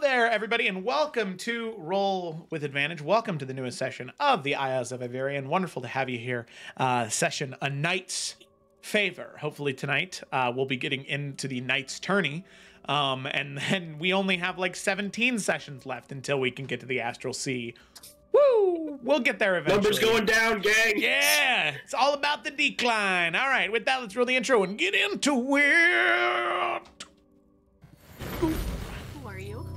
there, everybody, and welcome to Roll with Advantage. Welcome to the newest session of the Isles of Iverion. Wonderful to have you here. Session, A Knight's Favor. Hopefully tonight we'll be getting into the Knight's Tourney. And then we only have like 17 sessions left until we can get to the Astral Sea. Woo! We'll get there eventually. Numbers going down, gang. Yeah, it's all about the decline. All right, with that, let's roll the intro and get into it. Who are you?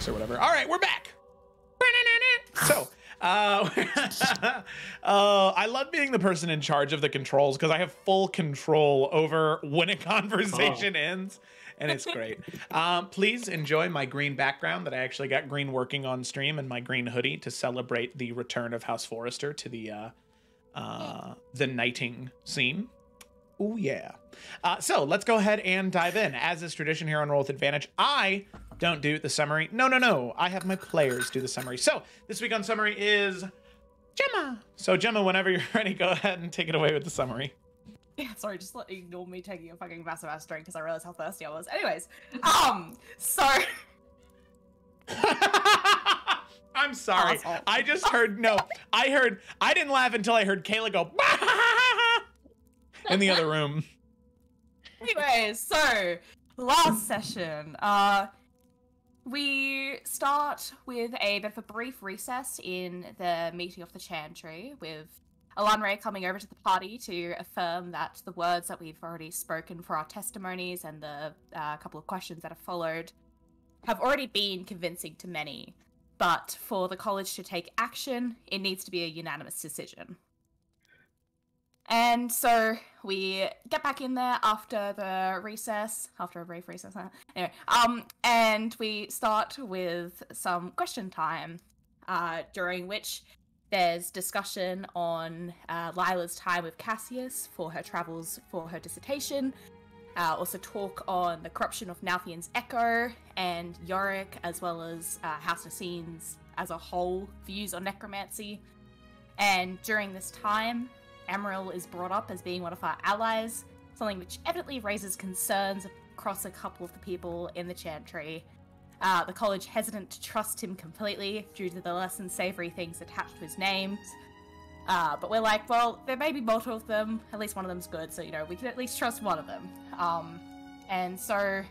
Or whatever. All right, we're back. So, I love being the person in charge of the controls because I have full control over when a conversation ends, and it's great. Please enjoy my green background that I actually got green working on stream, and my green hoodie to celebrate the return of House Forrester to the knighting scene. Oh yeah. So let's go ahead and dive in. As is tradition here on Roll with Advantage, I don't do the summary. No. I have my players do the summary. So this week on summary is Gemma. So Gemma, whenever you're ready, go ahead and take it away with the summary. Yeah, sorry, just ignore me taking a fucking massive ass drink because I realized how thirsty I was. Anyways, so I'm sorry. Asshole. I just heard I didn't laugh until I heard Kayla go in the other room. Anyways, so last session, we start with a bit of a brief recess in the meeting of the Chantry, with Alanre coming over to the party to affirm that the words that we've already spoken for our testimonies and the couple of questions that have followed have already been convincing to many. But for the college to take action, it needs to be a unanimous decision. And so we get back in there after the recess, after a brief recess. Anyway, and we start with some question time, during which there's discussion on Lila's time with Cassius for her travels for her dissertation. Also talk on the corruption of Nalthian's Echo and Yorick, as well as House Nassine's as a whole views on necromancy. And during this time, Emerald is brought up as being one of our allies, something which evidently raises concerns across a couple of the people in the Chantry. The college hesitant to trust him completely due to the less than savoury things attached to his names. But we're like, well, there may be multiple of them, at least one of them's good, so, you know, we can at least trust one of them. And so,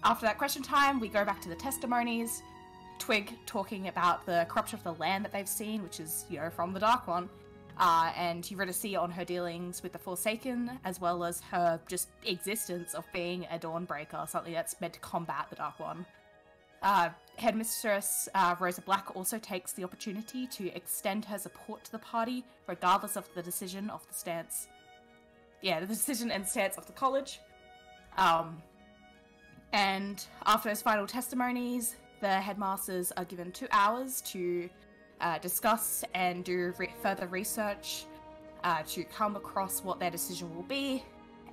after that question time, we go back to the testimonies, Twig talking about the corruption of the land that they've seen, which is, you know, from the Dark One. And Eurydice on her dealings with the Forsaken, as well as her just existence of being a Dawnbreaker, something that's meant to combat the Dark One. Headmistress Rosa Black also takes the opportunity to extend her support to the party, regardless of the decision of the stance. Yeah, the decision and stance of the college. And after those final testimonies, the headmasters are given 2 hours to discuss and do further research to come across what their decision will be,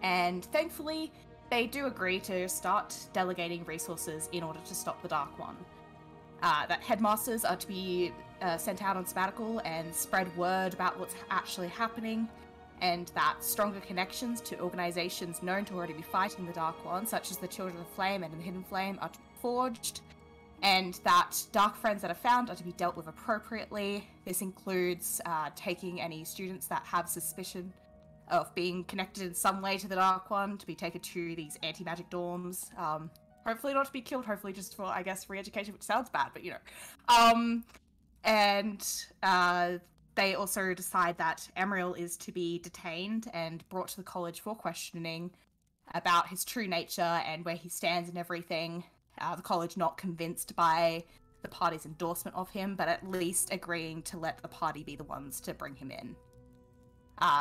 and thankfully they do agree to start delegating resources in order to stop the Dark One. That headmasters are to be sent out on sabbatical and spread word about what's actually happening, and that stronger connections to organizations known to already be fighting the Dark One, such as the Children of Flame and the Hidden Flame, are to be forged, and that dark friends that are found are to be dealt with appropriately. This includes taking any students that have suspicion of being connected in some way to the Dark One to be taken to these anti-magic dorms. Hopefully not to be killed, hopefully just for, I guess, re-education, which sounds bad, but you know. They also decide that Emerald is to be detained and brought to the college for questioning about his true nature and where he stands and everything. The college not convinced by the party's endorsement of him, but at least agreeing to let the party be the ones to bring him in.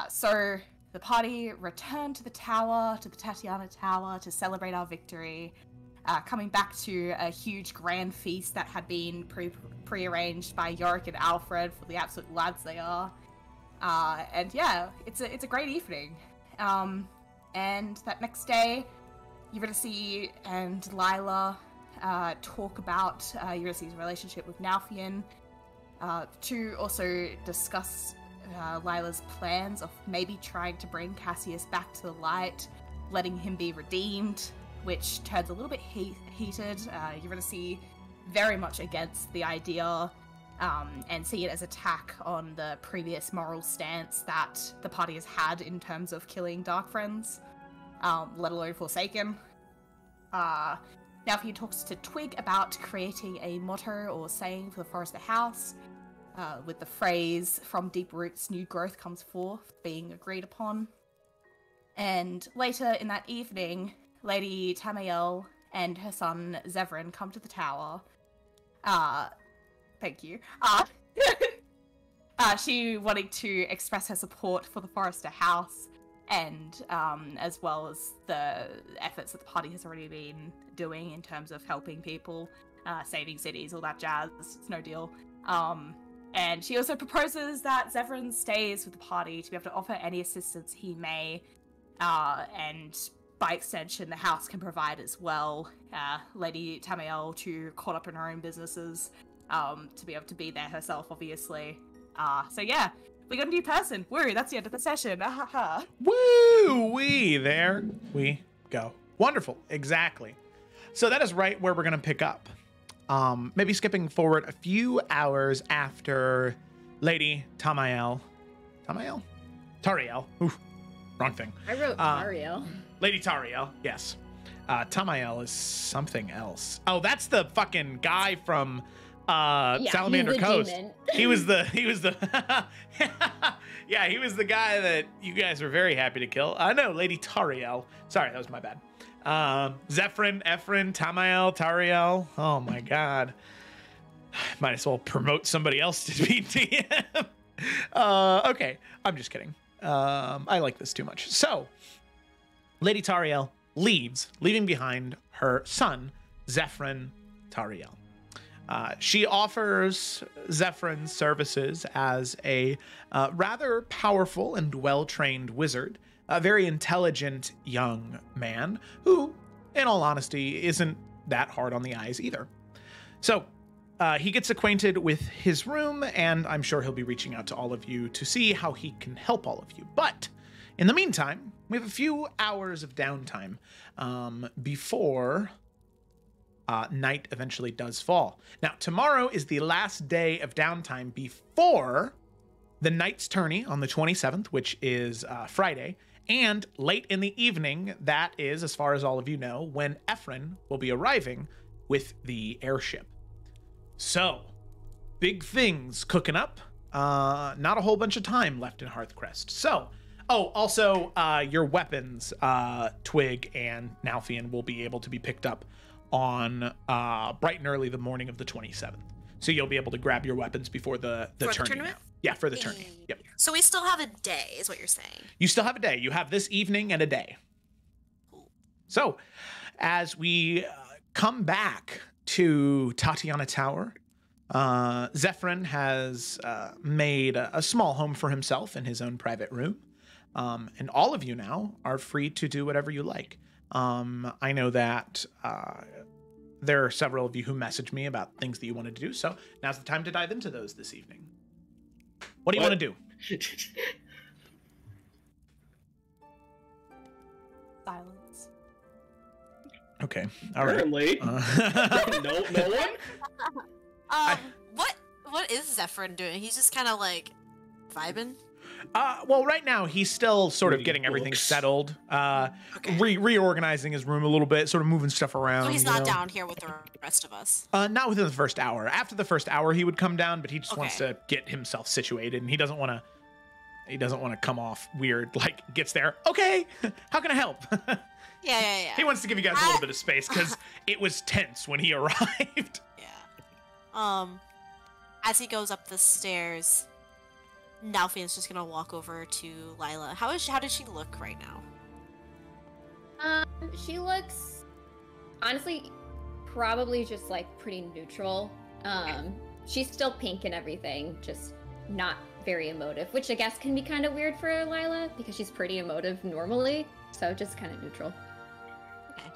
So the party returned to the tower, to the Tatiana Tower, to celebrate our victory. coming back to a huge grand feast that had been pre-arranged by Yorick and Alfred for the absolute lads they are. And yeah, it's a great evening. And that next day, Eurydice and Lila talk about Eurydice's relationship with Nalfion. To also discuss Lila's plans of maybe trying to bring Cassius back to the light, letting him be redeemed, which turns a little bit heated. Eurydice very much against the idea, and see it as attack on the previous moral stance that the party has had in terms of killing Dark Friends, let alone Forsaken. Now he talks to Twig about creating a motto or saying for the Forrester House, with the phrase, "From deep roots, new growth comes forth," being agreed upon. And later in that evening, Lady Tamael and her son Zevran come to the tower. Thank you. She wanting to express her support for the Forrester House, and as well as the efforts that the party has already been doing in terms of helping people, saving cities, all that jazz. It's no deal. And she also proposes that Zevran stays with the party to be able to offer any assistance he may, and by extension, the house can provide as well. Lady Tamael to caught up in her own businesses, to be able to be there herself, obviously. So yeah, we got a new person. Woo, that's the end of the session. Woo-wee, there we go. Wonderful, exactly. So that is right where we're going to pick up. Maybe skipping forward a few hours after Lady Tariel. Oof, wrong thing. I wrote Tariel. Lady Tariel, yes. Tamael is something else. Oh, that's the fucking guy from Salamander Coast. Demon. He was the yeah, he was the guy that you guys were very happy to kill. No, Lady Tariel. Sorry, that was my bad. Zephyrin, Ephrin, Tamael, Tariel. Oh my god. Might as well promote somebody else to be DM. Okay, I'm just kidding. I like this too much. So, Lady Tariel leaves, leaving behind her son, Zephyrin Tariel. She offers Zephyryn's services as a rather powerful and well-trained wizard, a very intelligent young man who, in all honesty, isn't that hard on the eyes either. So he gets acquainted with his room, and I'm sure he'll be reaching out to all of you to see how he can help all of you. But in the meantime, we have a few hours of downtime before night eventually does fall. Now, tomorrow is the last day of downtime before the Knight's Tourney on the 27th, which is Friday. And late in the evening, that is, as far as all of you know, when Ephrin will be arriving with the airship. So, big things cooking up. Not a whole bunch of time left in Hearthcrest. So, also, your weapons, Twig and Nalfion, will be able to be picked up on bright and early the morning of the 27th. So you'll be able to grab your weapons before the tournament? Yeah, for the tourney. Yep. So we still have a day, is what you're saying. You still have a day. You have this evening and a day. So, as we come back to Tatiana Tower, Zephyrin has made a small home for himself in his own private room. And all of you now are free to do whatever you like. I know that there are several of you who messaged me about things that you wanted to do, so now's the time to dive into those this evening. What do you want to do? Silence. Okay, all right. Apparently. No one? What is Zephyrin doing? He's just kind of like vibing. Well, right now he's still sort of getting everything settled, reorganizing his room a little bit, sort of moving stuff around. So he's not down here with the rest of us. Not within the first hour. After the first hour, he would come down, but he just wants to get himself situated, and he doesn't want to come off weird. Like gets there. Okay, how can I help? Yeah. He wants to give you guys a little bit of space because it was tense when he arrived. Yeah. As he goes up the stairs, Nalfion's just gonna walk over to Lila. How does she look right now? She looks, honestly, probably just like pretty neutral. She's still pink and everything, just not very emotive, which I guess can be kind of weird for Lila because she's pretty emotive normally. So just kind of neutral. Okay.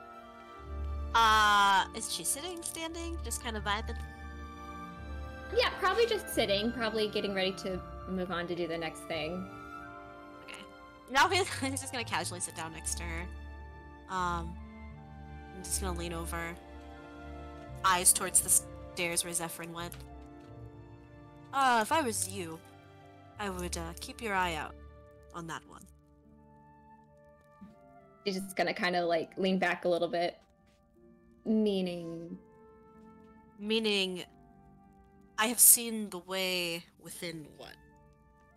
Is she sitting, standing, just kind of vibing? Yeah, probably just sitting, probably getting ready to move on to do the next thing. Okay. Now he's just gonna casually sit down next to her. I'm just gonna lean over, eyes towards the stairs where Zephyrin went. If I was you, I would keep your eye out on that one. She's just gonna kind of like lean back a little bit. Meaning, I have seen the way within,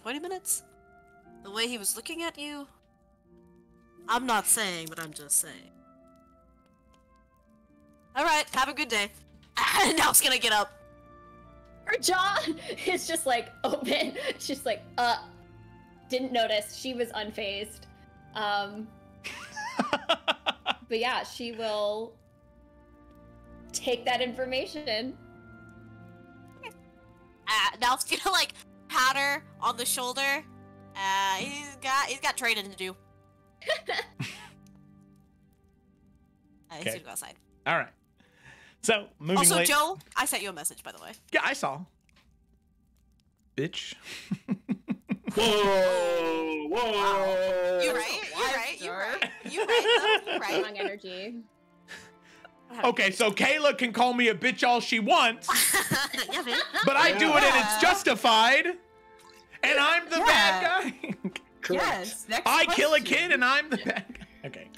20 minutes? The way he was looking at you? I'm not saying, but I'm just saying. Alright, have a good day. Now it's gonna get up. her jaw is just like open. She's like, didn't notice. She was unfazed. But yeah, she will take that information. Now it's gonna like pat her on the shoulder. He's got training to do. He's gonna go outside. All right. So moving. Also, Joe, I sent you a message, by the way. Yeah, I saw. Bitch. Whoa! Wow. You're right. Wrong energy. Okay, so Kayla can call me a bitch all she wants, Yeah, man. but I do it and it's justified, and I'm the bad guy. Yes. Next I kill a question. kid and I'm the bad guy. Okay.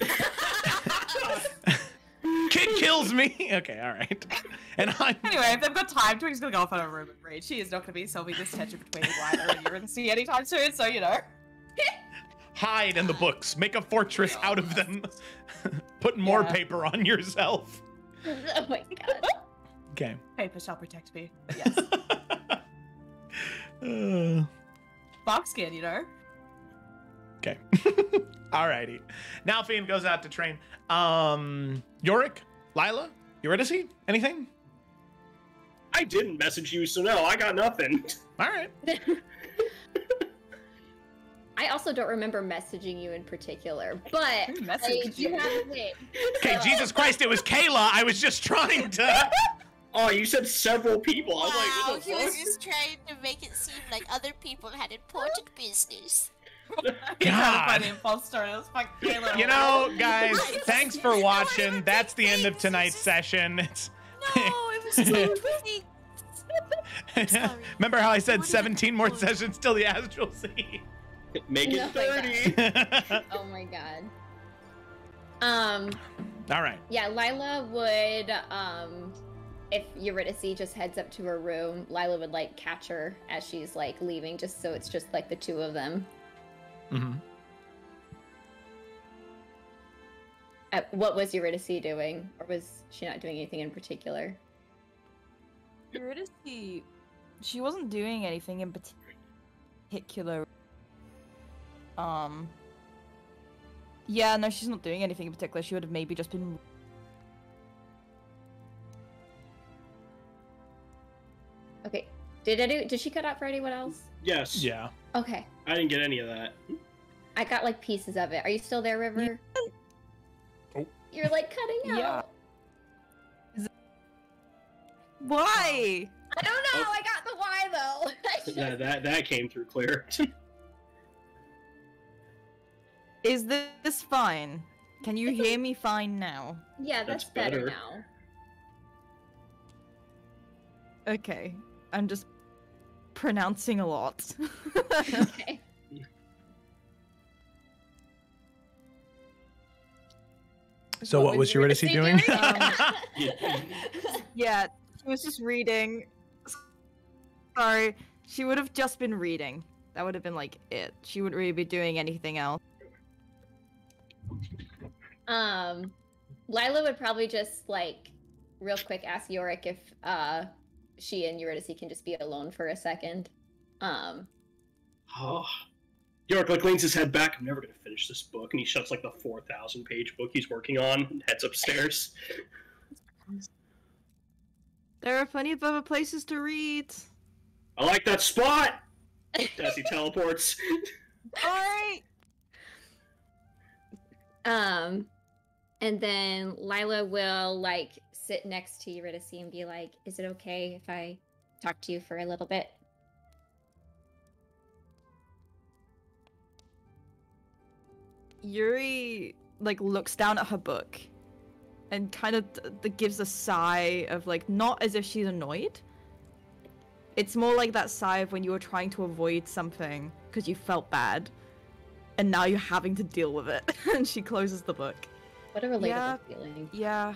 Kid kills me. Okay, all right. And I'm. Anyway, if they've got time to, he's gonna go off on a rumor raid. She is not gonna be solving this tension between Lila and Eurydice anytime soon, so you know. Hide in the books. Make a fortress out of them. Put more Yeah. paper on yourself. Oh my god. Okay. Paper shall protect me. But yes. Barkskin, you know. Okay. Alrighty. Now Fiend goes out to train. Yorick, Lila, Eurydice, anything? I didn't message you, so no, I got nothing. All right. I also don't remember messaging you in particular, but Who I messaged do you? have a thing. Okay, Jesus Christ, it was Kayla. I was just trying to. Oh, you said several people. I was like, Wow, what the he was fuck? just trying to make it seem like other people had important business. He's trying to find God. the imposter. Let's fuck Kayla. You know, guys, thanks for watching. That's the end of tonight's session. It's. No, it was so pretty. Sorry. Remember how I said What is 17 more it? sessions till the Astral Sea? Make No, it my 30. Oh my god. All right. Yeah, Lila would, if Eurydice just heads up to her room, Lila would, like, catch her as she's, like, leaving, just so it's just, like, the two of them. Mm-hmm. What was Eurydice doing? Or was she not doing anything in particular? Eurydice, she wasn't doing anything in particular. Yeah, no, she's not doing anything in particular. She would have maybe just been. Okay. Did she cut out for anyone else? Yes. Yeah. Okay. I didn't get any of that. I got, like, pieces of it. Are you still there, River? Oh. You're, like, cutting Yeah. out. Why? I don't know. I got the why, though. That came through clear. Is this fine? Can you hear me fine now? Yeah, that's That's better better. now. Okay, I'm just pronouncing a lot. Okay. So what was Eurydice doing? Yeah, she was just reading. Sorry, she would have just been reading. That would have been like it. She wouldn't really be doing anything else. Lila would probably just, like, real quick ask Yorick if she and Eurydice can just be alone for a second. Oh. York like leans his head back. I'm never gonna finish this book, and he shuts like the 4,000 page book he's working on and heads upstairs. There are plenty of other places to read. I like that spot! As he teleports. Alright! And then Lila will, like, sit next to Eurydice and be like, is it okay if I talk to you for a little bit? Yuri, like, looks down at her book and kind of gives a sigh of, like, not as if she's annoyed. It's more like that sigh of when you were trying to avoid something because you felt bad, and now you're having to deal with it. And she closes the book. What a relatable Yeah. feeling. Yeah.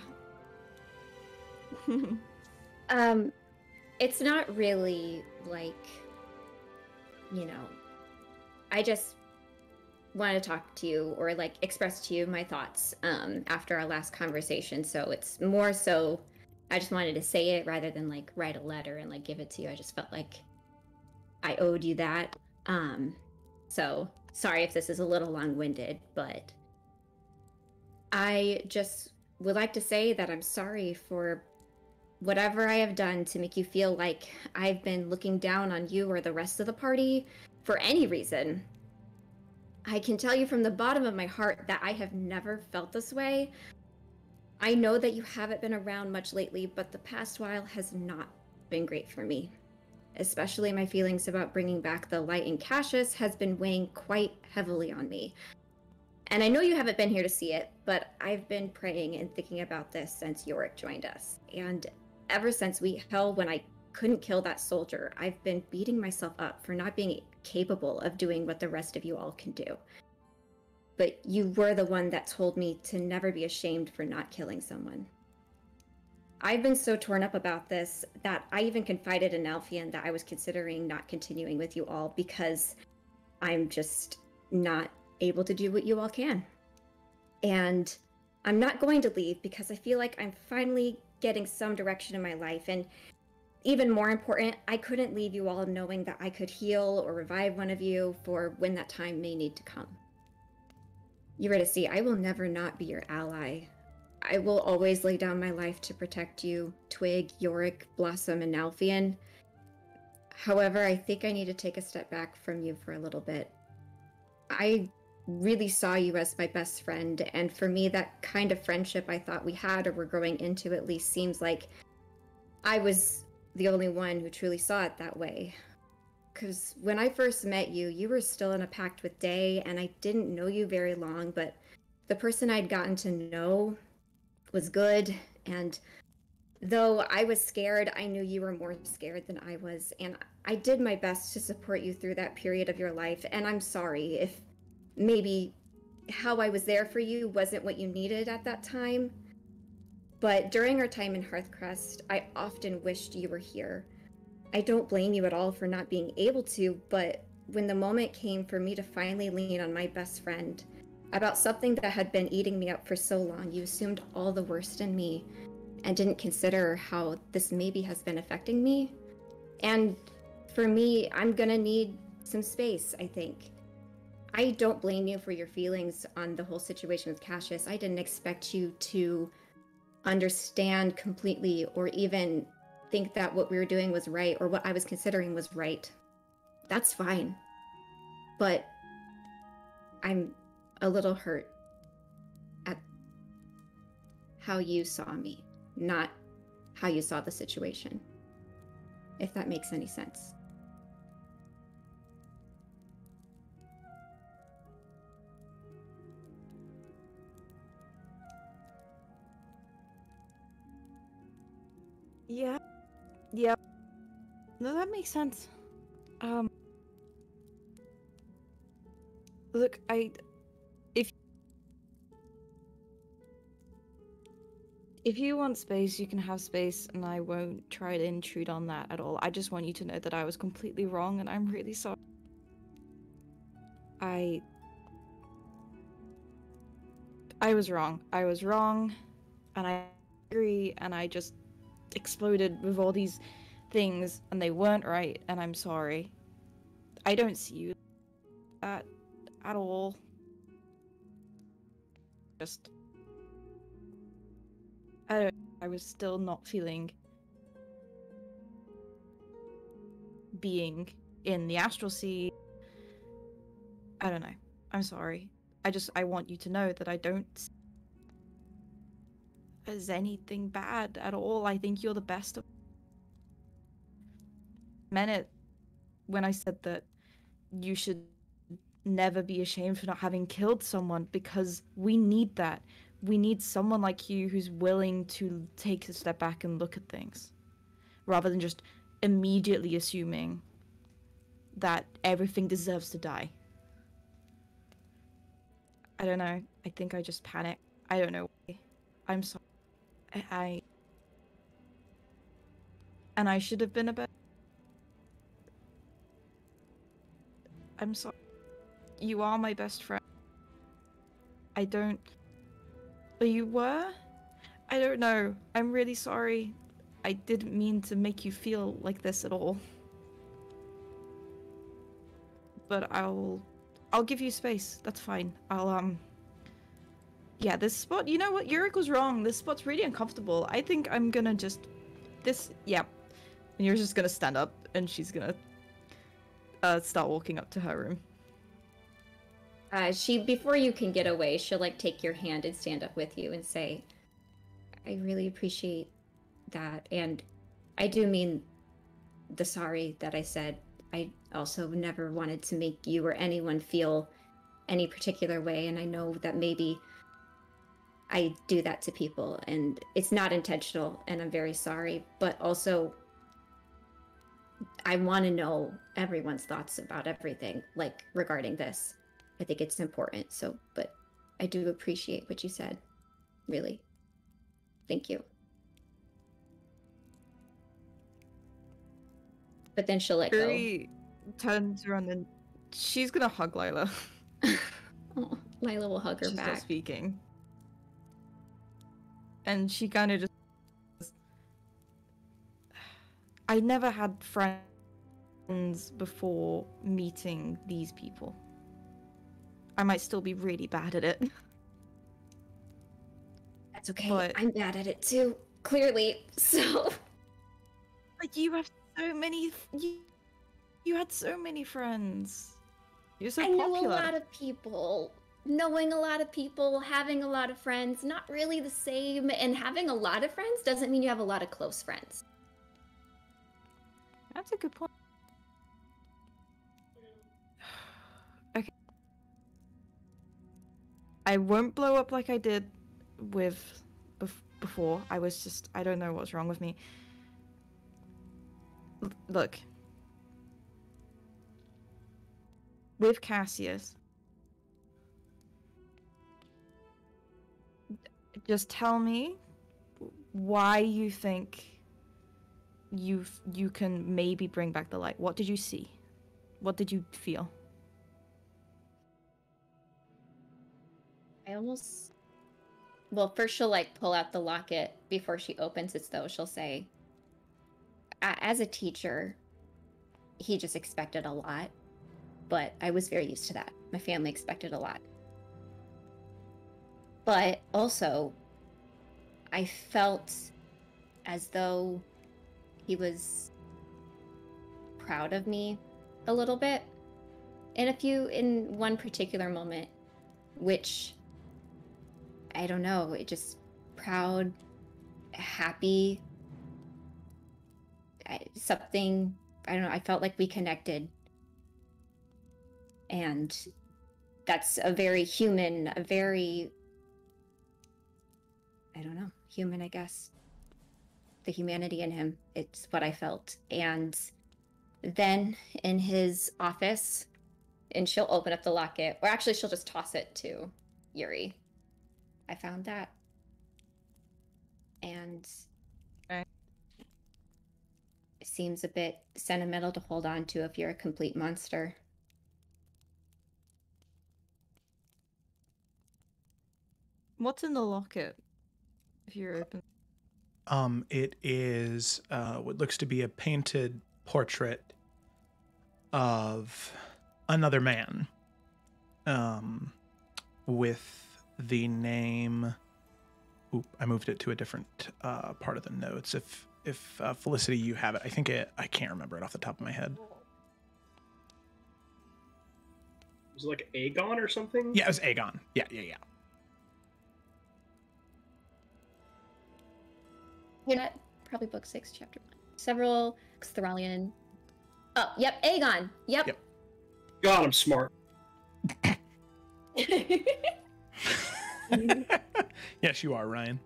It's not really, like, you know, I just want to talk to you or, like, express to you my thoughts after our last conversation. So it's more so I just wanted to say it rather than, like, write a letter and, like, give it to you. I just felt like I owed you that. So sorry if this is a little long-winded, but I just would like to say that I'm sorry for whatever I have done to make you feel like I've been looking down on you or the rest of the party for any reason. I can tell you from the bottom of my heart that I have never felt this way. I know that you haven't been around much lately, but the past while has not been great for me. Especially my feelings about bringing back the light in Cassius has been weighing quite heavily on me. And I know you haven't been here to see it, but I've been praying and thinking about this since Yorick joined us. And ever since hell when I couldn't kill that soldier, I've been beating myself up for not being capable of doing what the rest of you all can do. But you were the one that told me to never be ashamed for not killing someone. I've been so torn up about this that I even confided in Alfian that I was considering not continuing with you all because I'm just not able to do what you all can. And I'm not going to leave because I feel like I'm finally getting some direction in my life. And even more important, I couldn't leave you all knowing that I could heal or revive one of you for when that time may need to come. Eurydice, I will never not be your ally. I will always lay down my life to protect you, Twig, Yorick, Blossom, and Alfian. However, I think I need to take a step back from you for a little bit. I really saw you as my best friend, and for me, that kind of friendship I thought we had or were growing into at least seems like I was the only one who truly saw it that way. Because when I first met you, you were still in a pact with Day, and I didn't know you very long, but the person I'd gotten to know was good, and though I was scared, I knew you were more scared than I was, and I did my best to support you through that period of your life, and I'm sorry if maybe how I was there for you wasn't what you needed at that time. But during our time in Hearthcrest, I often wished you were here. I don't blame you at all for not being able to, but when the moment came for me to finally lean on my best friend about something that had been eating me up for so long, you assumed all the worst in me and didn't consider how this maybe has been affecting me. And for me, I'm gonna need some space, I think. I don't blame you for your feelings on the whole situation with Cassius. I didn't expect you to understand completely or even think that what we were doing was right or what I was considering was right. That's fine. But I'm a little hurt at how you saw me, not how you saw the situation. If that makes any sense. Yeah. Yeah. No, that makes sense. Look, if you want space, you can have space, and I won't try to intrude on that at all. I just want you to know that I was completely wrong, and I'm really sorry. I was wrong. I was wrong, and I agree, and I just exploded with all these things, and they weren't right, and I'm sorry. I don't see you at all. Just I was still not feeling being in the astral sea. I don't know. I'm sorry. I want you to know that I don't see as anything bad at all. I think you're the best of meant it when I said that you should never be ashamed for not having killed someone, because we need that. We need someone like you who's willing to take a step back and look at things, rather than just immediately assuming that everything deserves to die. I don't know. I think I just panicked. I don't know why. I'm sorry. And I should have been a better... I'm sorry. You are my best friend. I don't... But you were? I don't know. I'm really sorry. I didn't mean to make you feel like this at all. But I'll give you space. That's fine. Yeah, this spot, you know what? Yurik was wrong. This spot's really uncomfortable. I think I'm gonna just... Yeah. And you're just gonna stand up, and she's gonna start walking up to her room. Before you can get away, she'll like take your hand and stand up with you and say, I really appreciate that. And I do mean the sorry that I said. I also never wanted to make you or anyone feel any particular way. And I know that maybe I do that to people and it's not intentional and I'm very sorry, but also I want to know everyone's thoughts about everything, like regarding this. I think it's important. So, but I do appreciate what you said. Really. Thank you. But then she'll let Yuri turns around and she's gonna hug Lila. Oh, Lila will hug her She's back. not speaking. And she kind of just... I never had friends before meeting these people. I might still be really bad at it. That's okay. But... I'm bad at it too, clearly. So... Like, you have so many... You had so many friends. You're so popular. I know a lot of people. Knowing a lot of people, having a lot of friends, not really the same. And having a lot of friends doesn't mean you have a lot of close friends. That's a good point. Okay. I won't blow up like I did with before. I was just... I don't know what's wrong with me. Look. With Cassius, just tell me why you think you can maybe bring back the light. What did you see? What did you feel? I almost... Well, first she'll like pull out the locket before she opens it, though. She'll say, as a teacher, he just expected a lot. But I was very used to that. My family expected a lot. But also, I felt as though he was proud of me a little bit in one particular moment, which, I don't know, it just proud, happy, something, I don't know, I felt like we connected. And that's a very human, a very, I don't know, human, I guess. The humanity in him, it's what I felt. And then in his office, and she'll open up the locket, or actually she'll just toss it to Yuri. I found that. And okay. It seems a bit sentimental to hold on to if you're a complete monster. What's in the locket? If you're open. It is what looks to be a painted portrait of another man, with the name. Oop, I moved it to a different part of the notes. If if Felicity, you have it. I can't remember it off the top of my head. Was it like Aegon or something? Yeah, it was Aegon. Yeah. You're not probably book 6, chapter 1. Several Xthralian. Oh, yep, Aegon. Yep. God, I'm smart. Yes, you are, Ryan.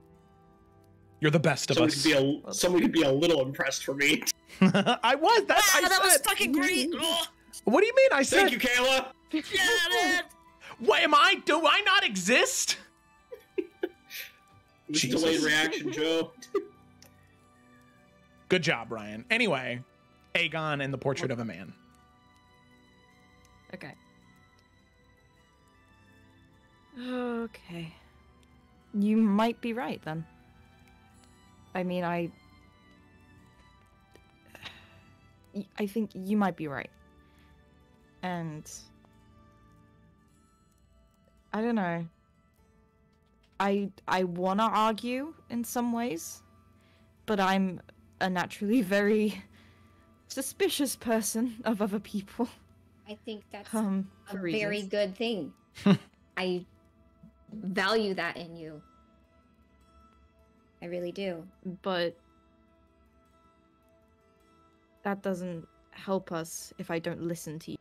You're the best of us. Somebody could be a little impressed for me. I was. That was fucking great. Ugh. What do you mean? I said. Thank you, Kayla. Yeah, man. What am I? Do I not exist? Jesus. Delayed reaction, Joe. Good job, Ryan. Anyway, Aegon and the Portrait of a Man. Okay. Okay. You might be right then. I mean, I think you might be right. And I don't know. I want to argue in some ways, but I'm a naturally very suspicious person of other people. I think that's For a very reasons. good thing. I value that in you. I really do. But that doesn't help us if I don't listen to you.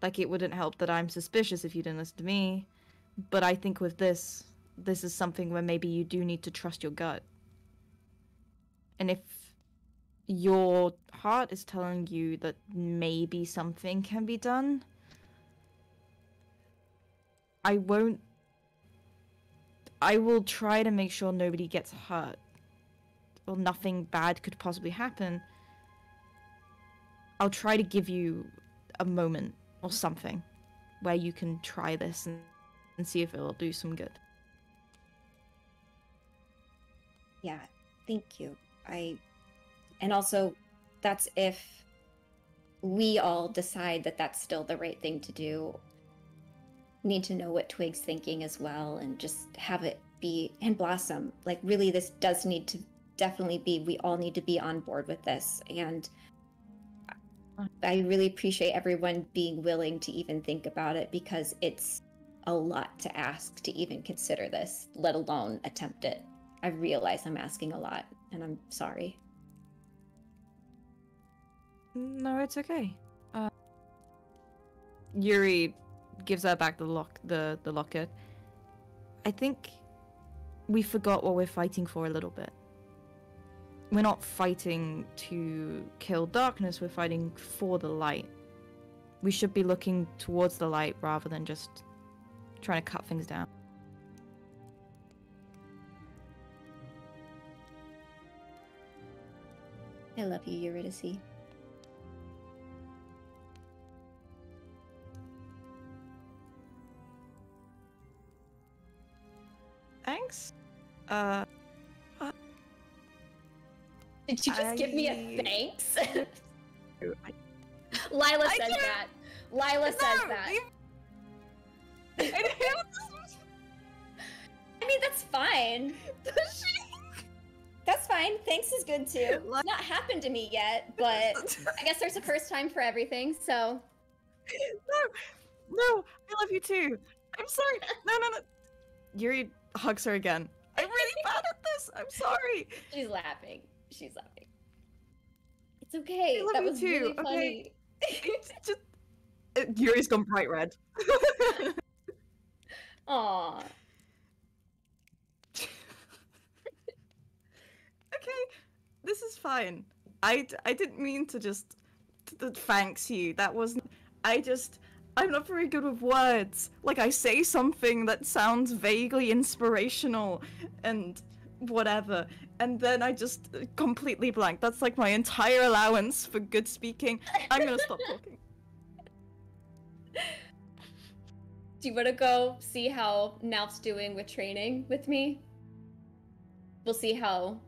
Like, it wouldn't help that I'm suspicious if you didn't listen to me. But I think with this is something where maybe you do need to trust your gut. And if your heart is telling you that maybe something can be done, I will try to make sure nobody gets hurt, or nothing bad could possibly happen. I'll try to give you a moment or something where you can try this and see if it'll do some good. Yeah, thank you. And also, that's if we all decide that that's still the right thing to do. Need to know what Twig's thinking as well, and just have it be, and Blossom, like, really, this does need to definitely be, we all need to be on board with this. And I really appreciate everyone being willing to even think about it, because it's a lot to ask to even consider this, let alone attempt it. I realize I'm asking a lot, and I'm sorry. No, it's okay. Yuri gives her back the locket. I think we forgot what we're fighting for a little bit. We're not fighting to kill darkness, we're fighting for the light. We should be looking towards the light rather than just trying to cut things down. I love you, Eurydice. Thanks. Did you just give me a thanks? Lila I says didn't- that. Lila says that. I mean, that's fine. That's fine. Thanks is good too. It's not happened to me yet, but I guess there's a first time for everything, so. No, I love you too. I'm sorry. No. Yuri hugs her again. I'm really bad at this. I'm sorry. She's laughing. She's laughing. It's okay. I love That you was too, really okay? funny. It's just Yuri's gone bright red. Aw. Okay, this is fine. I didn't mean to just thanks you. That wasn't. I'm not very good with words. Like, I say something that sounds vaguely inspirational and whatever, and then I just completely blank. That's like my entire allowance for good speaking. I'm gonna stop talking. Do you want to go see how Nalf's doing with training with me? We'll see how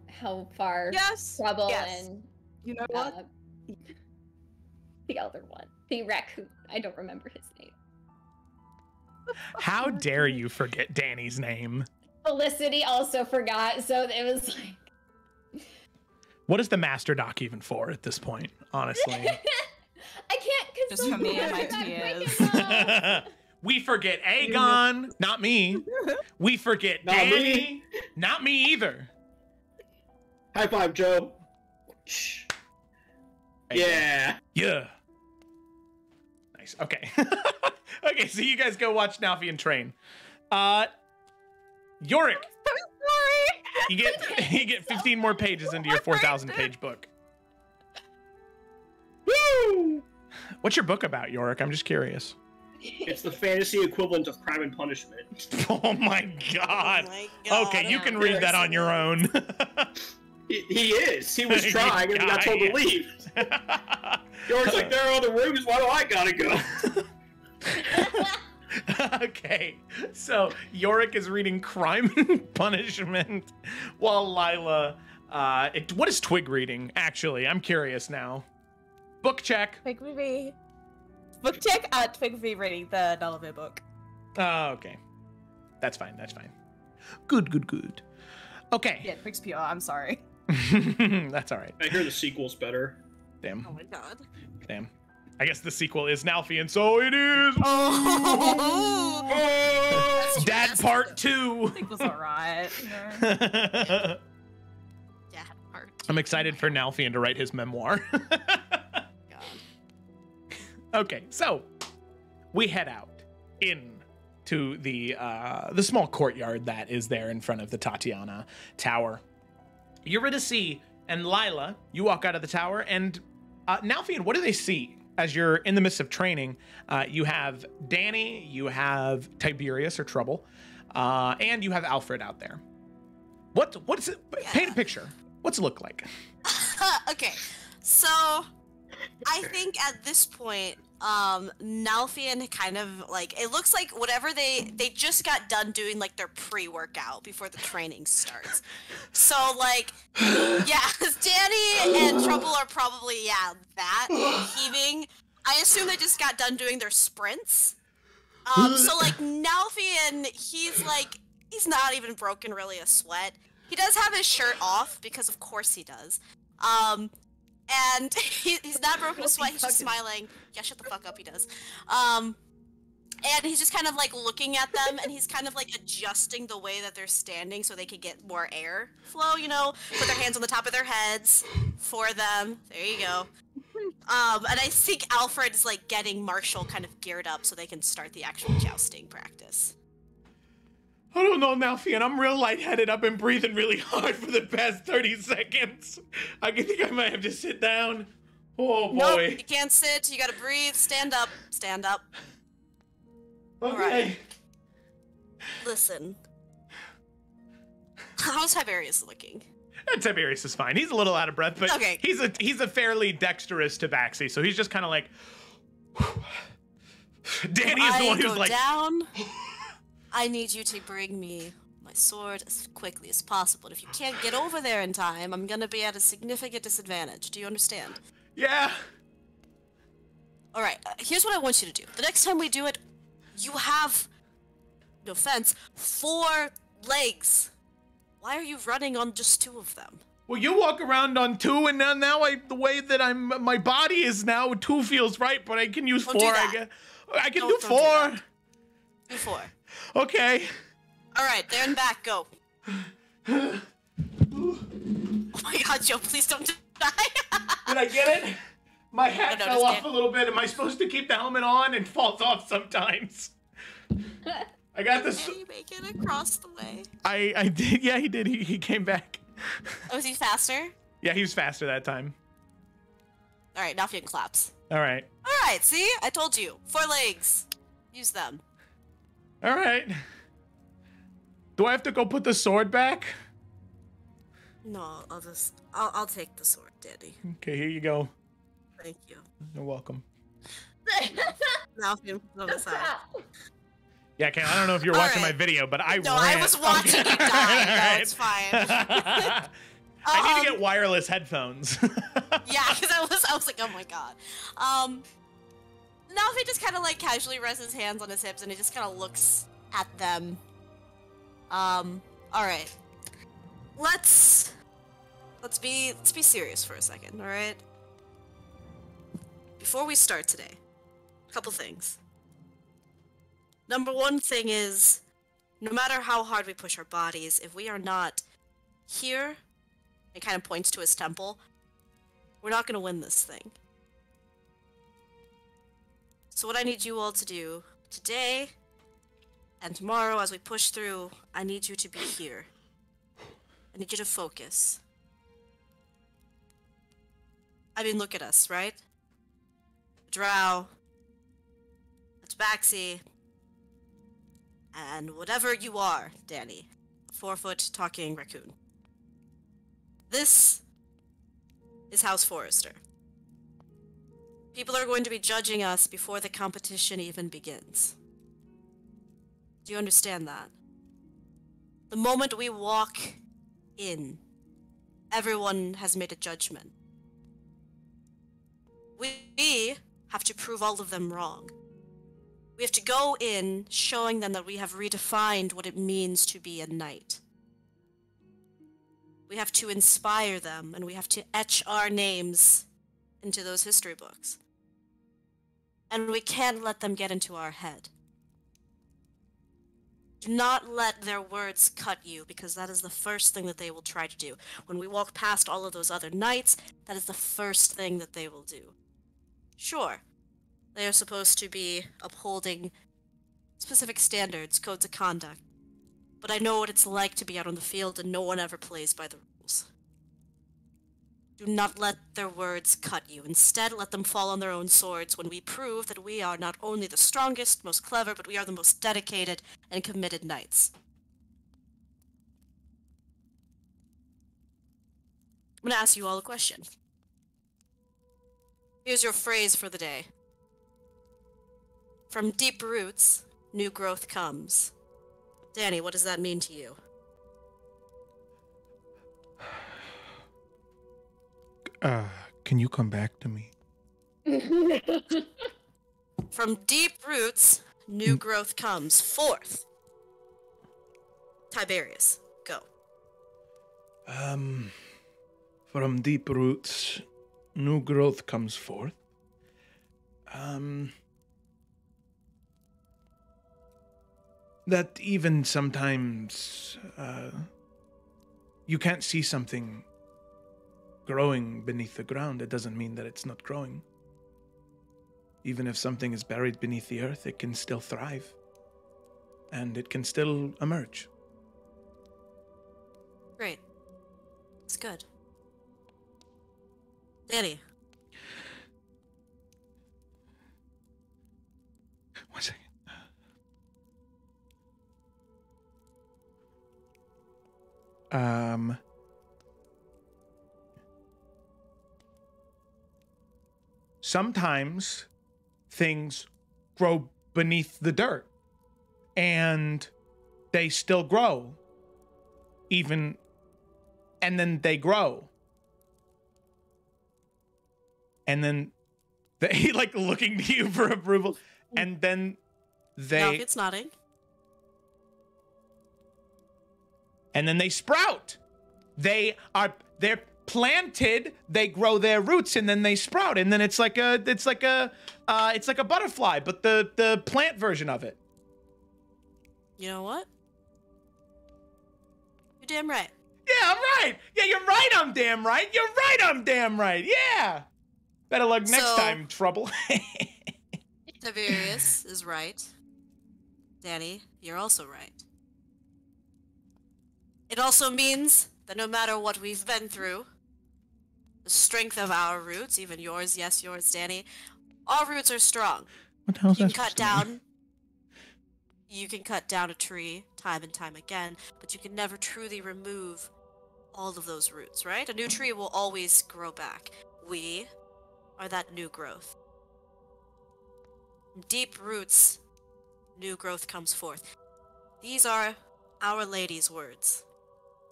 far Yes. Trouble yes. and You know what? the other one, the raccoon. I don't remember his name. How dare you forget Danny's name? Felicity also forgot, so it was like. What is the master doc even for at this point, honestly? I can't Just for me and my tears. We forget Aegon, not me. We forget Not Danny, me. not me either. High five, Joe. Yeah. Yeah. Nice. Okay. Okay, so you guys go watch Nalfian train. Yorick. You get 15 more pages into your 4,000 page book. Woo! What's your book about, Yorick? I'm just curious. It's the fantasy equivalent of Crime and Punishment. Oh my god. Oh my God, Okay, you can read that on your own. He is. He was trying and he got told to leave. George's like, there are other rooms, why do I gotta go? Okay, so Yorick is reading Crime and Punishment while Lila, what is Twig reading, actually? I'm curious now. Book check. Twig V. Book check. Twig V reading the Nulliver book. Oh, okay. That's fine, that's fine. Good. Okay. Yeah, Twig's pure. I'm sorry. That's all right. I hear the sequel's better. Damn. Oh my God. Damn. I guess the sequel is Nalfian, so it is. Oh. Dad Part 2. I think it was alright. Yeah. I'm excited for Nalfian to write his memoir. God. Okay, so we head out into the small courtyard that is there in front of the Tatiana Tower. Eurydice and Lila, you walk out of the tower, and Nalfian, what do they see as you're in the midst of training? You have Danny, you have Tiberius or Trouble, and you have Alfred out there. What is it? Paint a picture. What's it look like? Okay, so I think at this point, Nalfian kind of like, it looks like whatever they just got done doing like their pre-workout before the training starts. So like, yeah, Danny and Trouble are probably, that heaving. I assume they just got done doing their sprints. So like Nalfian, he's not even broken really a sweat. He does have his shirt off because of course he does. And he's not broken a sweat, he's just smiling. Yeah, shut the fuck up, he does. And he's just kind of like looking at them, and he's kind of like adjusting the way that they're standing so they can get more air flow, you know? Put their hands on the top of their heads for them. There you go. And I think Alfred is like getting Marshall kind of geared up so they can start the actual jousting practice. I don't know, Nalfian. I'm real lightheaded. I've been breathing really hard for the past 30 seconds. I think I might have to sit down. Oh, boy. Nope, you can't sit. You gotta breathe. Stand up. Stand up. Okay. Alright. Listen. How's Tiberius looking? Tiberius is fine. He's a little out of breath, but Okay. he's a fairly dexterous tabaxi, so he's just kind of like... Danny is the one who's like... down. I need you to bring me my sword as quickly as possible. If you can't get over there in time, I'm gonna be at a significant disadvantage. Do you understand? Yeah. Alright, here's what I want you to do. The next time we do it, you have, no offense, 4 legs. Why are you running on just 2 of them? Well, you walk around on 2, and now the way that my body is now, 2 feels right, but I can use Don't 4. do that. I can do Don't 4. do that. Do 4. Okay. Alright, there and back, go. Oh my god, Joe, please don't die. Did I get it? My hat No, fell just off get- a little bit. Am I supposed to keep the helmet on and falls off sometimes? I got this. Can you make it across the way? I did. Yeah, he did. He came back. Oh, is he faster? Yeah, he was faster that time. Alright, now Nalfian claps. All right. Alright, see? I told you. 4 legs. Use them. All right. Do I have to go put the sword back? No, I'll take the sword, Daddy. Okay, here you go. Thank you. You're welcome. Nalfian, put it aside. Yeah, Ken, I don't know if you're All watching right. my video, but I No, ran. I was watching you die. All No, right. it's fine. I need to get wireless headphones. Yeah, because I was like, oh my god. Nalfian just kind of like casually rests his hands on his hips and he just kind of looks at them. Alright. Let's let's be serious for a second, all right? Before we start today, a couple things. Number one thing is, no matter how hard we push our bodies, if we are not here, it kind of points to his temple, we're not going to win this thing. So what I need you all to do today and tomorrow as we push through, I need you to be here. I need you to focus. I mean, look at us, right? Drow, Tabaxi, and whatever you are, Danny. 4-foot talking raccoon. This is House Forrester. People are going to be judging us before the competition even begins. Do you understand that? The moment we walk in, everyone has made a judgment. We have to prove all of them wrong. We have to go in showing them that we have redefined what it means to be a knight. We have to inspire them, and we have to etch our names into those history books. And we can't let them get into our head. Do not let their words cut you, because that is the first thing that they will try to do. When we walk past all of those other knights, that is the first thing that they will do. Sure, they are supposed to be upholding specific standards, codes of conduct, but I know what it's like to be out on the field and no one ever plays by the rules. Do not let their words cut you. Instead, let them fall on their own swords when we prove that we are not only the strongest, most clever, but we are the most dedicated and committed knights. I'm going to ask you all a question. Here's your phrase for the day. From deep roots, new growth comes. Danny, what does that mean to you? Can you come back to me? From deep roots, new growth comes. Fourth. Tiberius, go. From deep roots, new growth comes forth. That even sometimes, you can't see something growing beneath the ground. It doesn't mean that it's not growing. Even if something is buried beneath the earth, it can still thrive. And it can still emerge. Great. It's good. Danny. One second. Sometimes things grow beneath the dirt and they still grow and then they grow. And then they like looking to you for approval. And then No, it's nodding. And then they sprout. They're planted, they grow their roots, and then they sprout. And then it's like a butterfly, but the plant version of it. You know what? You're damn right. Yeah, I'm right. Yeah, you're right. I'm damn right. You're right. I'm damn right. Yeah. Better luck next time, trouble. Tiberius is right. Danny, you're also right. It also means that no matter what we've been through, the strength of our roots, even yours, yes, yours, Danny, our roots are strong. What the hell is You that can cut supposed to mean? down. You can cut down a tree time and time again, but you can never truly remove all of those roots, right? A new tree will always grow back. We are that new growth. From deep roots, new growth comes forth. These are Our Lady's words.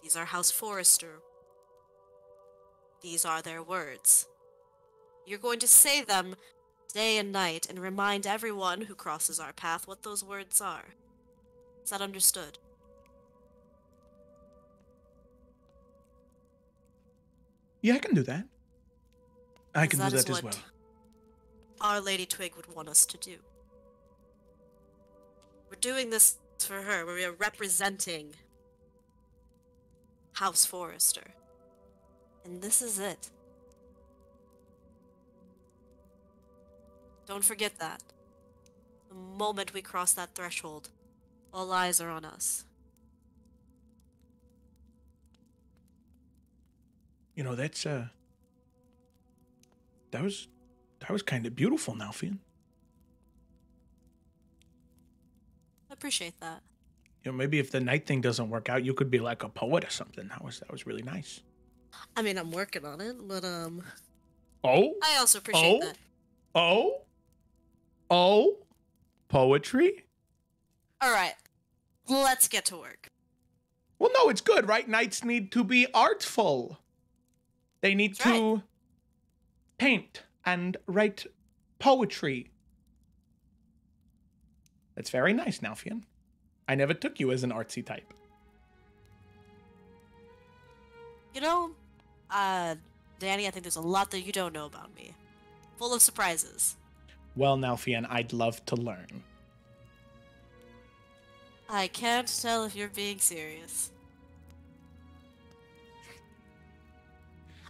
These are House Forrester. These are their words. You're going to say them day and night and remind everyone who crosses our path what those words are. Is that understood? Yeah, I can do that. I can do That is that as what well. Our Lady Twig would want us to do. We're doing this for her. We are representing House Forrester. And this is it. Don't forget that. The moment we cross that threshold, all eyes are on us. You know, that's that was kind of beautiful, Nalfian. I appreciate that. You know, maybe if the night thing doesn't work out, you could be like a poet or something. That was really nice. I mean, I'm working on it, but Oh, I also appreciate that. Oh, poetry. All right, let's get to work. Well, no, it's good, right? Knights need to be artful. They need That's to paint and write poetry. That's very nice, Nalfian. I never took you as an artsy type. You know, Danny, I think there's a lot that you don't know about me. Full of surprises. Well, Nalfian, I'd love to learn. I can't tell if you're being serious.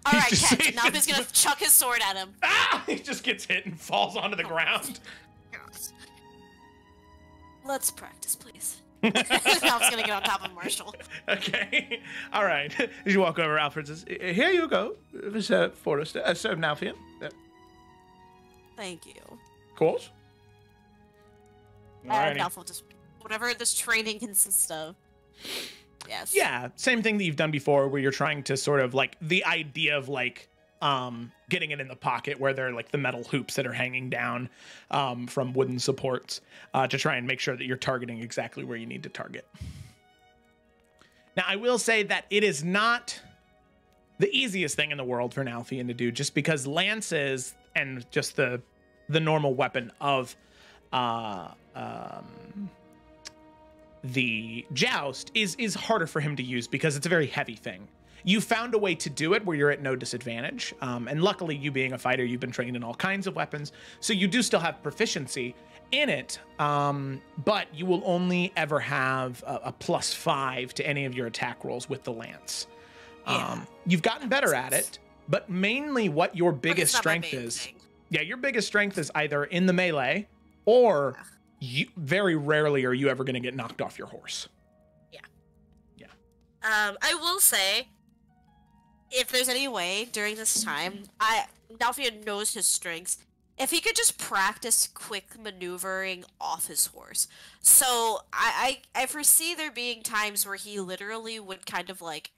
Alright, just- Ken, now he's gonna chuck his sword at him. Ah! He just gets hit and falls onto the ground. Let's practice, please. Now I'm gonna get on top of Marshall. Okay. All right. As you walk over, Alfred says, "Here you go, Sir Forrester. Sir Nalfian. Thank you. Of course." And now we'll just whatever this training consists of. Yes. Yeah, same thing that you've done before, where you're trying to sort of like the idea of like getting it in the pocket where there are like the metal hoops that are hanging down from wooden supports to try and make sure that you're targeting exactly where you need to target. Now, I will say that it is not the easiest thing in the world for an Alfian to do, just because lances and just the normal weapon of the joust is harder for him to use because it's a very heavy thing. You found a way to do it where you're at no disadvantage. And luckily, you being a fighter, you've been trained in all kinds of weapons. So you do still have proficiency in it. But you will only ever have a +5 to any of your attack rolls with the lance. You've gotten better at it, but mainly what your biggest strength is. Yeah, your biggest strength is either in the melee or very rarely are you ever going to get knocked off your horse. Yeah. I will say, if there's any way during this time, Nalfian knows his strengths. If he could just practice quick maneuvering off his horse. So I foresee there being times where he literally would kind of like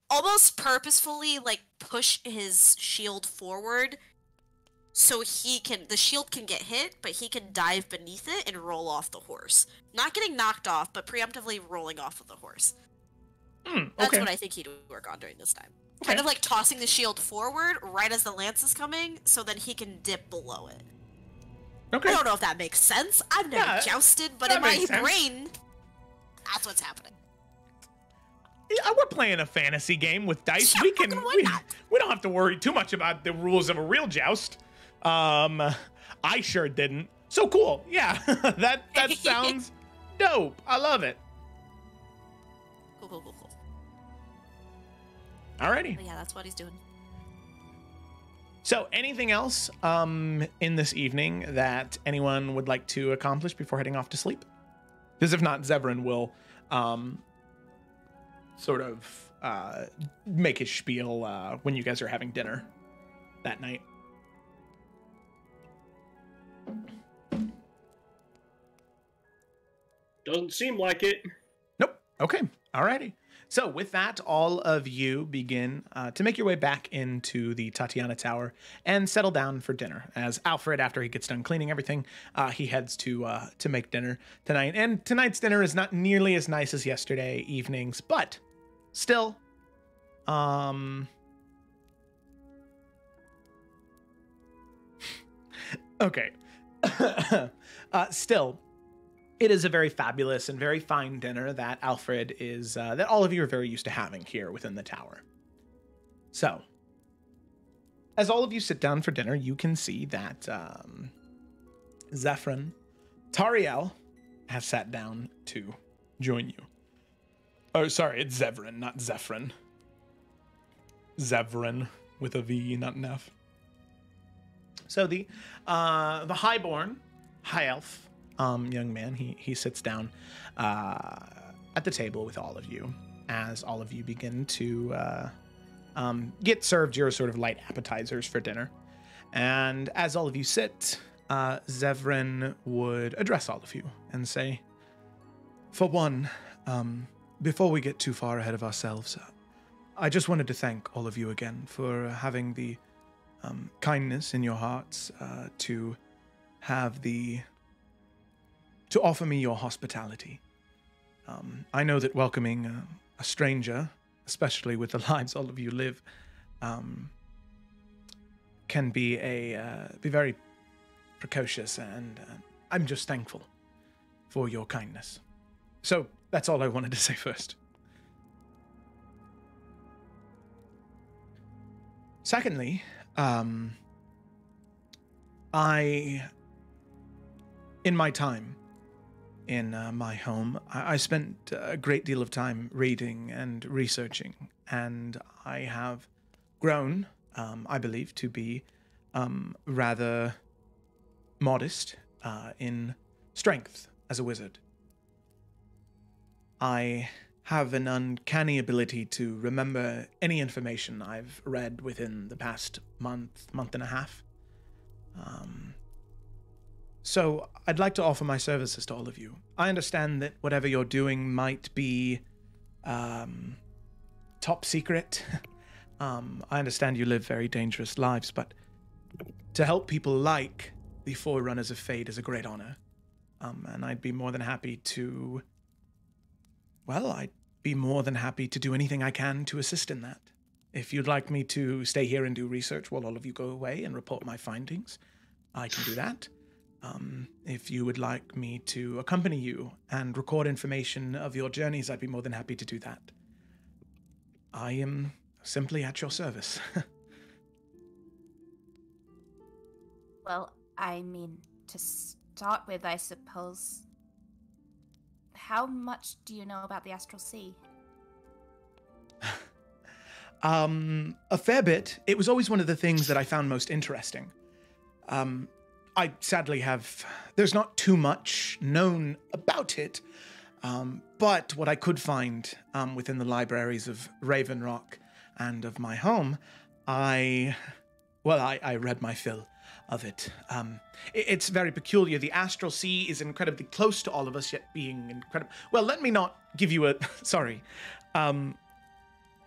almost purposefully like push his shield forward so the shield can get hit, but he can dive beneath it and roll off the horse. Not getting knocked off, but preemptively rolling off of the horse. That's what I think he'd work on during this time. Okay. Kind of like tossing the shield forward right as the lance is coming, so then he can dip below it. Okay. I don't know if that makes sense. I've never jousted, but in my brain, that's what's happening. Yeah, we're playing a fantasy game with dice. Yeah, we can. why not? We don't have to worry too much about the rules of a real joust. I sure didn't. So cool. Yeah, that sounds dope. I love it. Cool. Alrighty. But yeah, that's what he's doing. So, anything else in this evening that anyone would like to accomplish before heading off to sleep? Because if not, Zevran will sort of make his spiel when you guys are having dinner that night. Doesn't seem like it. Nope. Okay. Alrighty. So with that, all of you begin to make your way back into the Tatiana Tower and settle down for dinner. As Alfred, after he gets done cleaning everything, he heads to make dinner tonight. And tonight's dinner is not nearly as nice as yesterday evening's, but still, okay. Still, it is a very fabulous and very fine dinner that Alfred is, that all of you are very used to having here within the tower. So, as all of you sit down for dinner, you can see that Zephyrin, Tariel has sat down to join you. Oh, sorry, it's Zevrin, not Zephyrin. Zevrin with a V, not an F. So the highborn, high elf young man, he sits down at the table with all of you as all of you begin to get served your sort of light appetizers for dinner. And as all of you sit, Zevrin would address all of you and say, for one, before we get too far ahead of ourselves, I just wanted to thank all of you again for having the kindness in your hearts to offer me your hospitality. I know that welcoming a stranger, especially with the lives all of you live, can be very precocious, and I'm just thankful for your kindness. So that's all I wanted to say first. Secondly, in my time in my home, I spent a great deal of time reading and researching, and I have grown, I believe, to be rather modest in strength as a wizard. I have an uncanny ability to remember any information I've read within the past month and a half. So I'd like to offer my services to all of you. I understand that whatever you're doing might be top secret. I understand you live very dangerous lives, but to help people like the Forerunners of Fate is a great honor. And I'd be more than happy to... Well, I'd be more than happy to do anything I can to assist in that. If you'd like me to stay here and do research while all of you go away and report my findings, I can do that. If you would like me to accompany you and record information of your journeys, I'd be more than happy to do that. I am simply at your service. Well, I mean, to start with, I suppose... How much do you know about the Astral Sea? A fair bit. It was always one of the things that I found most interesting. I sadly have... There's not too much known about it, but what I could find within the libraries of Raven Rock and of my home, I read my fill of it. It's very peculiar. The Astral Sea is incredibly close to all of us, yet being incredible... Well, let me not give you a... Sorry.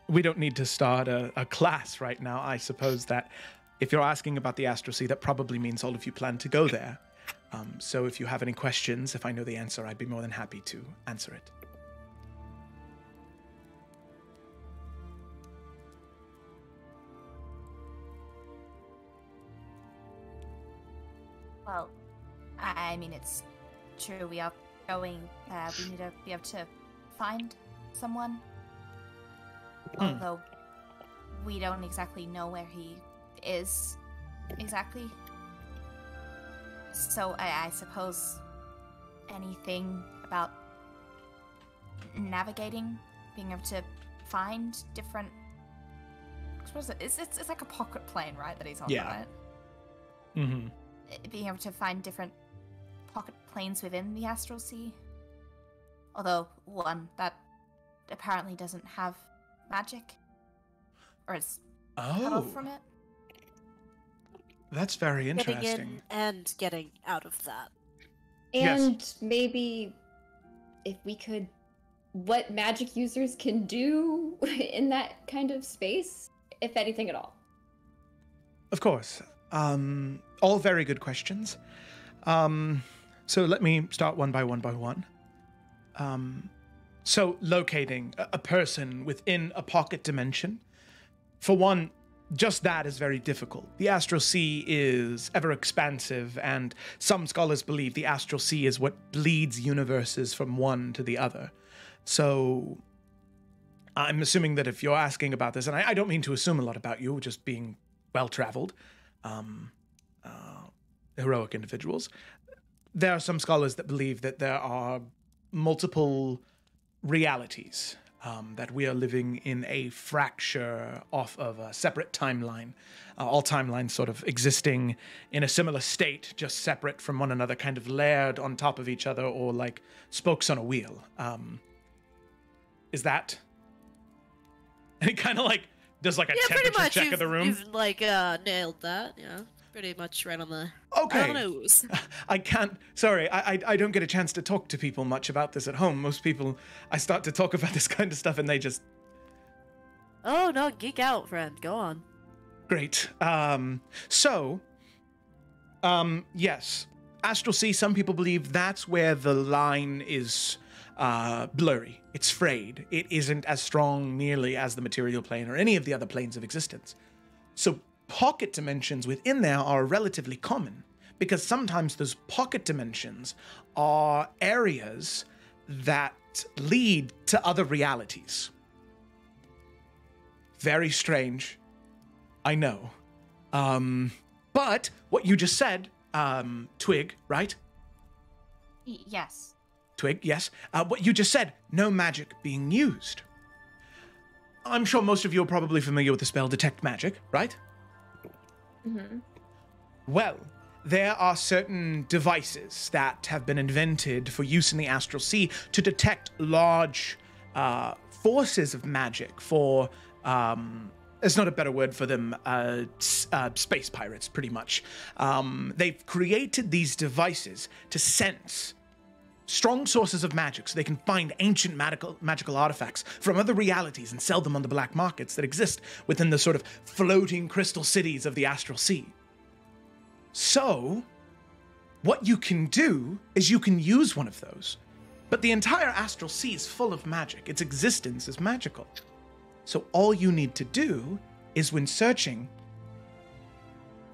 We don't need to start a class right now. I suppose that if you're asking about the Astral Sea, that probably means all of you plan to go there. So if you have any questions, if I know the answer, I'd be more than happy to answer it. Well, I mean, it's true. We are going there. We need to be able to find someone. Although we don't exactly know where he is exactly. So I suppose anything about navigating, being able to find different... I suppose it's like a pocket plane, right, that he's on, right? Mm-hmm. Being able to find different pocket planes within the Astral Sea. Although, one that apparently doesn't have magic. Or is cut off from it. That's very interesting. Getting in and getting out of that. And Yes. maybe if we could... What magic users can do in that kind of space, if anything at all. Of course. All very good questions. So let me start one by one. So locating a person within a pocket dimension, for one, just that is very difficult. The Astral Sea is ever expansive, and some scholars believe the Astral Sea is what leads universes from one to the other. So I'm assuming that if you're asking about this, and I don't mean to assume a lot about you, just being well-traveled, heroic individuals, there are some scholars that believe that there are multiple realities, that we are living in a fracture off of a separate timeline, all timelines sort of existing in a similar state, just separate from one another, kind of layered on top of each other, or like spokes on a wheel. Is that? And he kind of like does like a temperature check of the room. You've like nailed that. Yeah, pretty much right on the Okay. nose. I can't. Sorry, I don't get a chance to talk to people much about this at home. Most people, I start to talk about this kind of stuff and they just. Oh no, geek out, friend. Go on. Great. Yes, Astral Sea. Some people believe that's where the line is blurry. It's frayed. It isn't as strong nearly as the material plane or any of the other planes of existence. So pocket dimensions within there are relatively common, because sometimes those pocket dimensions are areas that lead to other realities. Very strange, I know. But what you just said, Twig, right? Yes. Twig, yes. What you just said, no magic being used. I'm sure most of you are probably familiar with the spell Detect Magic, right? Mm-hmm. Well, there are certain devices that have been invented for use in the Astral Sea to detect large forces of magic for, there's not a better word for them, space pirates, pretty much. They've created these devices to sense strong sources of magic so they can find ancient magical artifacts from other realities and sell them on the black markets that exist within the sort of floating crystal cities of the Astral Sea. So, what you can do is you can use one of those. But the entire Astral Sea is full of magic. Its existence is magical. So all you need to do is, when searching,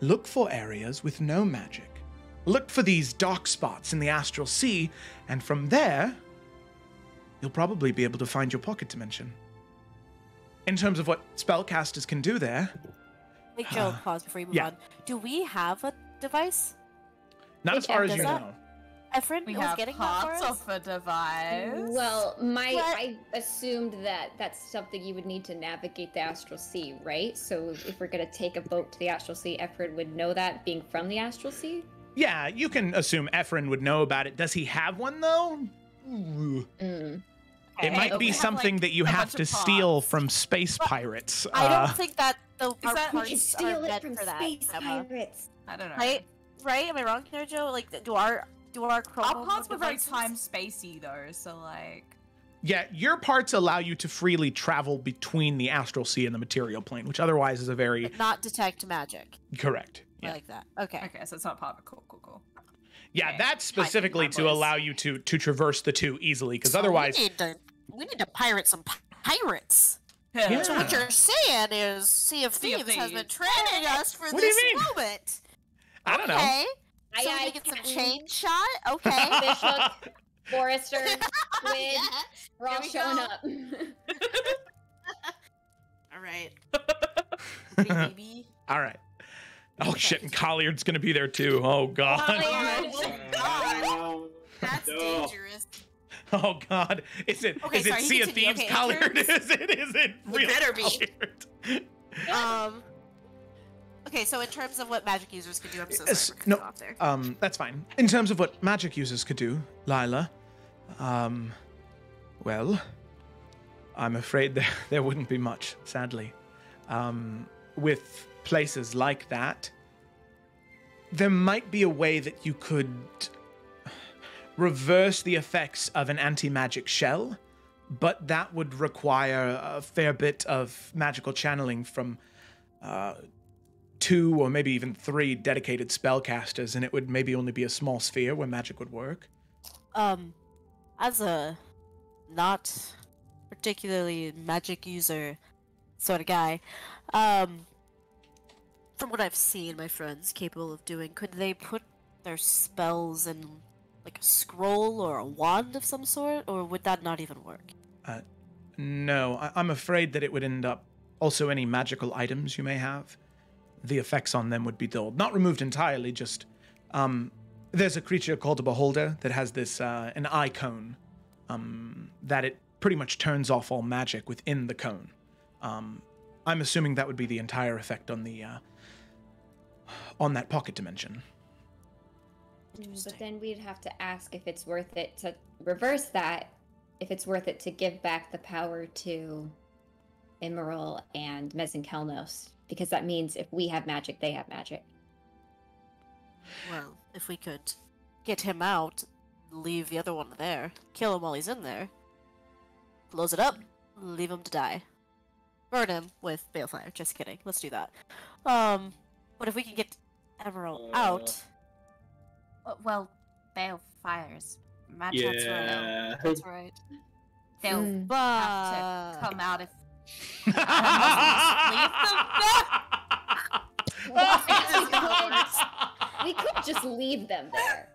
look for areas with no magic. Look for these dark spots in the Astral Sea, and from there, you'll probably be able to find your pocket dimension. In terms of what spellcasters can do there... Wait, Joe, pause before you move on. Do we have a device? Not as far as you Does that- know. Efren We was have getting that for parts us? of a device. Well, What? I assumed that that's something you would need to navigate the Astral Sea, right? So if we're gonna take a boat to the Astral Sea, Efren would know that, being from the Astral Sea? Yeah, you can assume Efren would know about it. Does he have one, though? Ooh. Mm. It might Okay, be we have, something like, that you a have bunch to of steal parts. from space pirates. I don't think that the our that- We parts can are steal it meant from for that. space Emma. pirates. I don't know. Right? Right? Am I wrong here, Joe? Like, do our Our chromo parts were very devices- time spacey though, so like. Yeah, your parts allow you to freely travel between the Astral Sea and the material plane, which otherwise is a very... not detect magic. Correct. I Yeah, like that. Okay. Okay, so it's not part of it. Cool. yeah, Okay. that's specifically to boys. allow you to traverse the two easily, because So otherwise... we need to pirate some pirates. Yeah. So what you're saying is Sea of Sea of Thieves has been Thieves. training us for What do you this mean? moment. I don't know. Okay. Aye, So aye, we get some Captain. chain shot? Okay. Bishop, Forrester, Squid, Yeah. we're all Here we showing go. up. All right. Baby. All right. Oh, shit, and Colliard's going to be there, too. Oh, God. Oh, That's no. dangerous. Oh, God. Is it Okay, sorry, Sea you of continue. Thieves Okay, Colliard? in terms- Is it real better be. Colliard? Okay, so in terms of what magic users can do, I'm so sorry Yes, for cutting no, off there. that's fine. In terms of what magic users could do, Lila, well, I'm afraid there wouldn't be much, sadly. With places like that, there might be a way that you could reverse the effects of an anti-magic shell, but that would require a fair bit of magical channeling from 2 or maybe even 3 dedicated spellcasters, and it would maybe only be a small sphere where magic would work. As a not particularly magic user sort of guy, from what I've seen my friends capable of doing, could they put their spells in like a scroll or a wand of some sort, or would that not even work? No, I'm afraid that it would end up... Also, any magical items you may have, the effects on them would be dulled. Not removed entirely, just... there's a creature called a Beholder that has this, an eye cone, that it pretty much turns off all magic within the cone. I'm assuming that would be the entire effect on the, on that pocket dimension. But then we'd have to ask if it's worth it to reverse that, if it's worth it to give back the power to Emerald and Mezenkelnos, because that means if we have magic, they have magic. Well, if we could get him out, leave the other one there, kill him while he's in there, close it up, leave him to die. Burn him with balefire. Just kidding. Let's do that. But if we can get Emerald out... Well, balefires. That's right. Yeah. That's right. They'll have But... to come out if... We could just leave them there.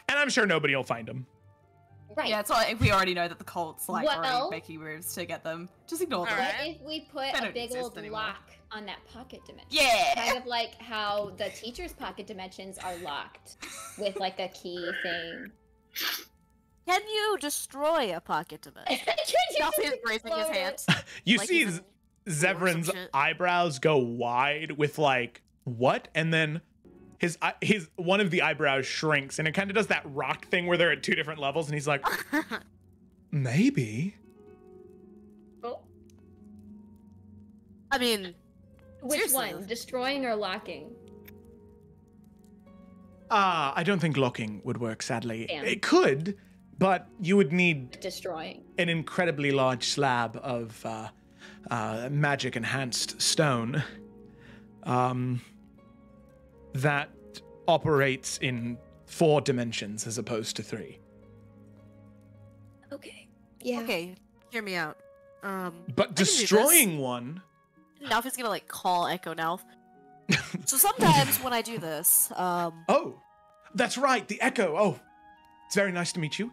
And I'm sure nobody will find them. Right. Yeah, it's like we already know that the cult's like Well- already making moves to get them. Just ignore them. What if we put They a don't big exist old anymore. lock on that pocket dimension? Yeah. Kind of like how the teacher's pocket dimensions are locked with like a key thing. Can you destroy a pocket dimension? Nothing is raising his hand. You Like see he's an- Zevran's or some shit. eyebrows go wide with like, what? And then his one of the eyebrows shrinks, and it kind of does that rock thing where they're at two different levels, and he's like, maybe. Oh, I mean, which Seriously. one? Destroying or locking? I don't think locking would work, sadly. Damn. It could, but you would need Destroying. an incredibly large slab of magic-enhanced stone that operates in 4 dimensions as opposed to 3. Okay. Yeah. okay, hear me out. But I can do destroying one... Now he's gonna like call Echo now. So sometimes when I do this, Oh, that's right, the Echo. Oh, it's very nice to meet you.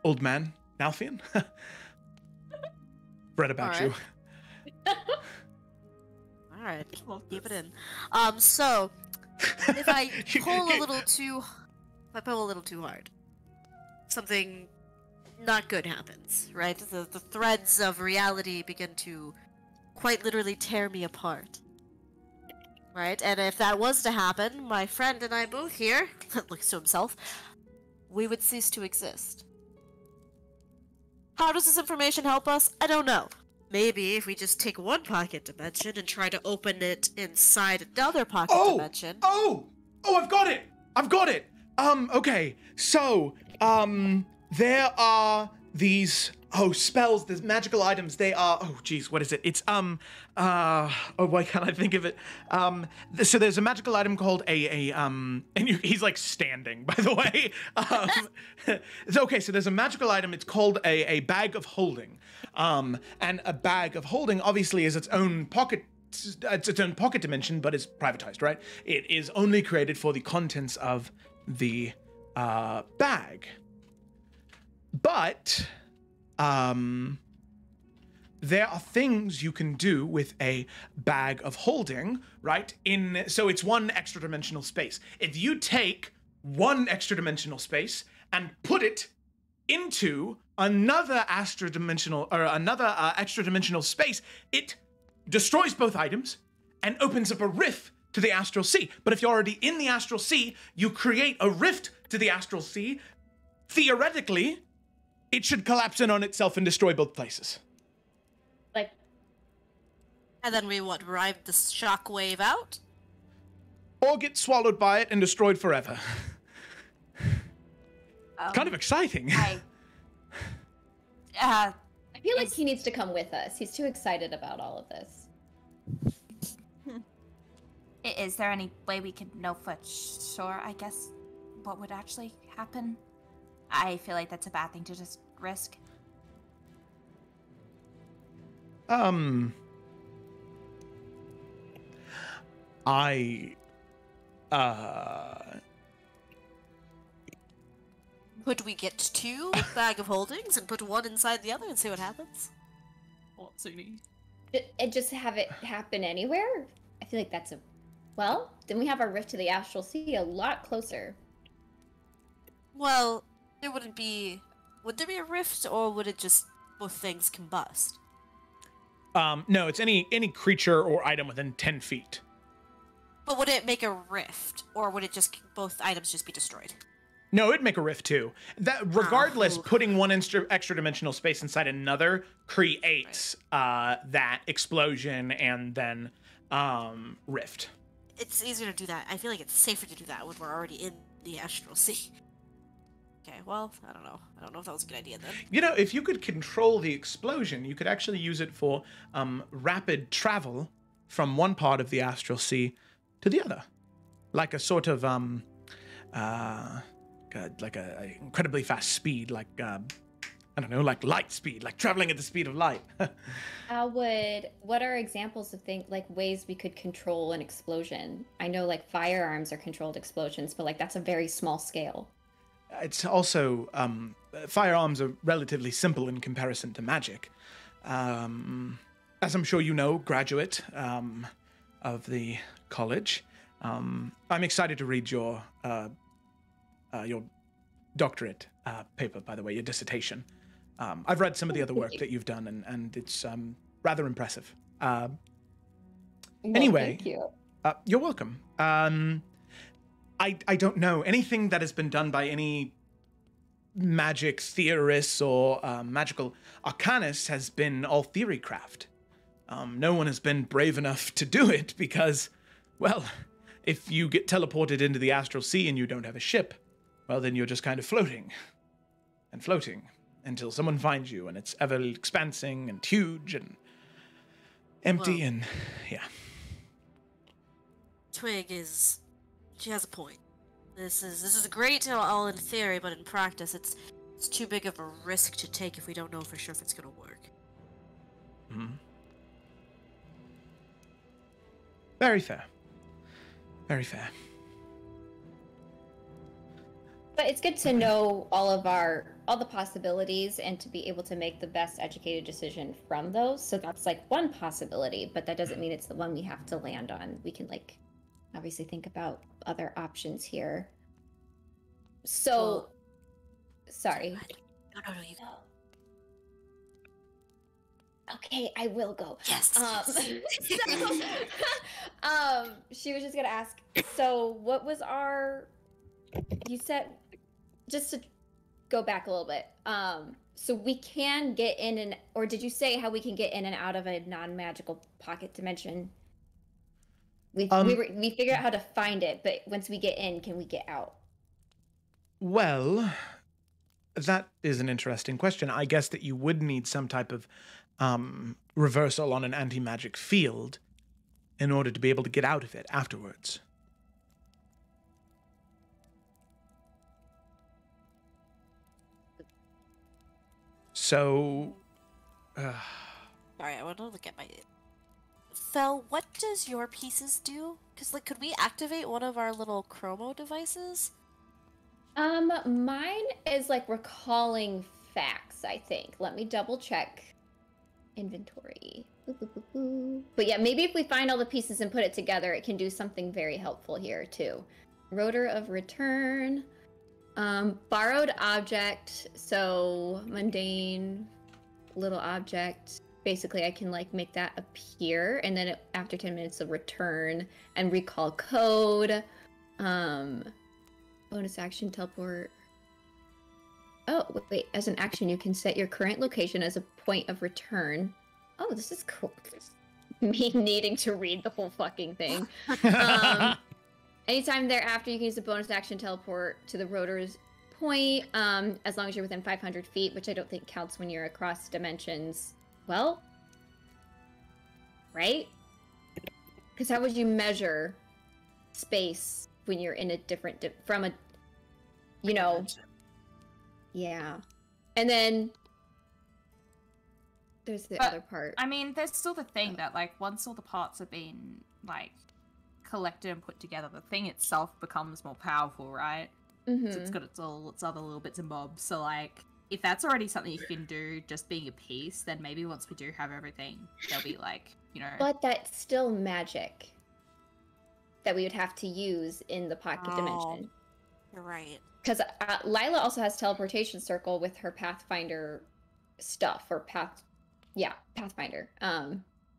Old man, Nalfian. Read about you. alright, keep it in. So if I pull a little too, if I pull a little too hard, something not good happens, right? The threads of reality begin to quite literally tear me apart. Right? And if that was to happen, my friend and I both here, looks to himself, we would cease to exist. How does this information help us? I don't know. Maybe if we just take one pocket dimension and try to open it inside another pocket dimension. Oh, I've got it. Okay. So, there are these spells, there's magical items. They are what is it? It's why can't I think of it? So there's a magical item called he's like standing, by the way. So there's a magical item, it's called a bag of holding. And a bag of holding obviously is its own pocket dimension, but it's privatized, right? It is only created for the contents of the bag. But there are things you can do with a bag of holding, right? So it's one extra dimensional space. If you take one extra dimensional space and put it into another extra dimensional space, it destroys both items and opens up a rift to the astral sea. But if you're already in the astral sea, you create a rift to the astral sea. Theoretically, it should collapse in on itself and destroy both places. Like, And then we ride the shockwave out? Or get swallowed by it and destroyed forever. Kind of exciting. I feel like he needs to come with us. He's too excited about all of this. Is there any way we could know for sure, I guess, what would actually happen? I feel like that's a bad thing to just risk. Could we get 2 bag of holdings and put one inside the other and see what happens? What, Suni? And just have it happen anywhere? I feel like that's a... Well, then we have our rift to the astral sea a lot closer. Well, there wouldn't be... Would there be a rift, or would it just both things combust? No, it's any creature or item within 10 feet. But would it make a rift, or would it just both items just be destroyed? No, it'd make a rift too. That regardless, putting one extra dimensional space inside another creates that explosion and then rift. It's easier to do that. I feel like it's safer to do that when we're already in the astral sea. Okay, well, I don't know. I don't know if that was a good idea then. You know, if you could control the explosion, you could actually use it for rapid travel from one part of the astral sea to the other, like a sort of like a incredibly fast speed, like I don't know, like light speed, like traveling at the speed of light. What are examples of like ways we could control an explosion? I know like firearms are controlled explosions, but like that's a very small scale. It's also firearms are relatively simple in comparison to magic. As I'm sure you know, graduate of the college, I'm excited to read your doctorate paper, by the way, your dissertation. I've read some of the other work that you've done, and it's rather impressive. Anyway, thank you. You're welcome. I don't know anything that has been done by any magic theorists or magical arcanists has been all theory craft. No one has been brave enough to do it because, well, if you get teleported into the astral sea and you don't have a ship, well, then you're just kind of floating and floating until someone finds you, and it's ever expansing and huge and empty. Well, and yeah. Twig she has a point. This is great all in theory, but in practice it's too big of a risk to take if we don't know for sure if it's gonna work. Mm-hmm. Very fair. Very fair. But it's good to know all the possibilities and to be able to make the best educated decision from those. So that's like one possibility, but that doesn't mean it's the one we have to land on. We can like obviously think about other options here. So, well, sorry. No, you go. Okay, I will go. Yes. She was just gonna ask. So, what was you said, just to go back a little bit. So we can get in or did you say how we can get in and out of a non-magical pocket dimension? We figured out how to find it, but once we get in, can we get out? Well, that is an interesting question. I guess that you would need some type of reversal on an anti-magic field in order to be able to get out of it afterwards. So, sorry, I want to look at my... Fel, what does your pieces do? Because, like, could we activate one of our little chromo devices? Mine is, like, recalling facts, I think. Let me double check. Inventory. But yeah, maybe if we find all the pieces and put it together, it can do something very helpful here, too. Rotor of return. Borrowed object, so mundane little object. Basically, I can like make that appear, and then after 10 minutes of return and recall code. Bonus action teleport. Oh, wait, as an action, you can set your current location as a point of return. Oh, this is cool. Me needing to read the whole fucking thing. Anytime thereafter, you can use a bonus action teleport to the rotor's point, as long as you're within 500 feet, which I don't think counts when you're across dimensions. Well, right? Because how would you measure space when you're in a different, from a, you know, yeah. And then there's the other part. I mean, there's still the thing that, like, once all the parts have been, like, collected and put together, the thing itself becomes more powerful, right? So it's got its other little bits and bobs. So like, if that's already something you can do, just being a piece, then maybe once we do have everything, they'll be like, you know. But that's still magic that we would have to use in the pocket dimension. You're right. Because Lila also has teleportation circle with her Pathfinder stuff, or Pathfinder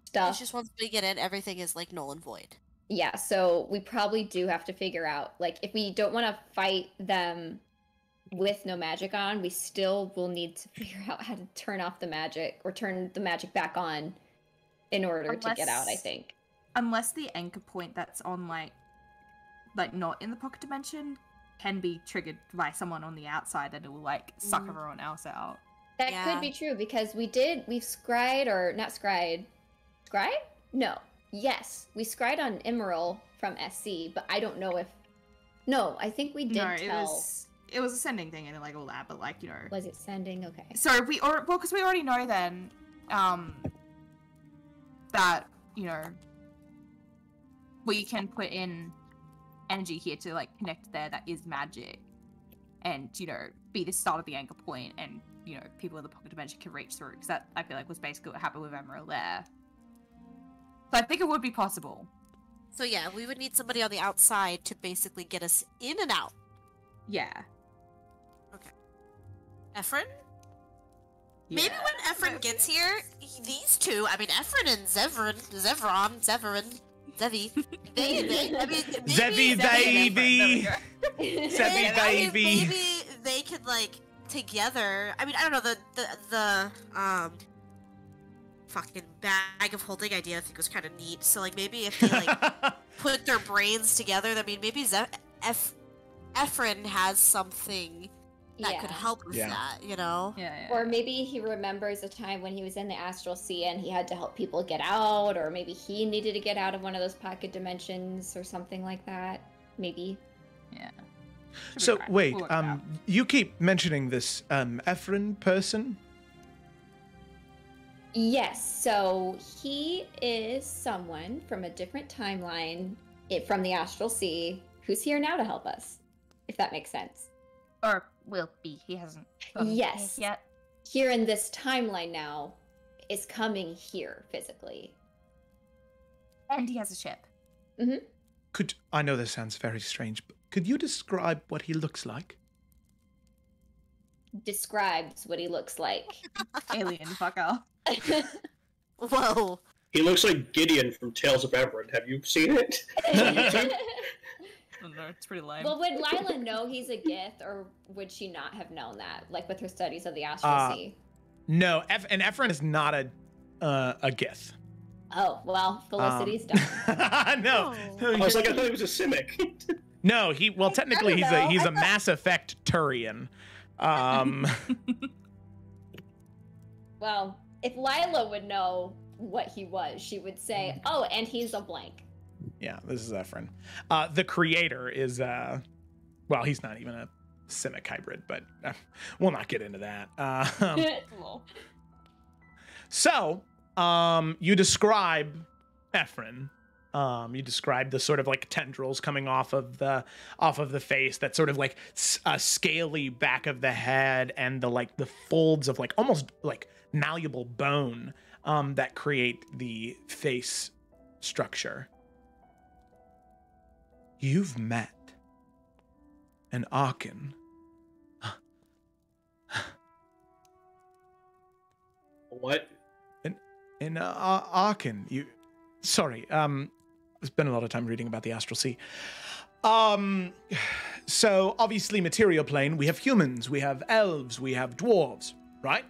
stuff. It's just once we get in, everything is like null and void. Yeah, so we probably do have to figure out, like, if we don't want to fight them with no magic on, we still will need to figure out how to turn off the magic, or turn the magic back on in order to get out, I think. Unless the anchor point that's on, like not in the pocket dimension can be triggered by someone on the outside, and it will, like, suck everyone else out. That could be true, because we've scryed, or not scryed. Scryed? No. Yes. We scryed on Emerald from SC, but I don't know if... No, I think we did tell... It was a sending thing and, like, all that, but, like, you know... Was it sending? Okay. So, because we already know then, that, you know, we can put in energy here to, like, connect there that is magic, and, you know, be the start of the anchor point, and, you know, people in the pocket dimension can reach through, because that, I feel like, was basically what happened with Emerald there. So I think it would be possible. So yeah, we would need somebody on the outside to basically get us in and out. Yeah. Okay. Ephron? Yeah. Maybe when Ephron gets here, these two, I mean, Ephron and Zevi, I mean, Zevi baby! Zevi baby! Maybe they could, like, together, I mean, I don't know, the fucking bag of holding idea I think was kind of neat. So like maybe if they like put their brains together, I mean maybe Ephron has something that could help with that, you know? Yeah. Or maybe he remembers a time when he was in the astral sea and he had to help people get out, or maybe he needed to get out of one of those pocket dimensions or something like that. Maybe. Yeah. So wait, you keep mentioning this Ephron person. Yes, so he is someone from a different timeline from the Astral Sea who's here now to help us, if that makes sense. Or will be. He hasn't come yet. Here in this timeline now is coming here physically. And he has a ship. Mm-hmm. I know this sounds very strange, but could you describe what he looks like? Describes what he looks like. Alien fucker. Whoa. He looks like Gideon from Tales of Everett. Have you seen it? Oh, no, it's pretty lame. Well, would Lila know he's a Gith, or would she not have known that, like with her studies of the Astral Sea? No, and Ephron is not a Gith. Oh, well, Felicity's done. No. I was like, I thought he was a Simic. No, technically he's a Mass Effect Turian. Well, if Lila would know what he was, she would say, oh, and he's a blank. Yeah, this is Ephron. The creator is, well, he's not even a Simic hybrid, but we'll not get into that. So, you describe Ephron. You describe the sort of like tendrils coming off of the face, that sort of like scaly back of the head, and the folds of like almost like malleable bone that create the face structure. You've met an Arkan. What? An Arkan. Sorry, spent a lot of time reading about the Astral Sea. So obviously material plane, we have humans, we have elves, we have dwarves, right?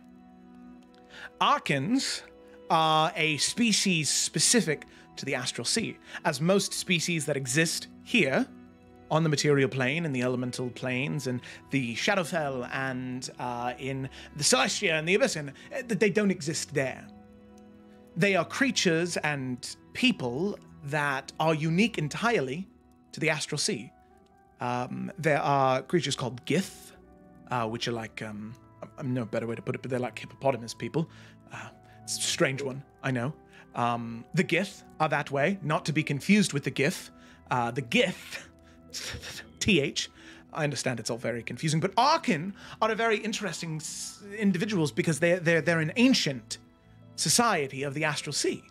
Arkans are a species specific to the Astral Sea, as most species that exist here on the material plane, in the elemental planes, and the Shadowfell, and in the Celestia and the Abyssin, they don't exist there. They are creatures and people that are unique entirely to the Astral Sea. There are creatures called Gith, which are like, no better way to put it, but they're like hippopotamus people. It's a strange one, I know. The Gith are that way, not to be confused with the Gith. The Gith, TH, I understand it's all very confusing, but Arkan are a very interesting individuals because they're an ancient society of the Astral Sea.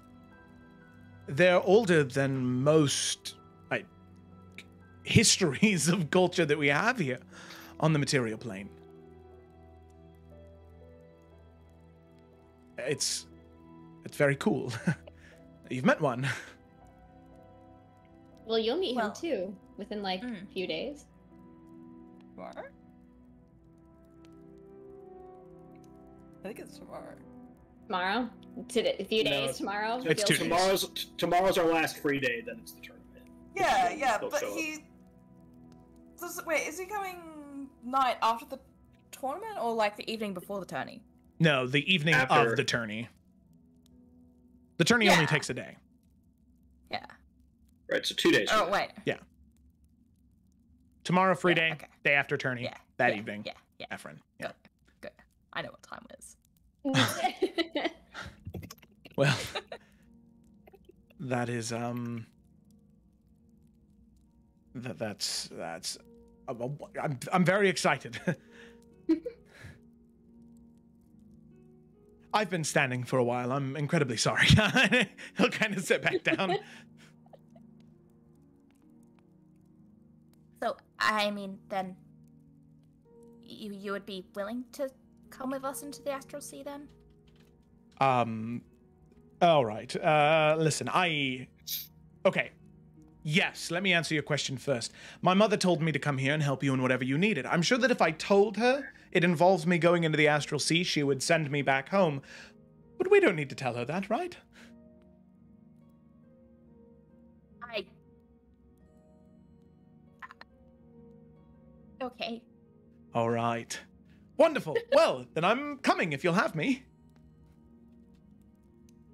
They're older than most histories of culture that we have here on the material plane. It's very cool. You've met one. Well, you'll meet him too within like a few days. Tomorrow? I think it's tomorrow. Tomorrow? A few days tomorrow? It's tomorrow's our last free day, then it's the tournament. Yeah, but he... Wait, is he coming night after the tournament or like the evening before the tourney? No, the evening of the tourney. The tourney only takes a day. Yeah. Right, so 2 days. Oh, wait. Yeah. Tomorrow, free day. Okay. Day after tourney. Yeah. That evening. Yeah. Efren. Yeah. Good. I know what time it is. Well, that is that's I'm very excited. I've been standing for a while. I'm incredibly sorry. He'll kind of sit back down. So, I mean, then you would be willing to come with us into the Astral Sea then? All right. Listen, okay. Yes, let me answer your question first. My mother told me to come here and help you in whatever you needed. I'm sure that if I told her it involves me going into the Astral Sea, she would send me back home. But we don't need to tell her that, right? Okay. All right. Wonderful. Well, then I'm coming if you'll have me.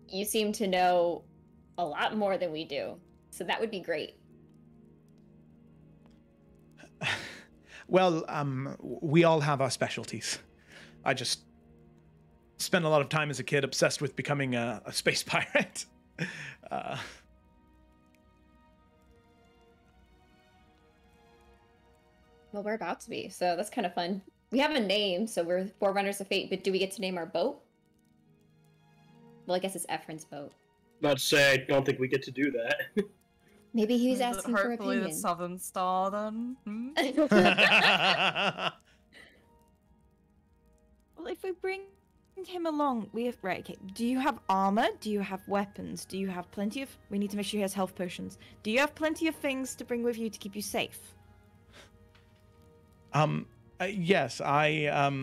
You seem to know a lot more than we do, so that would be great. Well, we all have our specialties. I just spent a lot of time as a kid obsessed with becoming a space pirate. Well, we're about to be, so that's kind of fun. We have a name, so we're Forerunners of Fate, but do we get to name our boat? Well, I guess it's Efren's boat. About to say, I don't think we get to do that. Maybe he's asking for Hopefully opinion. the Southern Star then. Well, if we bring him along, we have okay. Do you have armor? Do you have weapons? Do you have plenty of? We need to make sure he has health potions. Do you have plenty of things to bring with you to keep you safe? Yes, I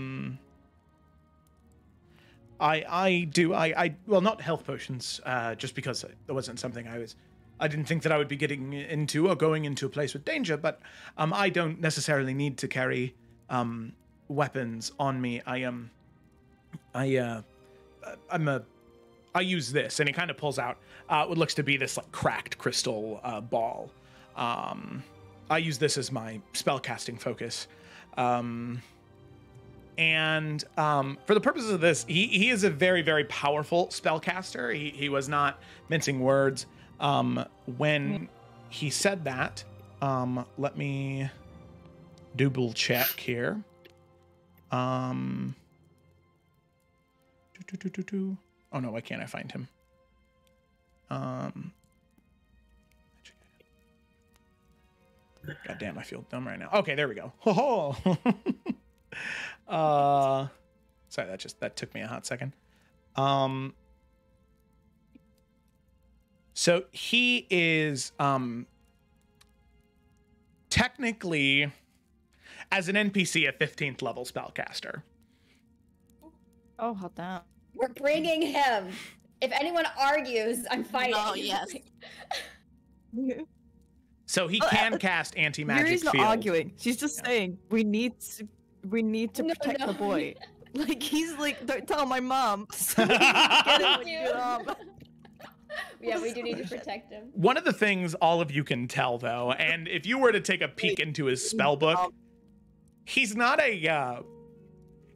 do. Well, not health potions, just because it wasn't something I didn't think that I would be getting into or going into a place with danger, but I don't necessarily need to carry weapons on me. I use this, and he kind of pulls out what looks to be this like cracked crystal ball. I use this as my spellcasting focus. And for the purposes of this, he is a very, very powerful spellcaster. He was not mincing words. When he said that, let me double check here. Oh no, why can't I find him? God damn, I feel dumb right now. Okay, there we go. Sorry, that took me a hot second. So he is technically, as an NPC, a 15th level spellcaster. Oh, hot damn. We're bringing him. If anyone argues, I'm fighting. Oh, yes. So he can cast anti-magic Yuri's not field. arguing. She's just saying we need to protect the boy. Like he's like, don't tell my mom. So we get him with your arm. Yeah, we do need to protect him. One of the things all of you can tell, though, and if you were to take a peek into his spell book, he's not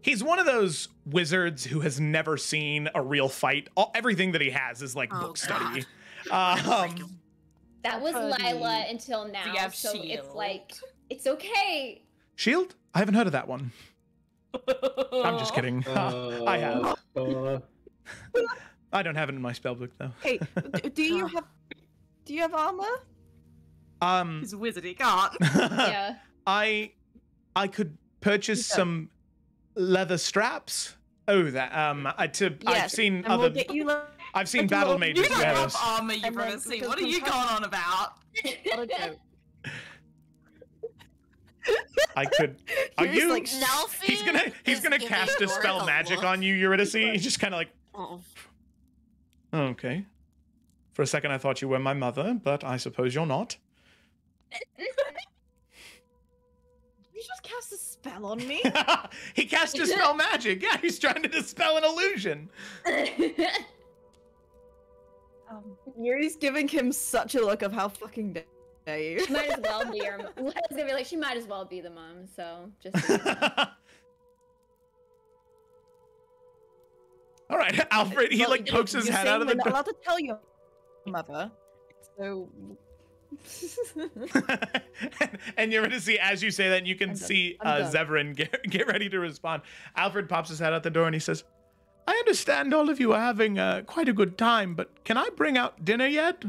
he's one of those wizards who has never seen a real fight. Everything that he has is like book study. That was Lila until now, so it's like, it's okay. Shield? I haven't heard of that one. I'm just kidding. I have. I don't have it in my spellbook though. Hey, do you have armor? He's a wizard, he can't. Yeah. I could purchase some leather straps. Oh, that I've seen and other. We'll get you I've seen battle mages You don't wear have those. armor, you And then better see. because What are you going on about? Not a joke. I could. Are Here's, you? like, He's gonna is cast giving dispel Yorick a magic look. on you, Eurydice. He's just kind of like, Oh. okay. For a second, I thought you were my mother, but I suppose you're not. You just cast a spell on me. He cast dispel magic. Yeah, he's trying to dispel an illusion. Yuri's giving him such a look of how fucking dare you. She might as well be your mom. I was gonna be like, she might as well be the mom, so just All right, Alfred. He Well, like pokes his head out of the We're not door. allowed to tell your mother. So. And you're going to see, as you say that, you can I'm done. see I'm done. Zevran get ready to respond. Alfred pops his head out the door and he says, I understand all of you are having quite a good time, but can I bring out dinner yet?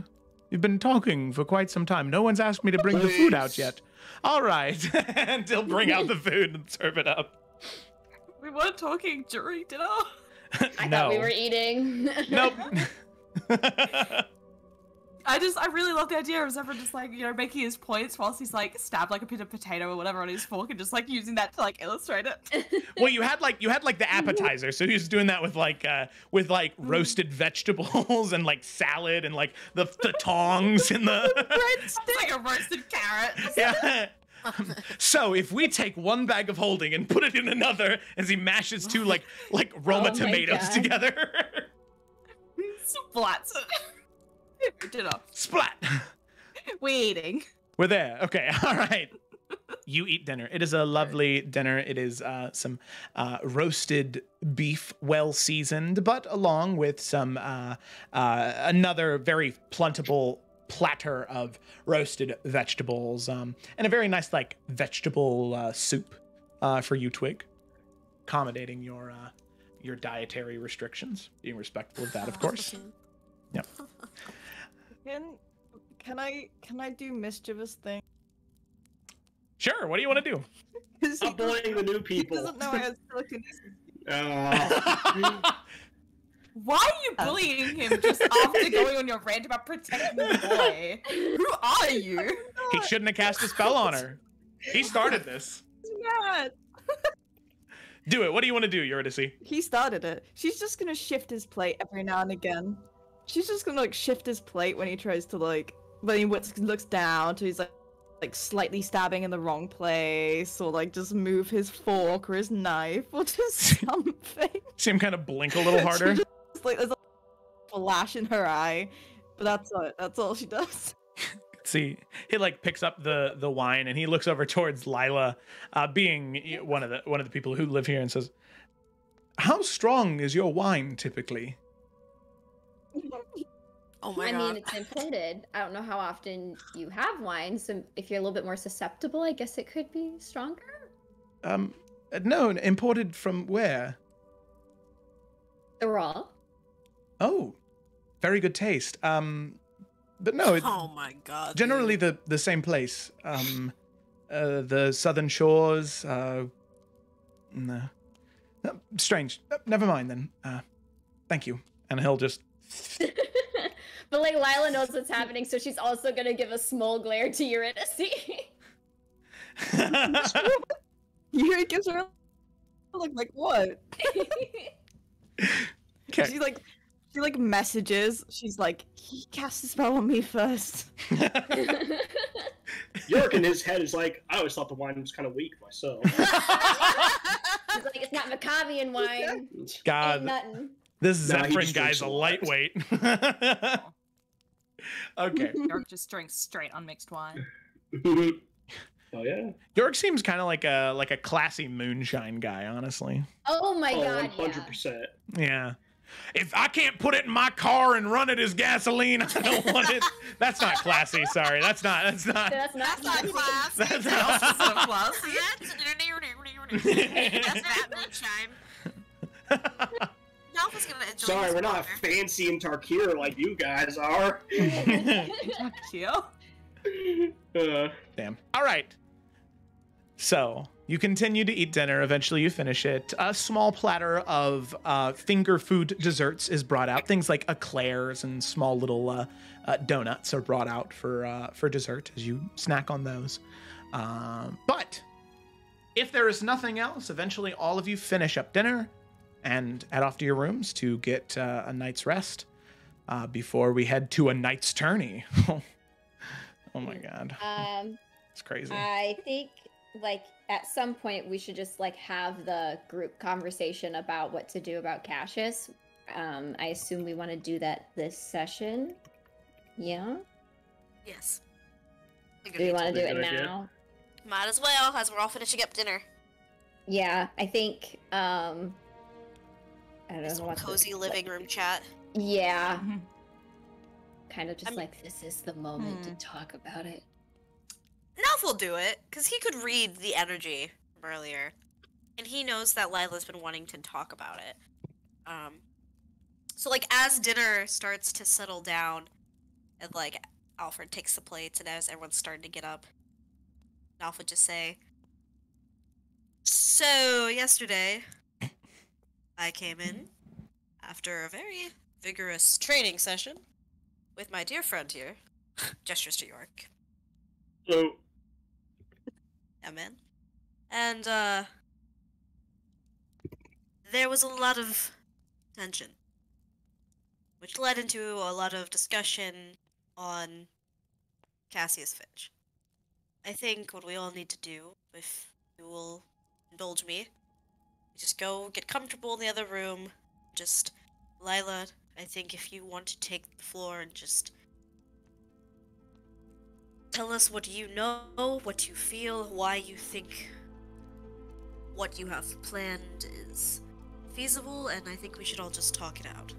You've been talking for quite some time. No one's asked me to bring the food out yet. All right. And he'll bring out the food and serve it up. We weren't talking during dinner. I thought we were eating. Nope. I really love the idea of Zevran just like, making his points whilst he's like stabbed like a bit of potato or whatever on his fork and just like using that to like illustrate it. Well, you had like the appetizer, so he was doing that with roasted vegetables and like salad and like the tongs and the It's like a roasted carrot. yeah. So if we take one bag of holding and put it in another as he mashes two like Roma Oh my tomatoes God. together. Splats. Dinner. Splat. We're eating. We're there. Okay. All right. You eat dinner. It is a lovely dinner. It is some roasted beef, well seasoned, but along with some another very plentiful platter of roasted vegetables and a very nice like vegetable soup for you, Twig, accommodating your dietary restrictions, being respectful of that, of course. Yep. Can I do mischievous thing? Sure. What do you want to do? I'm bullying the new He people. doesn't know I have telekinesis. Why are you bullying him just after going on your rant about protecting the boy? Who are you? He shouldn't have cast a spell on her. He started this. Mad. Do it. What do you want to do, Eurydice? He started it. She's just gonna shift his plate every now and again. She's just gonna like shift his plate when he tries to like when he looks down to he's like slightly stabbing in the wrong place, or like just move his fork or his knife or just something. See him kind of blink a little harder. Just, like there's a flash in her eye, but that's it. That's all she does. See, he like picks up the wine and he looks over towards Lila, being one of the people who live here, and says, "How strong is your wine typically?" Oh my I god. mean, it's imported. I don't know how often you have wine, so if you're a little bit more susceptible, I guess it could be stronger. No, imported from where? The raw. Oh, very good taste. But no, it, Oh my god. generally dude. the same place. The southern shores. No. Strange. Never mind then. Thank you. And he'll just. But like Lila knows what's happening, so she's also gonna give a small glare to Eurydice. Yuri gives her a look like what? Okay. She like messages. She's like, he cast a spell on me first. York in his head is like, I always thought the wine was kind of weak myself. She's like, it's not Maccabian wine. Ain't God, nothing. this Nah, he Zephyrin just guy's drinks a a lot. lightweight. Okay. York just drinks straight unmixed wine. Oh yeah. York seems kind of like a classy moonshine guy, honestly. Oh my Oh, god, 100%. Yeah. If I can't put it in my car and run it as gasoline, I don't want it. That's not classy. Sorry, that's not. That's not That's not class. That's That's not. so classy. That's that moonshine. Nalfa's gonna enjoy Sorry, this we're not water. fancy in Tarkir like you guys are. Cute. Damn. All right. So you continue to eat dinner. Eventually, you finish it. A small platter of finger food desserts is brought out. Things like eclairs and small little donuts are brought out for dessert as you snack on those. But if there is nothing else, eventually all of you finish up dinner and head off to your rooms to get a night's rest before we head to a night's tourney. Oh my god. It's crazy. I think like at some point we should just like have the group conversation about what to do about Cassius. I assume we want to do that this session. Yeah. Yes. Do we want to do it Good idea. now? Might as well, as we're all finishing up dinner. Yeah, I think I don't know Some what's cozy living room chat. Yeah. Mhm. Kind of just I'm- like this is the moment to talk about it. Nalf will do it, because he could read the energy from earlier. And he knows that Lila's been wanting to talk about it. So, like, as dinner starts to settle down, and, like, Alfred takes the plates, and as everyone's starting to get up, Nalf would just say, So, yesterday, I came in after a very vigorous training session with my dear friend here, gestures to York. So, Yeah, man. And, there was a lot of tension, which led into a lot of discussion on Cassius Finch. I think what we all need to do, if you will indulge me, just go get comfortable in the other room. Just, Lila, I think if you want to take the floor and just tell us what you know, what you feel, why you think what you have planned is feasible, and I think we should all just talk it out.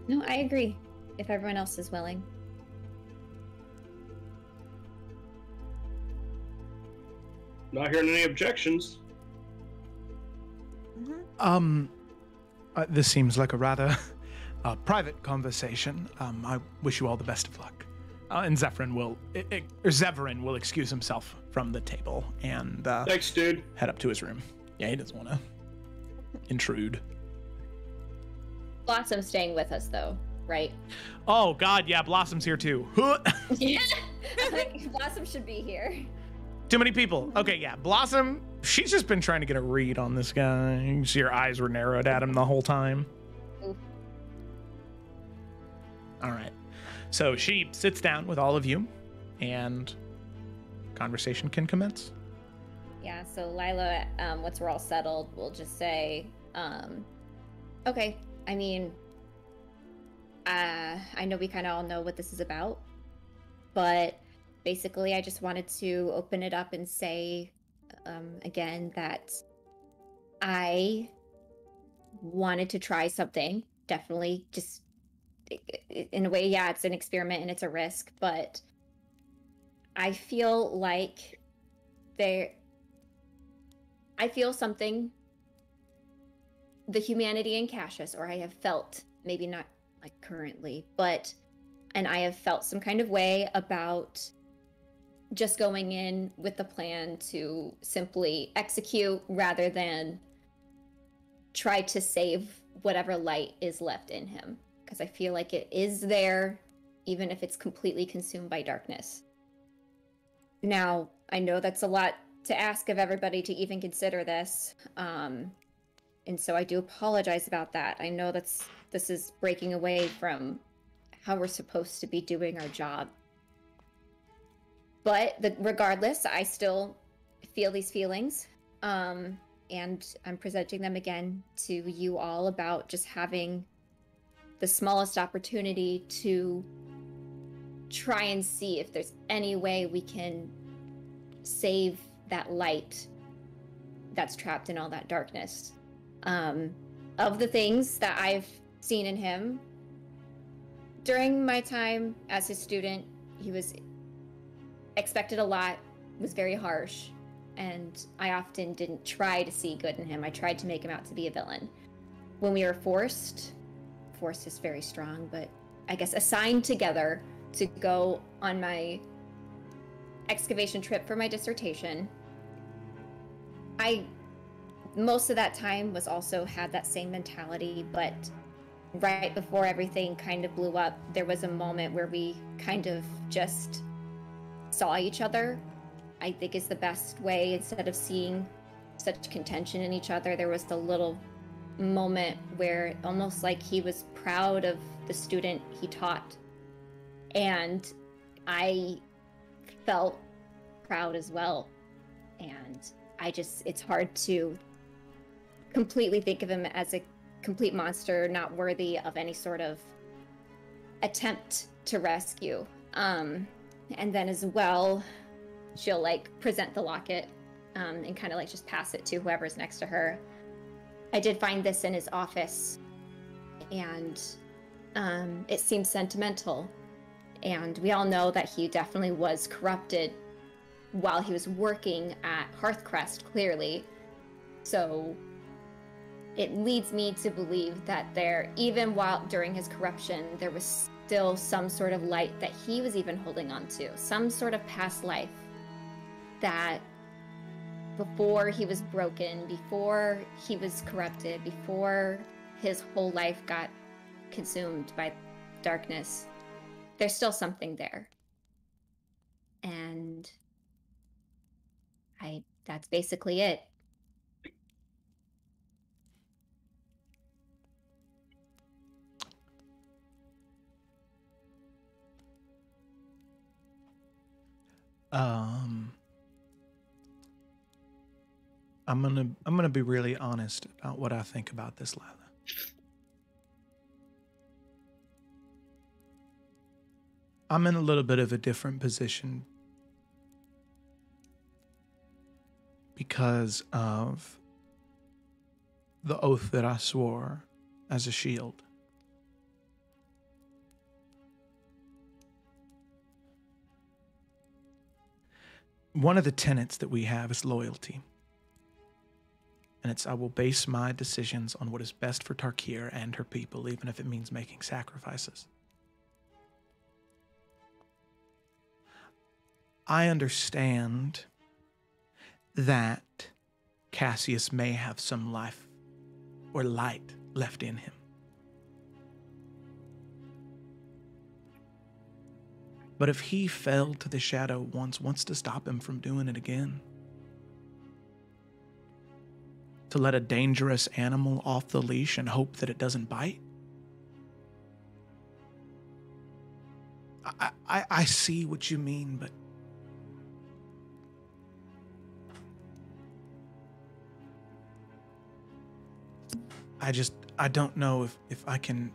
No, I agree. If everyone else is willing. not hearing any objections. This seems like a rather private conversation. I wish you all the best of luck. And Zephyrin will excuse himself from the table and Thanks, dude. head up to his room. Yeah, he doesn't want to intrude. Blossom's staying with us though, right? Oh God, yeah, Blossom's here too. Yeah. Like, Blossom should be here. Too many people. Okay, yeah, Blossom. She's just been trying to get a read on this guy. You see her eyes were narrowed at him the whole time. Oof. All right. So she sits down with all of you, and conversation can commence. Yeah, so Lila, once we're all settled, we'll just say, okay, I mean, I know we kind of all know what this is about, but basically I just wanted to open it up and say, again, that I wanted to try something, definitely, just in a way, yeah, it's an experiment and it's a risk, but I feel like I feel something, the humanity in Cassius, or I have felt, maybe not like currently, and I have felt some kind of way about just going in with the plan to simply execute rather than try to save whatever light is left in him. Because I feel like it is there, even if it's completely consumed by darkness. Now, I know that's a lot to ask of everybody to even consider this, and so I do apologize about that. I know this is breaking away from how we're supposed to be doing our job. But regardless, I still feel these feelings, and I'm presenting them again to you all about just having the smallest opportunity to try and see if there's any way we can save that light that's trapped in all that darkness. Of the things that I've seen in him, during my time as his student, he was expected a lot, was very harsh, and I often didn't try to see good in him. I tried to make him out to be a villain. When we were forced is very strong, but I guess assigned together to go on my excavation trip for my dissertation, I most of that time was also had that same mentality, but right before everything kind of blew up, there was a moment where we kind of just saw each other. I think is the best way. Instead of seeing such contention in each other, there was the little moment where almost like he was proud of the student he taught, and I felt proud as well. And it's hard to completely think of him as a complete monster, not worthy of any sort of attempt to rescue. And then as well, she'll like present the locket and kind of like just pass it to whoever's next to her. I did find this in his office, and it seems sentimental. And we all know that he definitely was corrupted while he was working at Hearthcrest, clearly. So it leads me to believe that even while during his corruption, there was still some sort of light that he was even holding on to, some sort of past life that before he was broken, before he was corrupted, before his whole life got consumed by darkness, there's still something there. And that's basically it. I'm gonna be really honest about what I think about this, Lila. I'm in a little bit of a different position because of the oath that I swore as a shield. One of the tenets that we have is loyalty. And it's, I will base my decisions on what is best for Tarkir and her people, even if it means making sacrifices. I understand that Cassius may have some life or light left in him. But if he fell to the shadow once, what's to stop him from doing it again? To let a dangerous animal off the leash and hope that it doesn't bite? I see what you mean, but I don't know if I can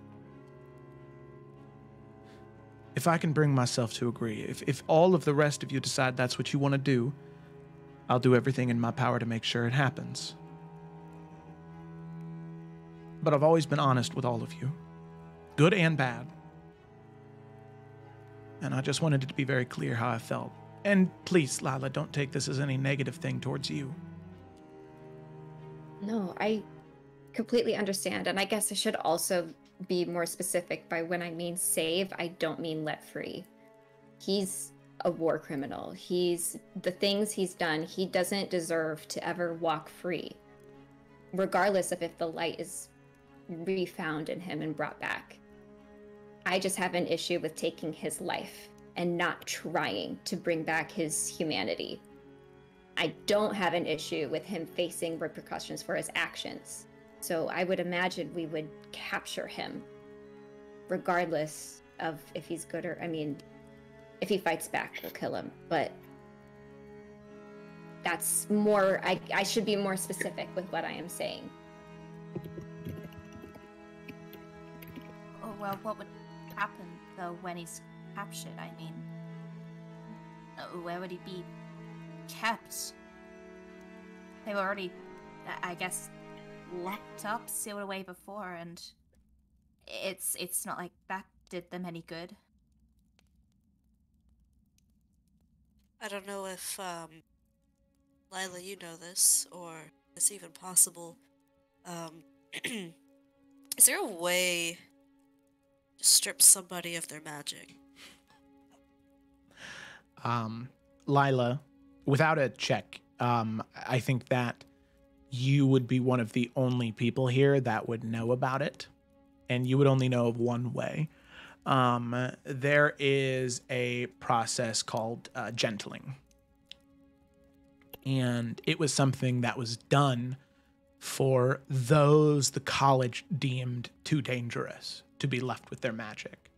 bring myself to agree. If all of the rest of you decide that's what you want to do, I'll do everything in my power to make sure it happens. But I've always been honest with all of you, good and bad. And I just wanted it to be very clear how I felt. And please, Lila, don't take this as any negative thing towards you. No, I completely understand. And I guess I should also be more specific. By when I mean save, I don't mean let free. He's a war criminal. The things he's done, he doesn't deserve to ever walk free, regardless of if the light is refound in him and brought back. I just have an issue with taking his life and not trying to bring back his humanity. I don't have an issue with him facing repercussions for his actions. So I would imagine we would capture him regardless of if he's good or, if he fights back, we'll kill him. But that's more, I should be more specific with what I am saying. Oh, well, what would happen, though, when he's captured? Where would he be kept? They've already, I guess, locked up, sealed away before, and it's not like that did them any good. I don't know if, Lila, you know this, or it's even possible. Is there a way to strip somebody of their magic? Lila, without a check, I think that you would be one of the only people here that would know about it, and you would only know of one way. There is a process called gentling, and it was something that was done for those the college deemed too dangerous to be left with their magic.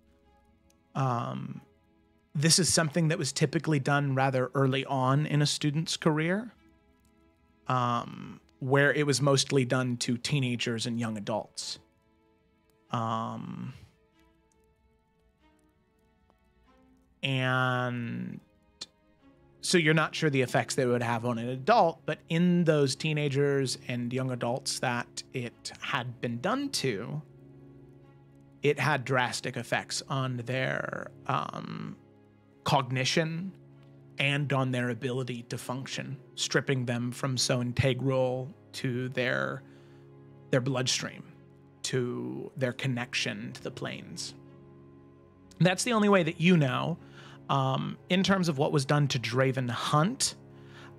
This is something that was typically done rather early on in a student's career, where it was mostly done to teenagers and young adults. And so you're not sure the effects that it would have on an adult, but in those teenagers and young adults that it had been done to, it had drastic effects on their cognition and on their ability to function, stripping them from so integral to their bloodstream, to their connection to the planes. That's the only way that you know. In terms of what was done to Draven Hunt,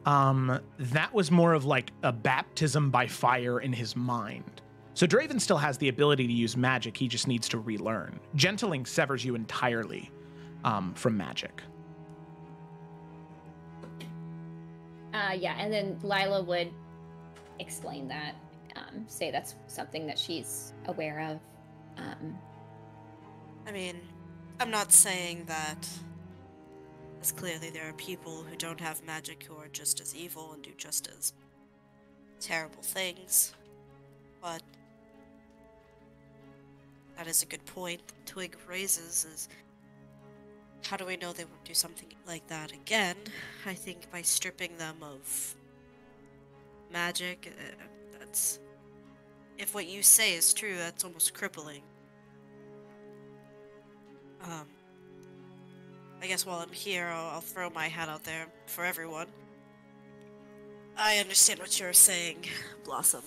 that was more of like a baptism by fire in his mind. So Draven still has the ability to use magic, he just needs to relearn. Gentling severs you entirely from magic. Yeah, and then Lila would explain that, say that's something that she's aware of. I mean, I'm not saying that, as clearly there are people who don't have magic who are just as evil and do just as terrible things, but that is a good point Twig raises, is how do we know they won't do something like that again? I think by stripping them of magic, that's... If what you say is true, that's almost crippling. I guess while I'm here, I'll throw my hat out there for everyone. I understand what you're saying, Blossom.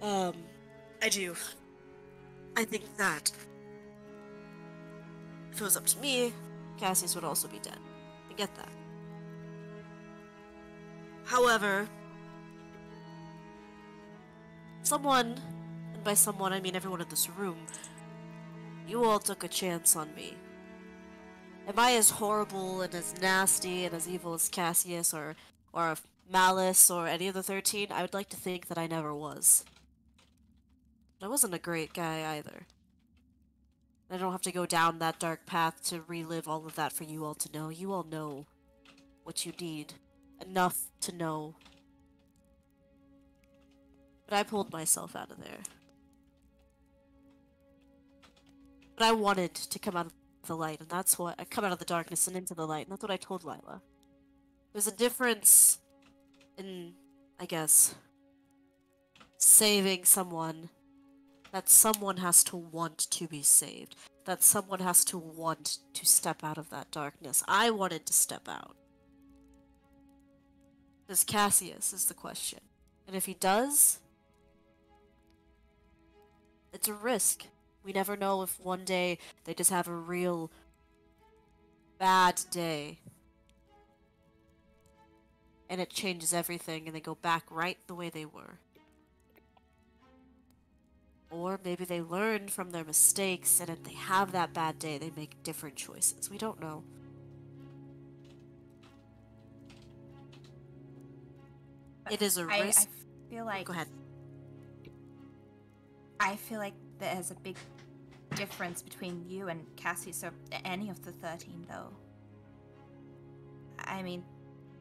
I do. I think that if it was up to me, Cassius would also be dead. I get that. However, someone, and by someone I mean everyone in this room, you all took a chance on me. Am I as horrible and as nasty and as evil as Cassius or Malice or any of the 13? I would like to think that I never was. But I wasn't a great guy either. I don't have to go down that dark path to relive all of that for you all to know. You all know what you need. Enough to know. But I pulled myself out of there. But I wanted to come out of the light, and that's what I come out of the darkness and into the light, and that's what I told Lila. There's a difference in, I guess, saving someone, that someone has to want to be saved, that someone has to want to step out of that darkness. I wanted to step out. Does Cassius is the question. And if he does, it's a risk. We never know if one day they just have a real bad day and it changes everything and they go back right the way they were. Or maybe they learn from their mistakes and if they have that bad day, they make different choices. We don't know. It is a risk. I feel like... Go ahead. I feel like there's a big difference between you and Cassius or any of the 13, though. I mean,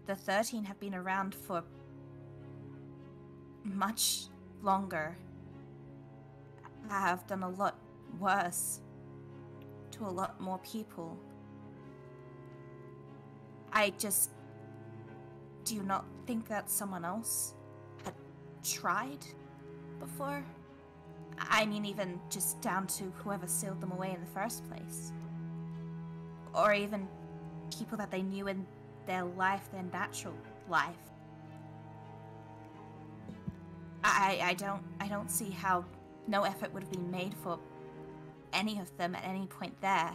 the 13 have been around for much longer. Have done a lot worse to a lot more people. I just do not think that someone else had tried before? I mean, even just down to whoever sealed them away in the first place. Or even people that they knew in their life, their natural life. I don't see how no effort would have been made for any of them at any point there.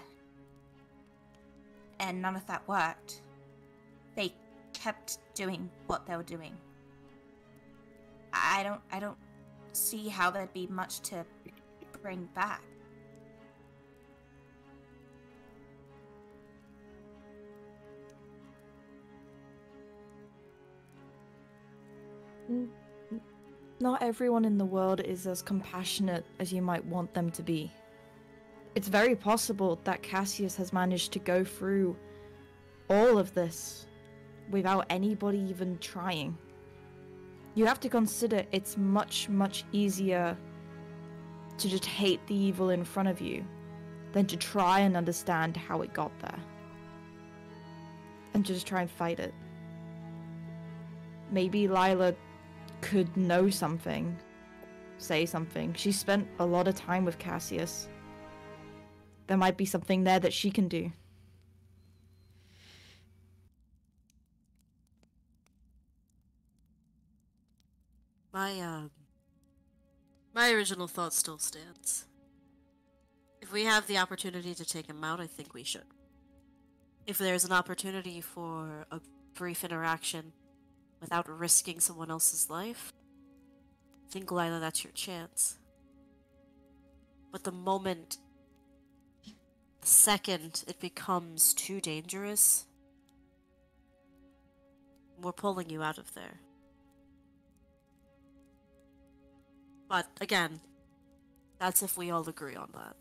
And none of that worked. They kept doing what they were doing. I don't see how there'd be much to bring back. Not everyone in the world is as compassionate as you might want them to be. It's very possible that Cassius has managed to go through all of this without anybody even trying. You have to consider it's much, much easier to just hate the evil in front of you than to try and understand how it got there. And just try and fight it. Maybe Lila could know something, say something. She spent a lot of time with Cassius. There might be something there that she can do. My original thought still stands. If we have the opportunity to take him out, I think we should. If there's an opportunity for a brief interaction without risking someone else's life, I think, Lila, that's your chance. But the second it becomes too dangerous, we're pulling you out of there. But, again, that's if we all agree on that.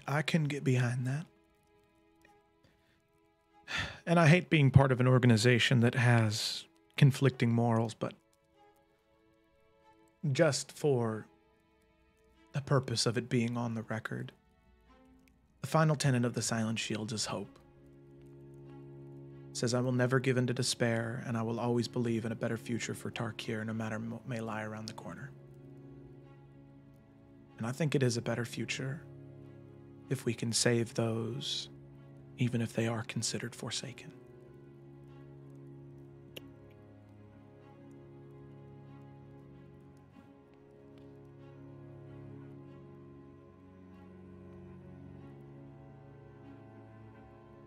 I can get behind that. And I hate being part of an organization that has conflicting morals, but just for the purpose of it being on the record, the final tenet of the Silent Shields is hope. It says, I will never give in to despair, and I will always believe in a better future for Tarkir, no matter what may lie around the corner. And I think it is a better future if we can save those, even if they are considered forsaken.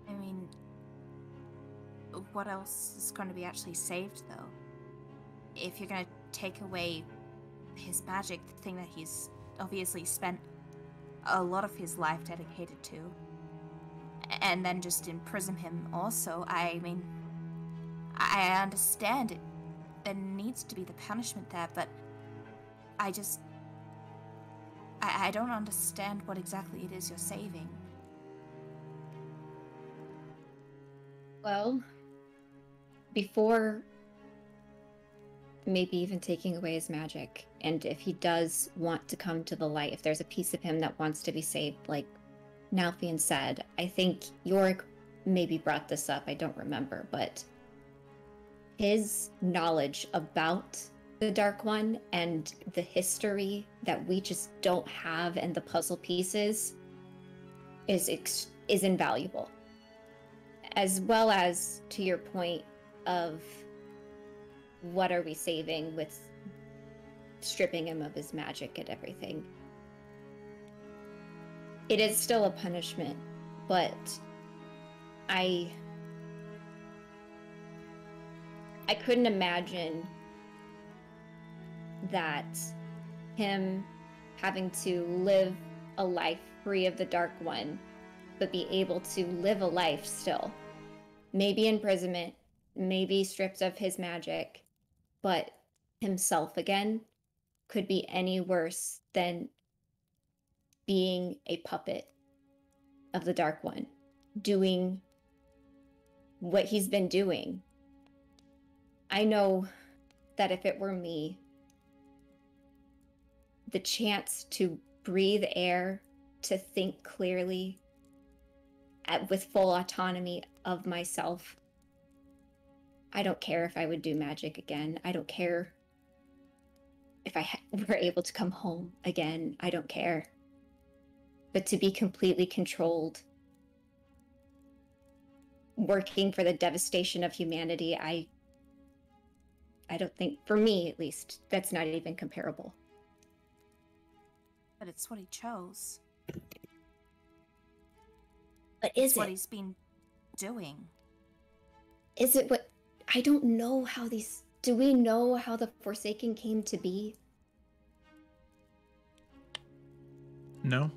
I mean, what else is going to be actually saved, though? If you're going to take away his magic, the thing that he's obviously spent a lot of his life dedicated to, and then just imprison him also, I mean, I understand it. There needs to be the punishment there, but I don't understand what exactly it is you're saving. Well, before maybe even taking away his magic, and if he does want to come to the light, if there's a piece of him that wants to be saved, like Nalfian said, I think Yorick maybe brought this up, I don't remember, but his knowledge about the Dark One and the history that we just don't have and the puzzle pieces is invaluable. As well as, to your point of what are we saving with stripping him of his magic and everything. It is still a punishment, but I couldn't imagine that him having to live a life free of the Dark One, but be able to live a life still. Maybe imprisonment, maybe stripped of his magic, but himself again could be any worse than being a puppet of the Dark One, doing what he's been doing. I know that if it were me, the chance to breathe air, to think clearly, with full autonomy of myself. I don't care if I would do magic again. I don't care if I were able to come home again. I don't care. But to be completely controlled, working for the devastation of humanity, I don't think, for me at least, that's not even comparable. But it's what he chose. But is It's what it? he's been doing. Is it what? I don't know how these. Do we know how the Forsaken came to be? No.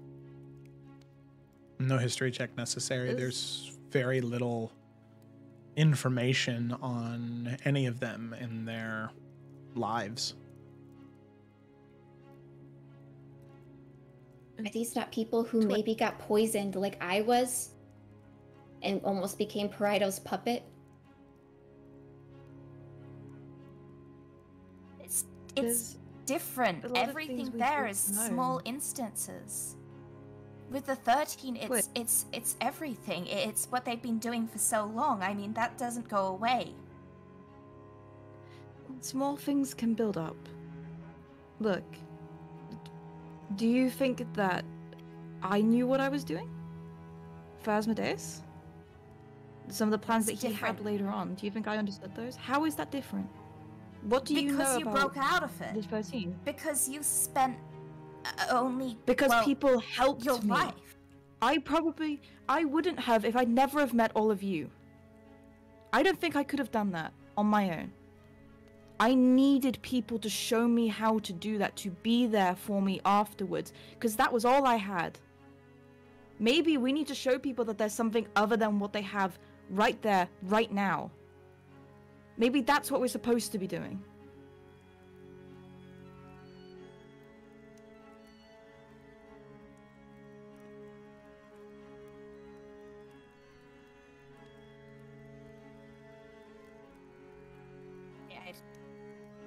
No history check necessary. There's very little information on any of them in their lives. Are these not people who maybe got poisoned like I was and almost became Paraido's puppet? It's different. a lot of Everything things we there don't is small know. instances. With the 13, it's everything. It's what they've been doing for so long. I mean, that doesn't go away. Small things can build up. Look, do you think that I knew what I was doing for Asmodeus? Some of the plans It's that he had different. later on, do you think I understood those? How is that different? What do you know Because you about broke out of it. the 13? Because you spent only Because well, people helped your me. life. I wouldn't have if I'd never have met all of you. I don't think I could have done that on my own. I needed people to show me how to do that, to be there for me afterwards, because that was all I had. Maybe we need to show people that there's something other than what they have right there, right now. Maybe that's what we're supposed to be doing.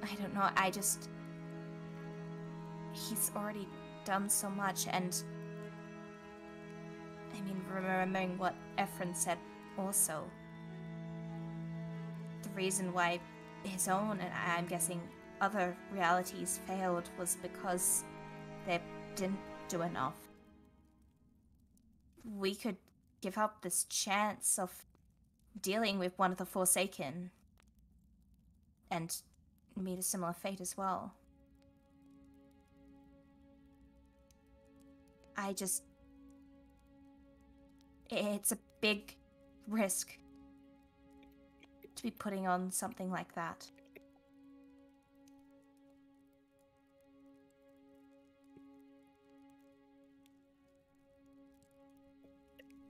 I don't know. He's already done so much, and I mean, remembering what Ephron said also. The reason why his own, and I'm guessing other realities failed, was because they didn't do enough. We could give up this chance of dealing with one of the Forsaken and meet a similar fate as well. It's a big risk to be putting on something like that.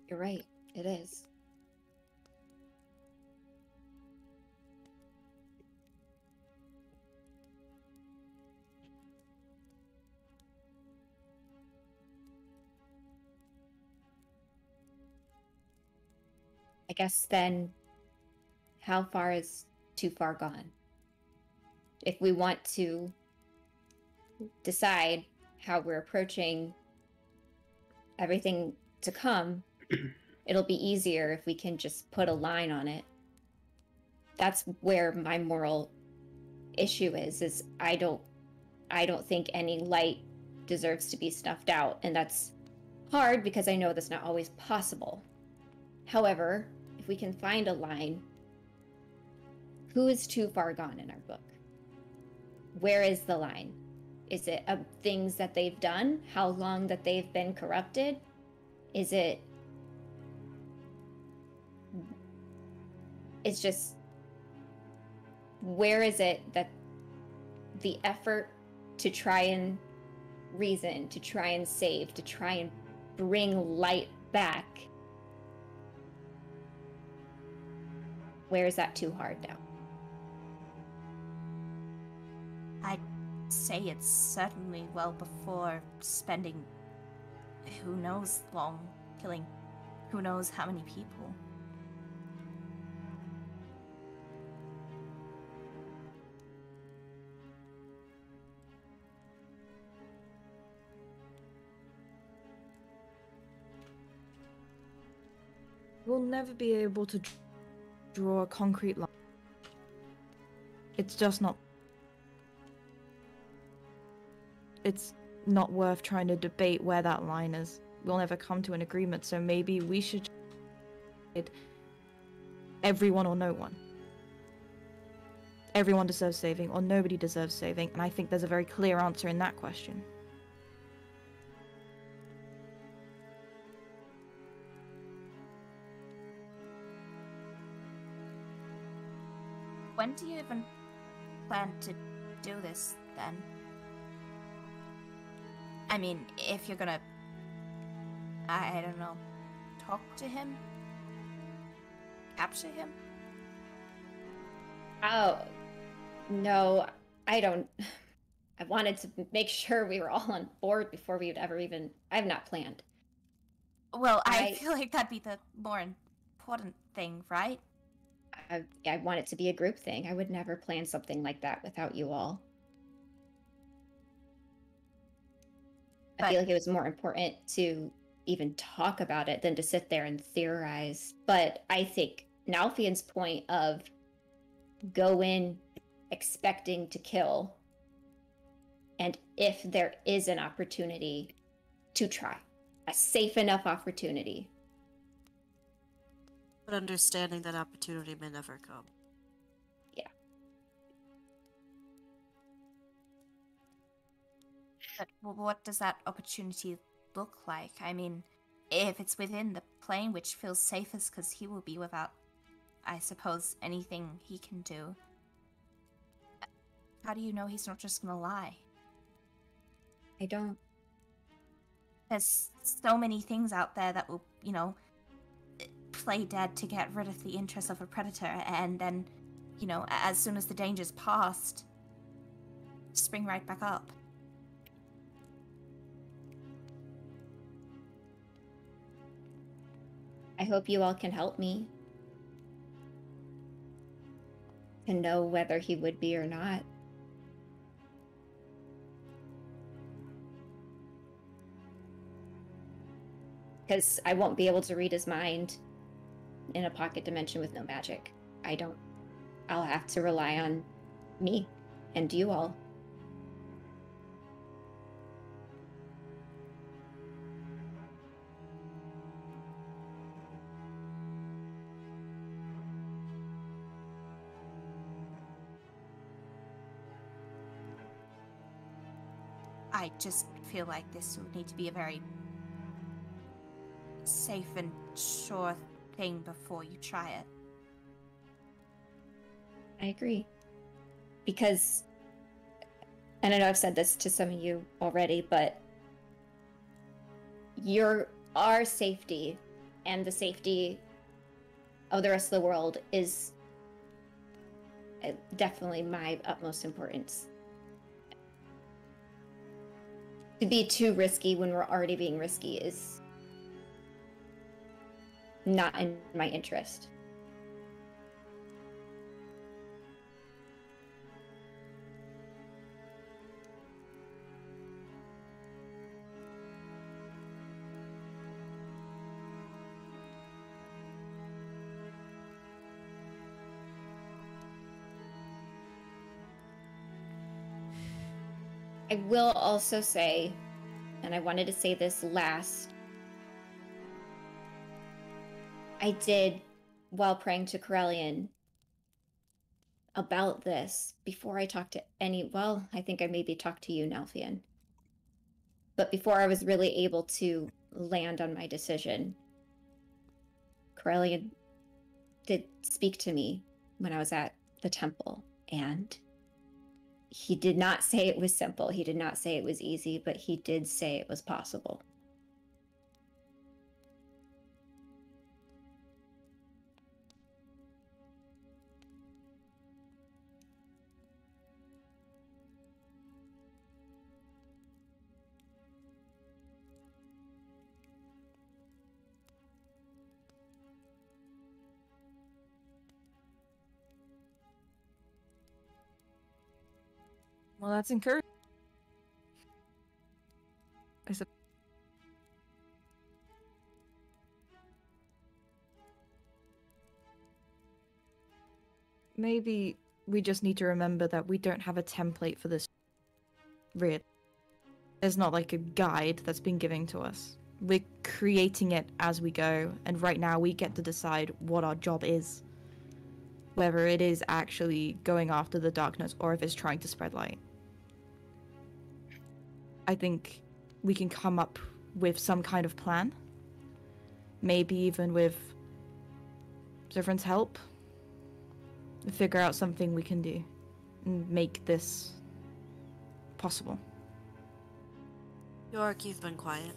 You're right, it is. I guess then, how far is too far gone? If we want to decide how we're approaching everything to come, it'll be easier if we can just put a line on it. That's where my moral issue is I don't think any light deserves to be snuffed out, and that's hard because I know that's not always possible. However, if we can find a line, who is too far gone in our book? Where is the line? Is it of things that they've done? How long that they've been corrupted? Is it... It's just... Where is it that the effort to try and reason, to try and save, to try and bring light back, where is that too hard now? I'd say it's certainly well before spending who knows long killing who knows how many people. we'll never be able to draw a concrete line. It's just not. It's not worth trying to debate where that line is. We'll never come to an agreement, so maybe we should everyone or no one. Everyone deserves saving, or nobody deserves saving, and I think there's a very clear answer in that question. When do you even plan to do this, then? I mean, if you're gonna... I don't know... talk to him? Capture him? Oh, no, I don't... I wanted to make sure we were all on board before we would ever even... I have not planned. Well, I feel like that'd be the more important thing, right? I want it to be a group thing. I would never plan something like that without you all. I feel like it was more important to even talk about it than to sit there and theorize. But I think Nalfian's point of go in expecting to kill, and if there is an opportunity, to try. A safe enough opportunity. But understanding that opportunity may never come. Yeah. But what does that opportunity look like? I mean, if it's within the plane, which feels safest because he will be without, I suppose, anything he can do. How do you know he's not just gonna lie? I don't. There's so many things out there that will, you know, play dead to get rid of the interest of a predator, and then, you know, as soon as the danger's past, spring right back up. I hope you all can help me to know whether he would be or not. Because I won't be able to read his mind in a pocket dimension with no magic. I'll have to rely on me and you all. I just feel like this would need to be a very safe and sure thing before you try it. I agree. Because, and I know I've said this to some of you already, but our safety and the safety of the rest of the world is definitely my utmost importance. To be too risky when we're already being risky is not in my interest. I will also say, and I wanted to say this last, I did, while praying to Corellian about this, before I talked to I think I maybe talked to you, Nalfian. But before I was really able to land on my decision, Corellian did speak to me when I was at the temple, and he did not say it was simple. He did not say it was easy, but he did say it was possible. Well, that's encouraging. I said, maybe we just need to remember that we don't have a template for this. Really. There's not like a guide that's been given to us. We're creating it as we go, and right now we get to decide what our job is. Whether it is actually going after the darkness or if it's trying to spread light. I think we can come up with some kind of plan. Maybe even with Zevran's help. Figure out something we can do and make this possible. York, you've been quiet.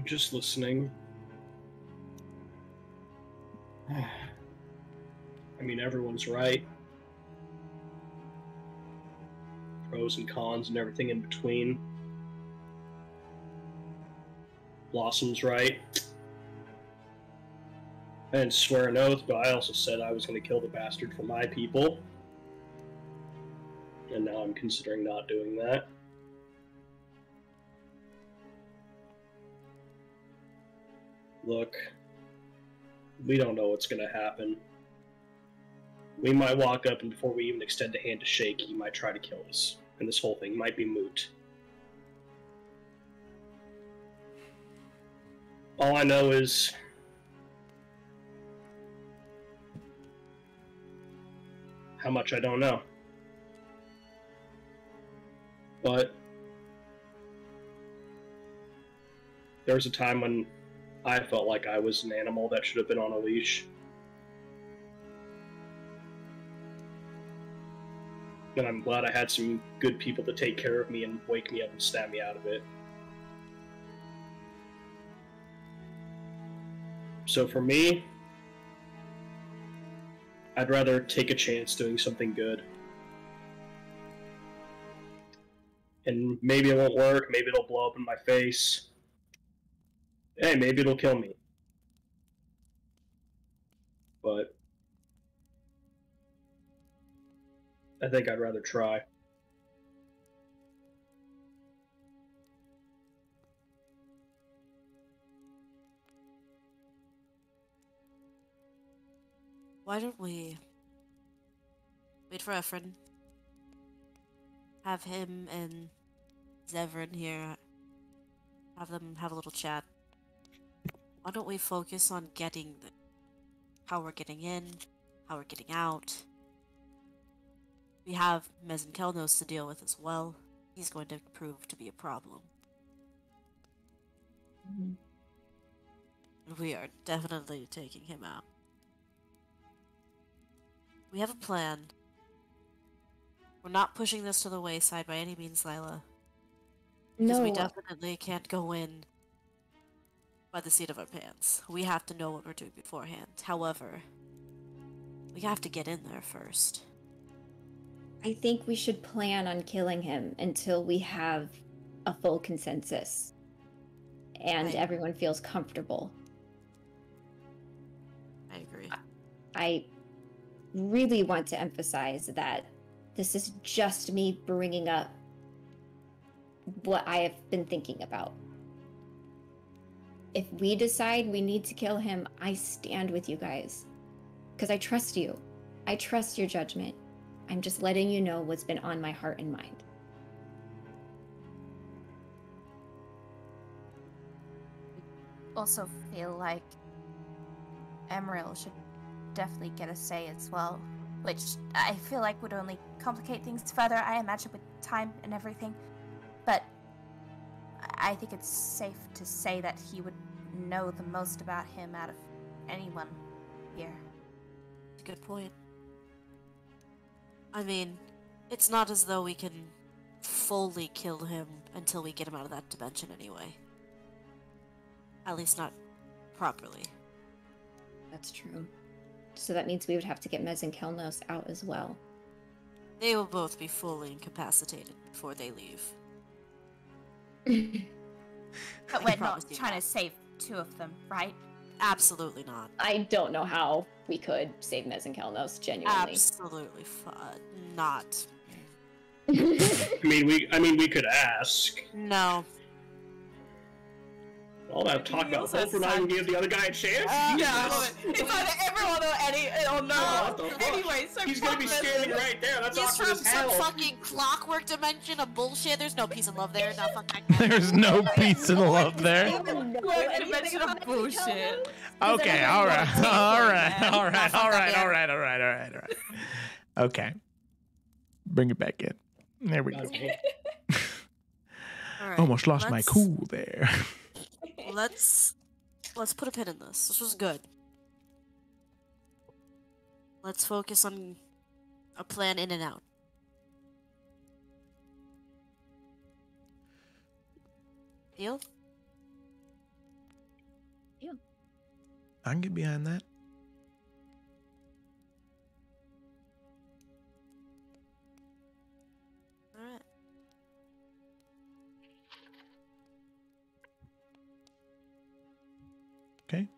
Just listening. I mean, everyone's right. Pros and cons and everything in between. Blossom's right. I didn't swear an oath, but I also said I was going to kill the bastard for my people. And now I'm considering not doing that. Look, we don't know what's going to happen. We might walk up, and before we even extend a hand to shake, he might try to kill us. And this whole thing might be moot. All I know is how much I don't know. But there was a time when I felt like I was an animal that should have been on a leash. And I'm glad I had some good people to take care of me and wake me up and snap me out of it. So for me, I'd rather take a chance doing something good. And maybe it won't work, maybe it'll blow up in my face. Hey, maybe it'll kill me. But I think I'd rather try. Why don't we wait for Efren? Have him and Zevran here. Have them have a little chat. Why don't we focus on getting how we're getting in, how we're getting out. We have Mez Kelnos to deal with as well. He's going to prove to be a problem. We are definitely taking him out. We have a plan. We're not pushing this to the wayside by any means, Lila. Because we definitely can't go in by the seat of our pants. We have to know what we're doing beforehand. However, we have to get in there first. I think we should plan on killing him until we have a full consensus. And everyone feels comfortable. I agree. I really want to emphasize that this is just me bringing up what I have been thinking about. If we decide we need to kill him, I stand with you guys. Because I trust you. I trust your judgment. I'm just letting you know what's been on my heart and mind. Also feel like Emerald should definitely get a say as well, which I feel like would only complicate things further, I imagine, with time and everything. But I think it's safe to say that he would know the most about him out of anyone here. Good point. I mean, it's not as though we can fully kill him until we get him out of that dimension anyway. At least not properly. That's true. So that means we would have to get Mez and Kelnos out as well. They will both be fully incapacitated before they leave. But we're not trying to save two of them, right? Absolutely not. I don't know how we could save Mez and Kelnos, genuinely. Absolutely not. I mean, we could ask. No. All that talk He about also hope, we're not even said- give the other guy a chance. Yeah, I love it. It's either everyone or any or no What one. the fuck? Anyway, so He's gonna be fuck standing Vincent. right there. That's He's awkward from as some hell. fucking clockwork dimension of bullshit. There's no peace and love there. Nah, fuck that guy. There's no peace and love there. Clockwork dimension of bullshit. Okay, all right, all right, all right, all right, all right, all right, all right, all right. Okay, bring it back in. There we go. God damn. Alright, Almost lost my let's- cool there. Let's put a pin in this. This was good. Let's focus on a plan in and out. Deal? I can get behind that. Alright. Okay.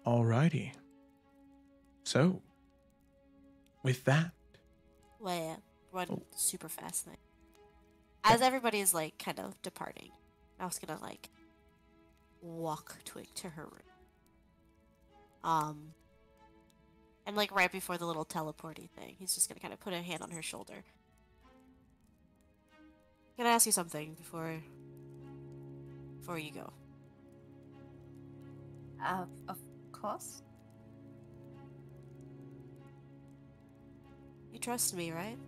Alrighty. So, with that, Well, run Oh. super fast thing. As everybody is like kind of departing, I was gonna like walk Twig to her room. And like right before the little teleporty thing, he's just gonna kind of put a hand on her shoulder. Can I ask you something before you go? Of course. You trust me, right?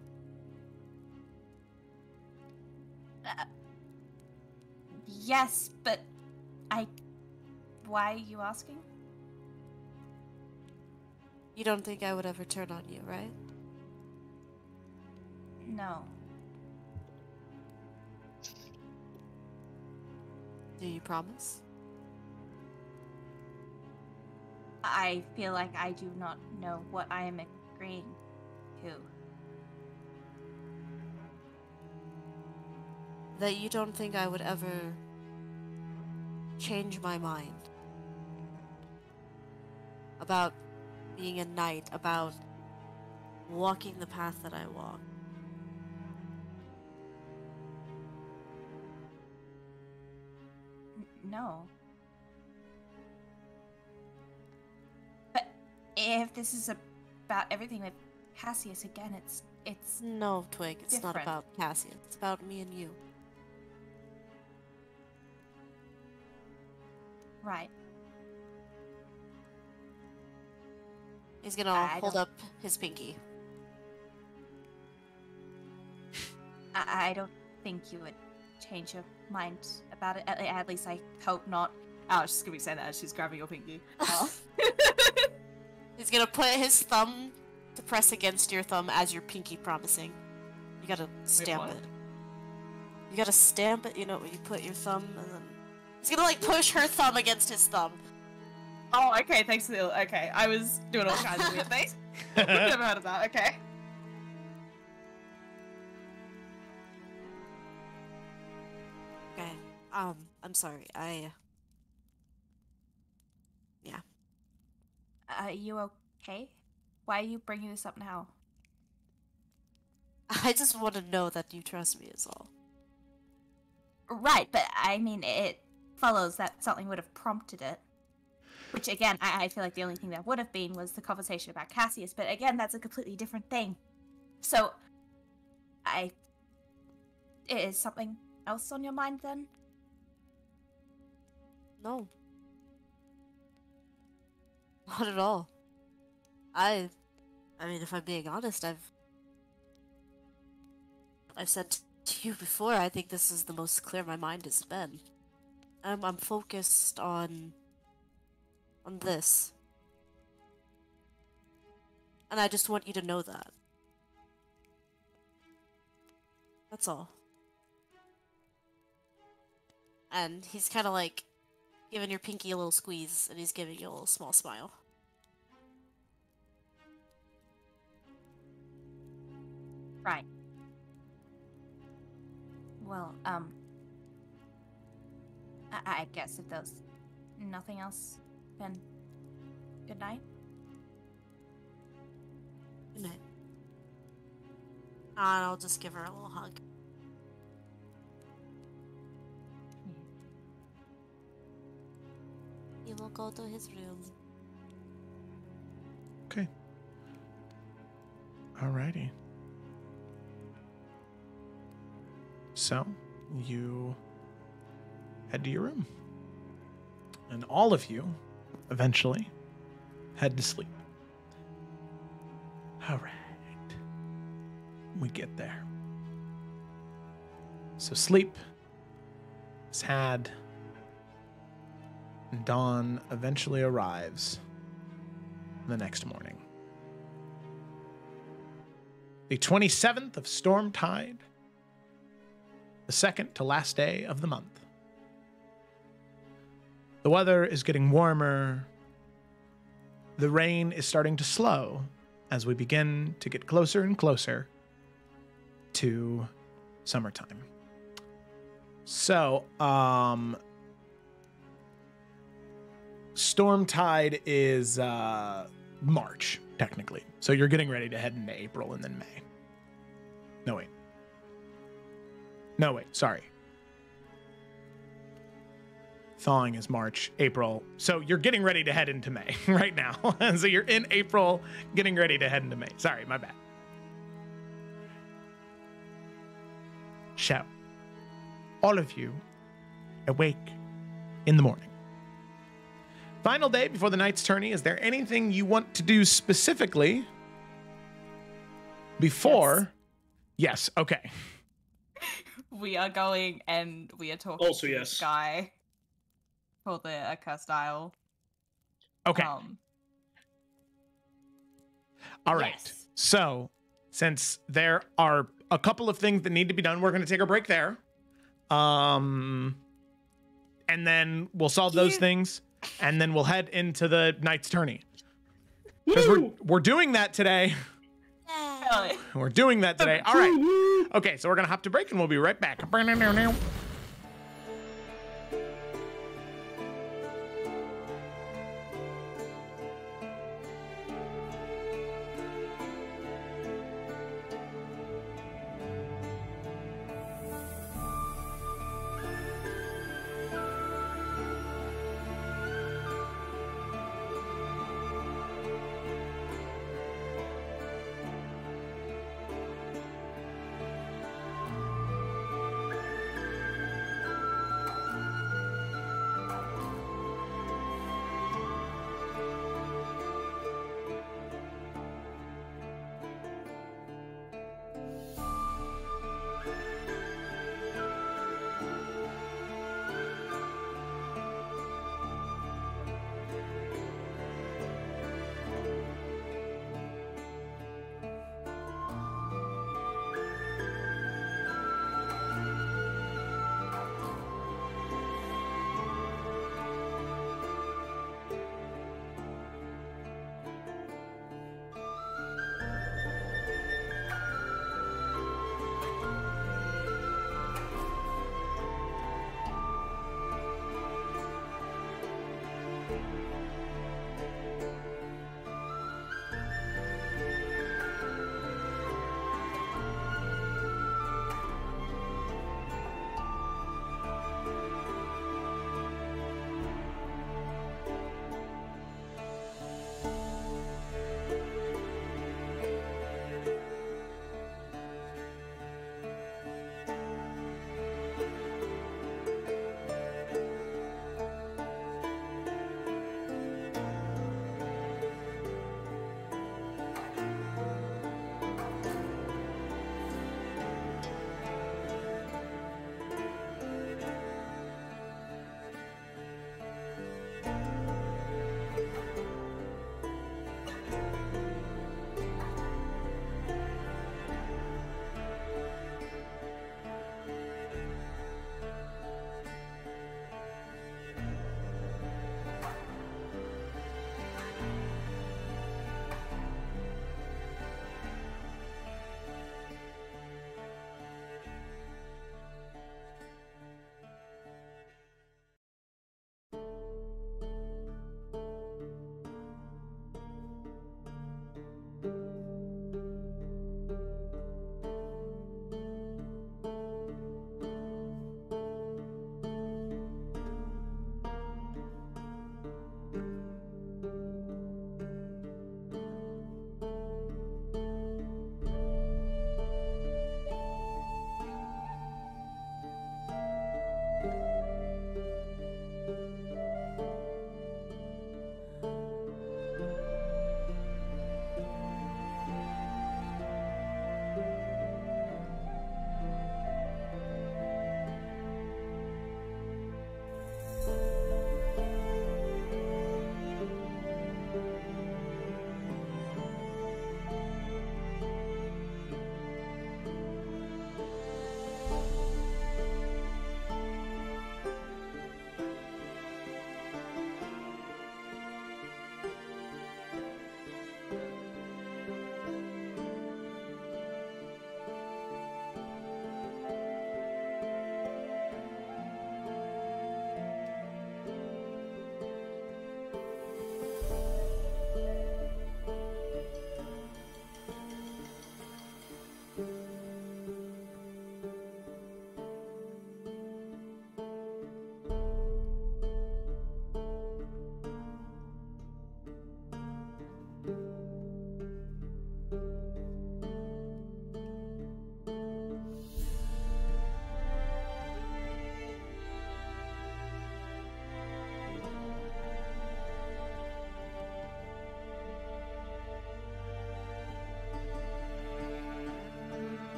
Yes, but why are you asking? You don't think I would ever turn on you, right? No. Do you promise? I feel like I do not know what I am agreeing to. That you don't think I would ever change my mind about being a knight, about walking the path that I walk. No. But if this is about everything with Cassius again, it's No, Twig, it's not Different. about Cassian. It's about me and you. right. He's gonna I hold don't- up his pinky. I don't think you would change your mind about it. At least I hope not. Oh, she's gonna be saying that as she's grabbing your pinky. Oh. He's gonna put his thumb to press against your thumb as your pinky promising. You gotta stamp what? it. You gotta stamp it, you know, you put your thumb and then... He's gonna like push her thumb against his thumb. Oh, okay, thanks for the... Okay, I was doing all kinds of weird things. Never heard of that, okay. Okay, I'm sorry, Yeah. Are you okay? Why are you bringing this up now? I just want to know that you trust me is all. Right, but I mean, it follows that something would have prompted it. Which, again, I feel like the only thing that would have been was the conversation about Cassius, but again, that's a completely different thing. So, is something else on your mind then? No. Not at all. I mean, if I'm being honest, I've said to you before, I think this is the most clear my mind has been. I'm focused on this. And I just want you to know that. That's all. And he's kind of like giving your pinky a little squeeze, and he's giving you a little small smile. Right. Well, I guess if there's nothing else, then good night. Good night. And I'll just give her a little hug. will go to his room. Okay. Alrighty. So, you head to your room. And all of you, eventually, head to sleep. Alright. We get there. So sleep is had, and dawn eventually arrives the next morning. The 27th of Stormtide, the second to last day of the month. The weather is getting warmer. The rain is starting to slow as we begin to get closer and closer to summertime. So, Stormtide is March, technically. So you're getting ready to head into April and then May. No, wait, sorry. Thawing is March, April. So you're getting ready to head into May right now. So you're in April, getting ready to head into May. Sorry, my bad. So, all of you awake in the morning. Final day before the night's tourney. Is there anything you want to do specifically before? Yes, okay. We are going and we are talking Also, to yes. this guy for the Accursed Isle. Okay. All right. Yes. So, since there are a couple of things that need to be done, we're going to take a break there. And then we'll solve those things, and then we'll head into the night's tourney. Because we're doing that today. Really? We're doing that today. All right. Okay, so we're going to hop to break, and we'll be right back.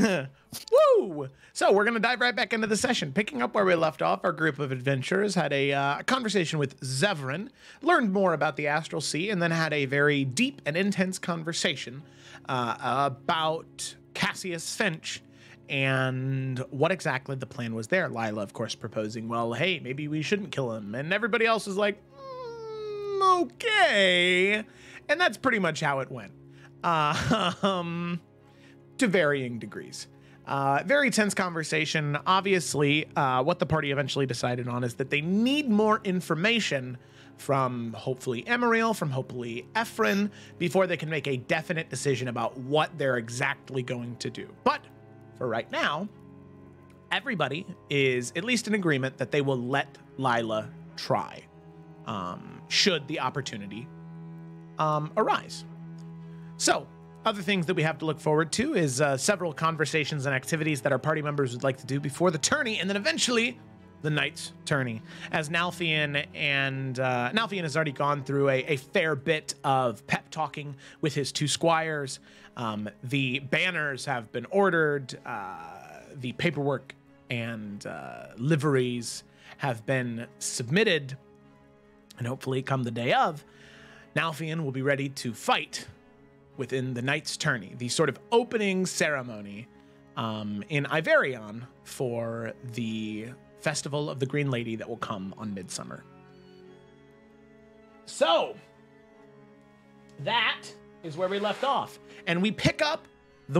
Woo! So we're going to dive right back into the session. Picking up where we left off, our group of adventurers had a conversation with Zevran, learned more about the Astral Sea, and then had a very deep and intense conversation about Cassius Finch and what exactly the plan was there. Lila, of course, proposing, well, hey, maybe we shouldn't kill him. And everybody else is like, okay. And that's pretty much how it went. To varying degrees. Very tense conversation. Obviously, what the party eventually decided on is that they need more information from hopefully Emeriel, from hopefully Ephron, before they can make a definite decision about what they're exactly going to do. But for right now, everybody is at least in agreement that they will let Lila try, should the opportunity arise. So, other things that we have to look forward to is several conversations and activities that our party members would like to do before the tourney, and then eventually the night's tourney. As Nalfian has already gone through a fair bit of pep talking with his two squires. The banners have been ordered. The paperwork and liveries have been submitted, and hopefully come the day of, Nalfian will be ready to fight within the night's tourney, the sort of opening ceremony in Iverion for the Festival of the Green Lady that will come on Midsummer. So, that is where we left off. And we pick up the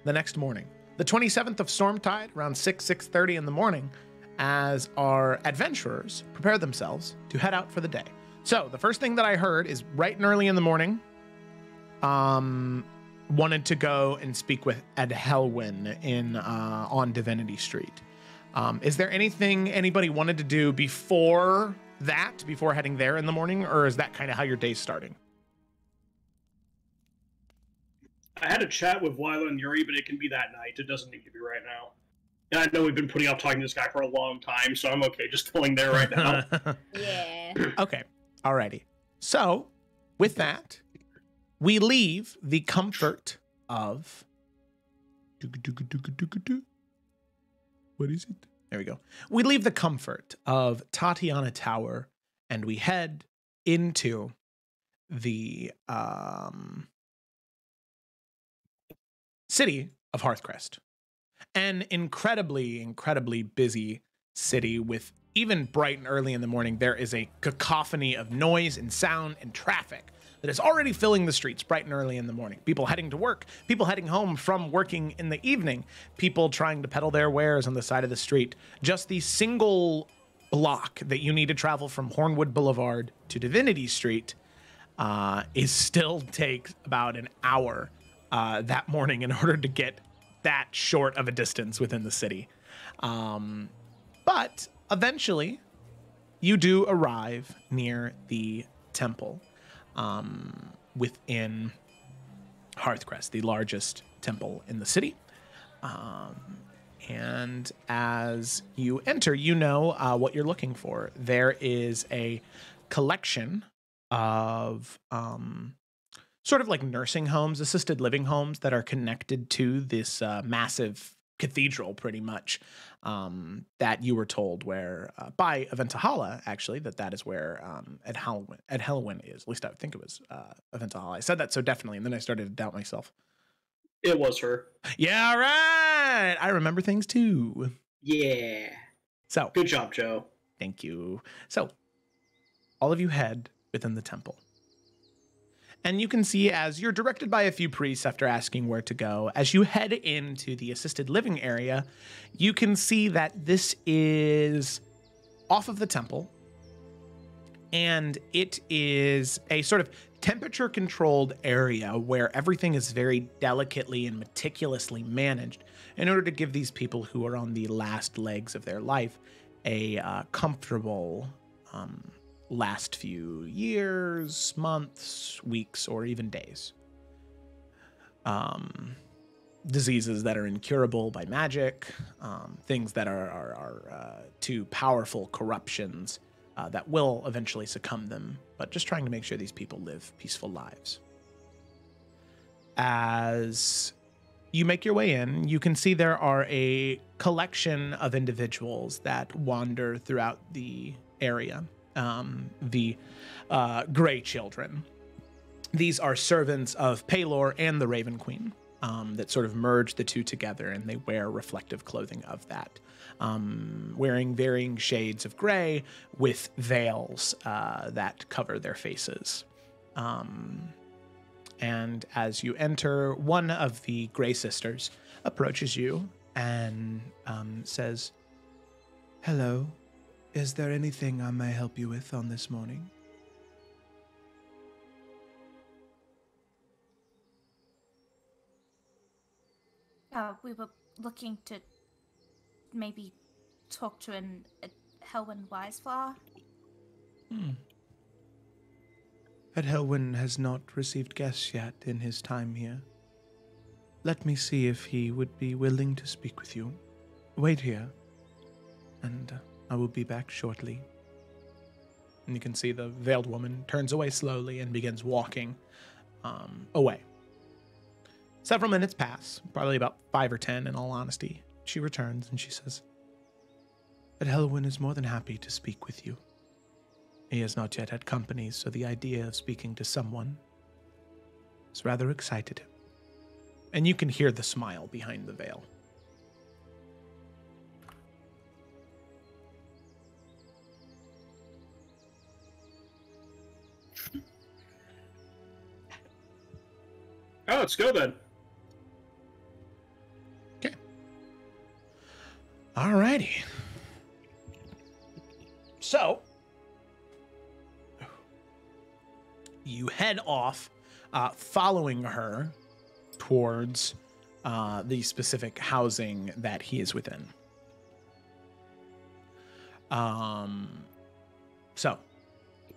next morning, the 27th of Stormtide, around 6:30 in the morning, as our adventurers prepare themselves to head out for the day. So, the first thing that I heard is right and early in the morning, wanted to go and speak with Ed Helwyn on Divinity Street. Is there anything anybody wanted to do before heading there in the morning, or is that kind of how your day's starting? I had a chat with Lila and Yuri, but it can be that night. It doesn't need to be right now. And I know we've been putting off talking to this guy for a long time, so I'm okay just going there right now. Yeah. Okay. Alrighty. So, with that, we leave the comfort of... What is it? There we go. We leave the comfort of Tatiana Tower, and we head into the city of Hearthcrest. An incredibly, incredibly busy city with, even bright and early in the morning, there is a cacophony of noise and sound and traffic that is already filling the streets bright and early in the morning. People heading to work, people heading home from working in the evening, people trying to peddle their wares on the side of the street. Just the single block that you need to travel from Hornwood Boulevard to Divinity Street still takes about an hour that morning in order to get that short of a distance within the city. But eventually, you do arrive near the temple. Within Hearthcrest, the largest temple in the city. And as you enter, you know what you're looking for. There is a collection of sort of like nursing homes, assisted living homes that are connected to this massive cathedral, pretty much, that you were told where, by Aventahala, actually, that is where Ed Helwyn is. At least I would think it was Aventahala. I said that so definitely, and then I started to doubt myself. It was her. Yeah, right! I remember things too. Yeah. So. Good job, Joe. Thank you. So, all of you head within the temple. And you can see, as you're directed by a few priests after asking where to go, as you head into the assisted living area, you can see that this is off of the temple. And it is a sort of temperature-controlled area where everything is very delicately and meticulously managed in order to give these people who are on the last legs of their life a comfortable last few years, months, weeks, or even days. Diseases that are incurable by magic, things that are too powerful corruptions that will eventually succumb them, but just trying to make sure these people live peaceful lives. As you make your way in. You can see there are a collection of individuals that wander throughout the area. The Grey Children. These are servants of Paylor and the Raven Queen that sort of merge the two together, and they wear reflective clothing of that, wearing varying shades of gray with veils that cover their faces. And as you enter, one of the Grey Sisters approaches you and says, Hello. Is there anything I may help you with on this morning? We were looking to maybe talk to Helwyn Wiseflower. Ed Helwyn has not received guests yet in his time here. Let me see if he would be willing to speak with you. Wait here, and I will be back shortly. and you can see the veiled woman turns away slowly and begins walking away. Several minutes pass, probably about 5 or 10 in all honesty. She returns and she says, But Helwyn is more than happy to speak with you. He has not yet had company, so the idea of speaking to someone has rather excited him. And you can hear the smile behind the veil. Oh, let's go then. Okay. Alrighty. So, you head off, following her towards the specific housing that he is within. So,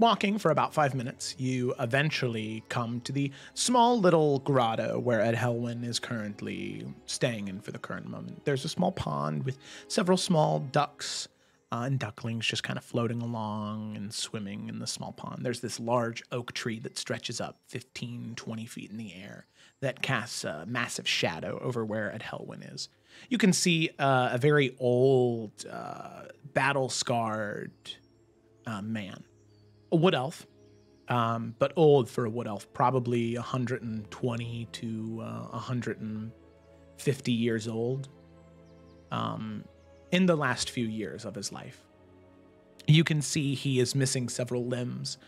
walking for about 5 minutes, you eventually come to the small little grotto where Ed Helwyn is currently staying in for the current moment. There's a small pond with several small ducks and ducklings just kind of floating along and swimming in the small pond. There's this large oak tree that stretches up 15, 20 feet in the air that casts a massive shadow over where Ed Helwyn is. You can see a very old, battle-scarred man. A wood elf, but old for a wood elf, probably 120 to 150 years old. In the last few years of his life. You can see he is missing several limbs.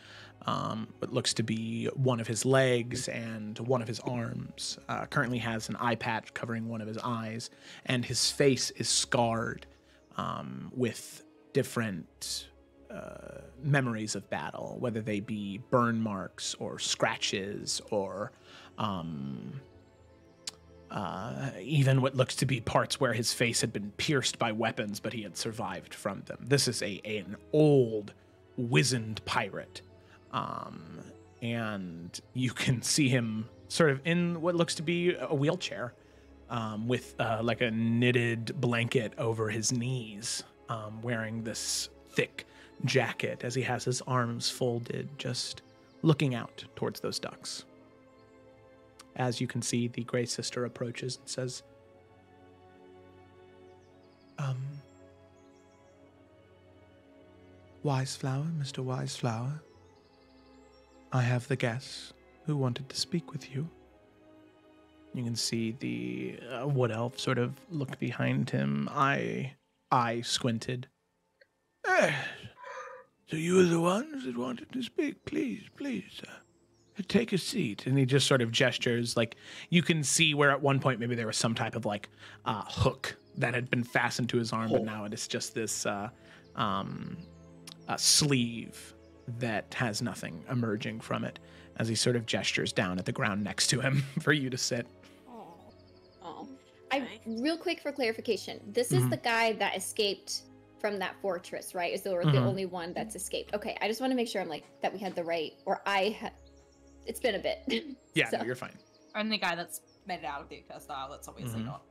What looks to be one of his legs and one of his arms. Currently has an eye patch covering one of his eyes, and his face is scarred with different memories of battle, whether they be burn marks or scratches or even what looks to be parts where his face had been pierced by weapons, but he had survived from them. This is an old, wizened pirate. And you can see him sort of in what looks to be a wheelchair, with like a knitted blanket over his knees, wearing this thick jacket as he has his arms folded, just looking out towards those ducks. As you can see, the Grey Sister approaches and says, Wiseflower, Mr. Wiseflower, I have the guests who wanted to speak with you. You can see the wood elf sort of look behind him, eye squinted. So you are the ones that wanted to speak? Please, take a seat. And he just sort of gestures, like you can see where at one point maybe there was some type of like hook that had been fastened to his arm, but now it is just this sleeve that has nothing emerging from it, as he sort of gestures down at the ground next to him for you to sit. Oh. Real quick for clarification, this is the guy that escaped from that fortress, right? Is the only one that's escaped? Okay, I just want to make sure that we had the right, or it's been a bit. Yeah, so. No, you're fine. And the guy that's made it out of the cursed style, that's obviously not,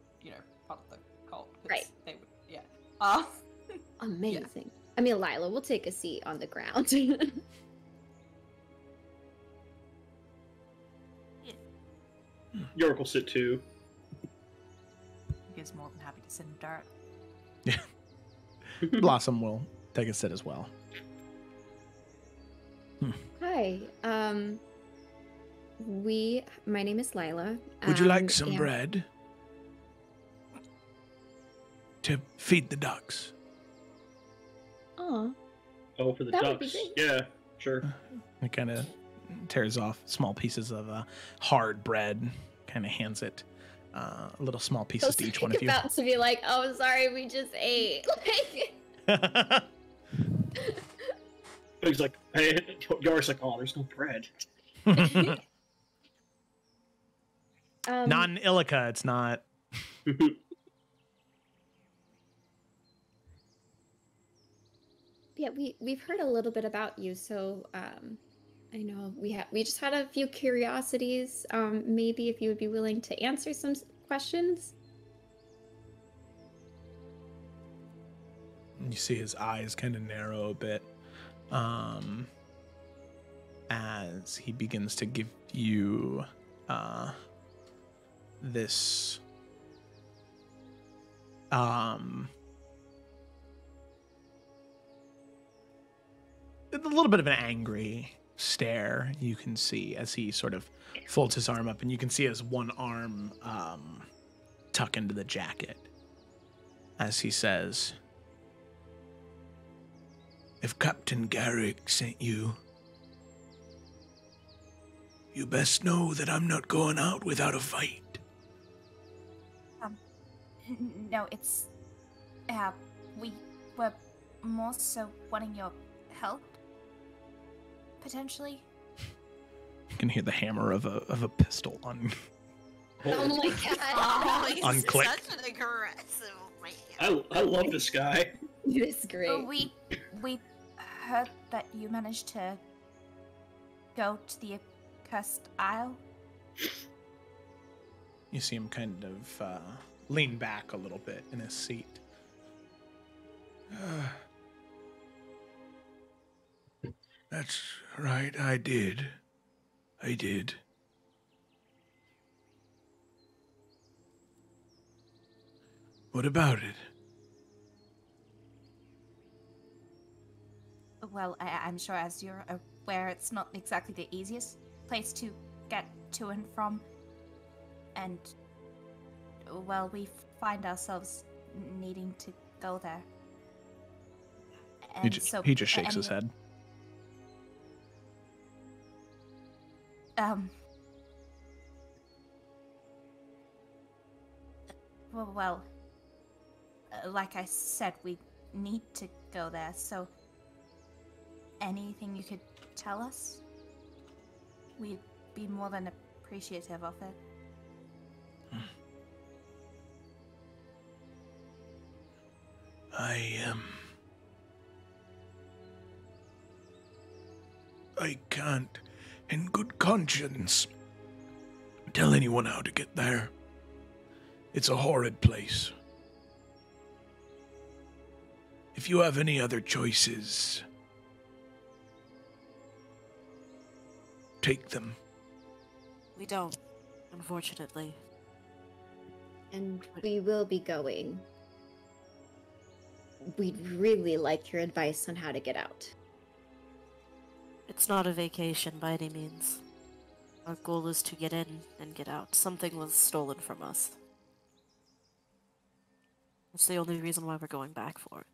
part of the cult. Right. They would, yeah. Amazing. Yeah. I mean, Lila, we'll take a seat on the ground. York will sit too. is more than happy to sit in dirt. Yeah. Blossom will take a sit as well. Hi. My name is Lila. Would you like some and- bread to feed the ducks? Aw. Oh, for the That would be ducks. great. Yeah, sure. It kind of tears off small pieces of hard bread, kind of hands it little small I pieces was to each one of you. about to be like, oh, sorry, we just ate. He's like, hey, Yar's like, oh, there's no bread. Not in Illica, it's not. Yeah, we've heard a little bit about you, so I know we just had a few curiosities. Maybe if you would be willing to answer some questions. You see his eyes kind of narrow a bit as he begins to give you this a little bit of an angry stare you can see as he sort of folds his arm up, and you can see his one arm tuck into the jacket as he says, If Captain Garrick sent you, you best know that I'm not going out without a fight. No, it's... we were more so wanting your help, potentially. you can hear the hammer of a pistol on. Oh my god. Oh, he's Unclick. such an aggressive man. I love this guy. It's great. Oh, we heard that you managed to go to the Accursed Isle. You see him kind of lean back a little bit in his seat. That's right, I did. What about it? Well, I'm sure as you're aware, it's not exactly the easiest place to get to and from. And, well, we find ourselves needing to go there. And He just shakes his head. Well, like I said, we need to go there, so anything you could tell us, we'd be more than appreciative of it. I can't, in good conscience, tell anyone how to get there. It's a horrid place. If you have any other choices, take them. We don't, unfortunately. And we will be going. We'd really like your advice on how to get out. It's not a vacation by any means. Our goal is to get in and get out. Something was stolen from us. It's the only reason why we're going back for it.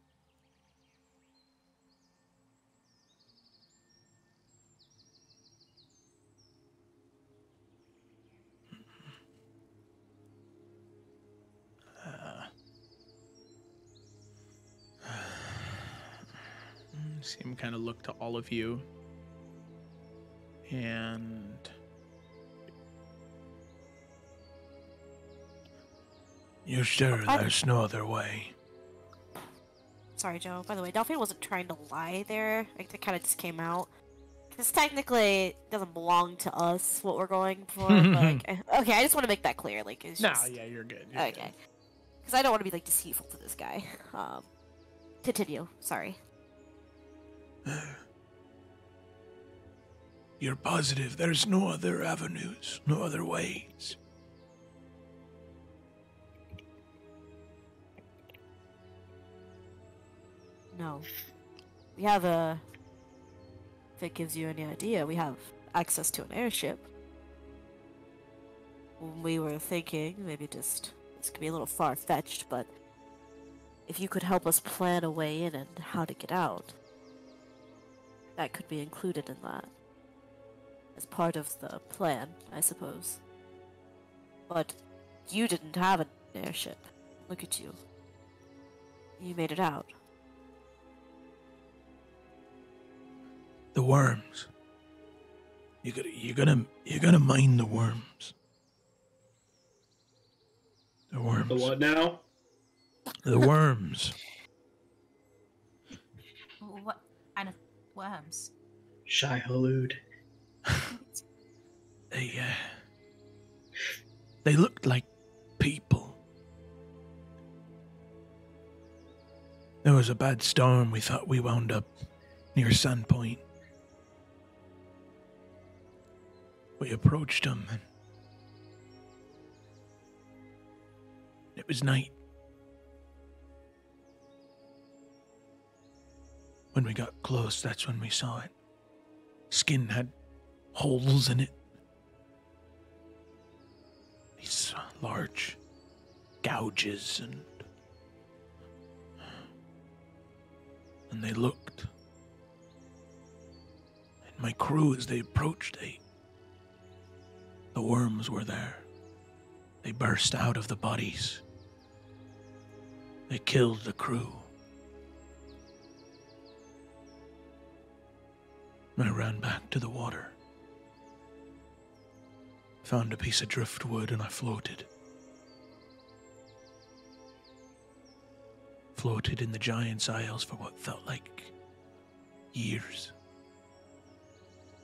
See him kind of look to all of you. And You're sure there's no other way? Sorry, Joe. By the way, Delphine wasn't trying to lie there. Like, it kind of just came out. Because technically, it doesn't belong to us, what we're going for. But, like, okay, I just want to make that clear. Like, it's just... yeah, you're good. Okay. Because I don't want to be, like, deceitful to this guy. Continue. Sorry. You're positive there's no other avenues, no other ways? No. We have a... If it gives you any idea, we have access to an airship. We were thinking, maybe just... This could be a little far-fetched, but... If you could help us plan a way in and how to get out... That could be included in that. As part of the plan, I suppose. But... You didn't have an airship. Look at you. You made it out. The worms. You're gonna mind the worms. The worms. The what now? The worms. What kind of worms? Shy Halud. They looked like people. There was a bad storm. We thought we wound up near Sandpoint. We approached them, and it was night. When we got close, that's when we saw it. Skin had holes in it. These large gouges, and they looked. And my crew, as they approached, the worms were there. They burst out of the bodies. They killed the crew. I ran back to the water. Found a piece of driftwood and I floated. Floated in the Giant's Isles for what felt like years.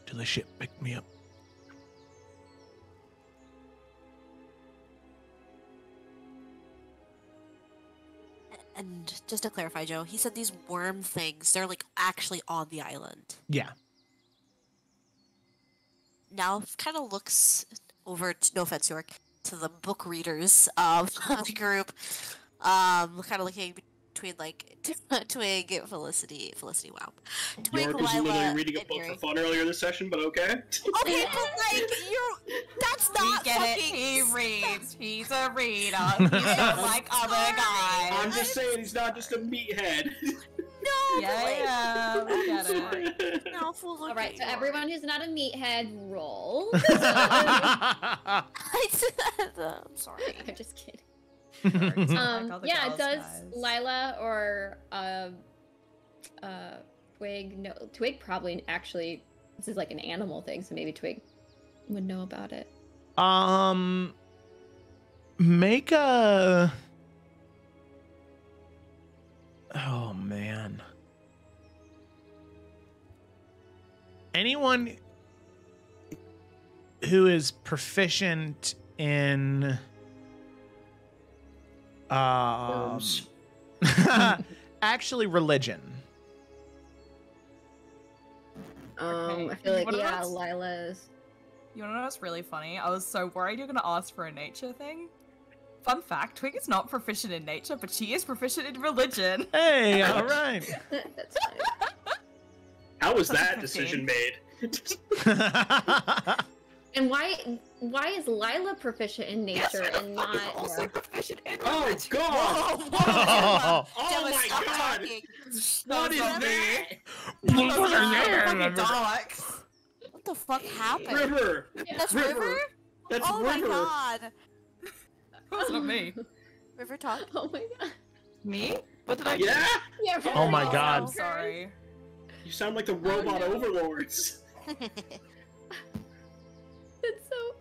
Till the ship picked me up. And just to clarify, Joe, he said these worm things, they're like actually on the island. Yeah. Now it kind of looks over, no offense, York, to the book readers of the group, kind of looking between like Twig, Felicity, wow. Twig, York was Lila, literally reading a and book Yuri. for fun earlier this session, but okay. Okay, but like that's not We get it. fucking. He reads. He's a reader. He's not like other guys. I'm just saying he's not just a meathead. No, Yeah, we get it. no, fool. All right, so everyone who's not a meathead, roll. I'm sorry. I'm just kidding. Like other Yeah, girls, does guys. Lila or Twig? No, Twig probably actually. This is like an animal thing, so maybe Twig would know about it. Make a... Oh, man. Anyone who is proficient in... Worms. actually religion. I feel like What yeah, about- Lila's. You wanna know what's really funny? I was so worried you're gonna ask for a nature thing. Fun fact, Twig is not proficient in nature, but she is proficient in religion. Hey, all right. That's fine. How was That's a that 15. decision made? And why is Lila proficient in nature and not? Oh god! Oh. Oh my Stop god! talking. What is that? Fucking dogs. What the fuck happened? River! That's River. River? That's Oh my River! god. That's not me. River talk. Oh my god. Me? What did I Yeah? Yeah. Oh my I'm god. sorry. You sound like the robot no. overlords.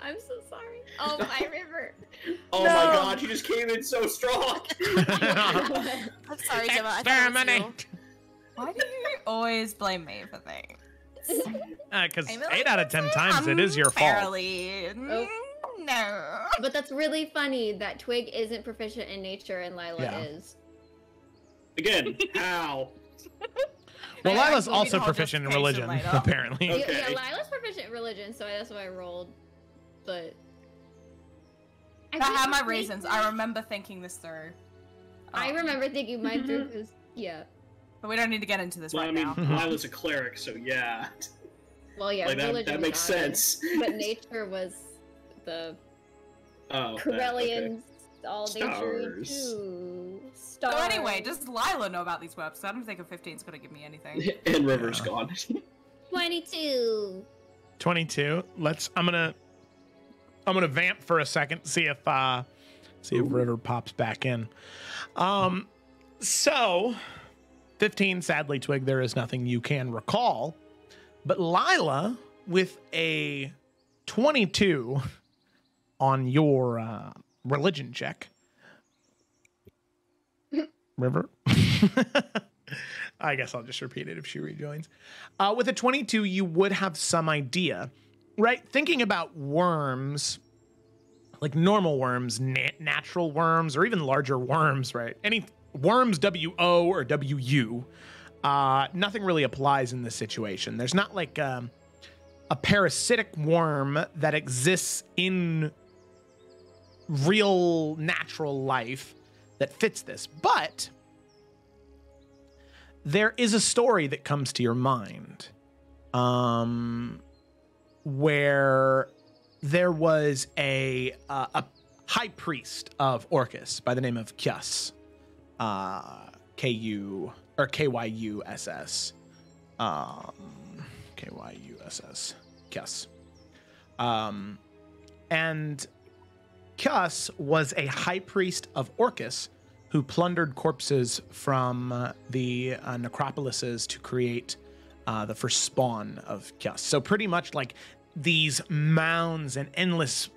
I'm so sorry. Oh my River. Oh No. my god, you just came in so strong! I'm sorry, Gemma. I thought it was you. Exterminate. Why do you always blame me for things? Because I mean, 8 out of 10 times it is your fault. Fairly. Oh. No. But that's really funny that Twig isn't proficient in nature and Lila Yeah. is. Again, how? Well, I Lila's will need also to hold proficient in justification religion, later. apparently. Okay. Yeah, Lila's proficient in religion, so that's why I rolled. But I have my think- reasons. I remember thinking this through. I remember thinking mine through because yeah. But we don't need to get into this Well, right I mean, now. Lila's a cleric, so yeah. Well, yeah, Like, religion that makes was ours, sense. but nature was the Oh, Corellians. All nature Stars. too. Stars. So anyway, does Lila know about these webs? I don't think a 15 is going to give me anything. okay. And River's gone. 22. 22. I'm gonna vamp for a second, see if River pops back in. So 15, sadly, Twig, there is nothing you can recall. But Lila, with a 22 on your religion check. River? I guess I'll just repeat it if she rejoins. With a 22, you would have some idea, right? Thinking about worms, like normal worms, natural worms, or even larger worms, right? Any worms, W-O or W-U, nothing really applies in this situation. There's not like a parasitic worm that exists in real natural life that fits this. But there is a story that comes to your mind where there was a high priest of Orcus by the name of Kyus, K-U or K-Y-U-S-S, K-Y-U-S-S, Kyus. And Kyus was a high priest of Orcus who plundered corpses from the necropolises to create the first spawn of Kyus. So pretty much like these mounds and endless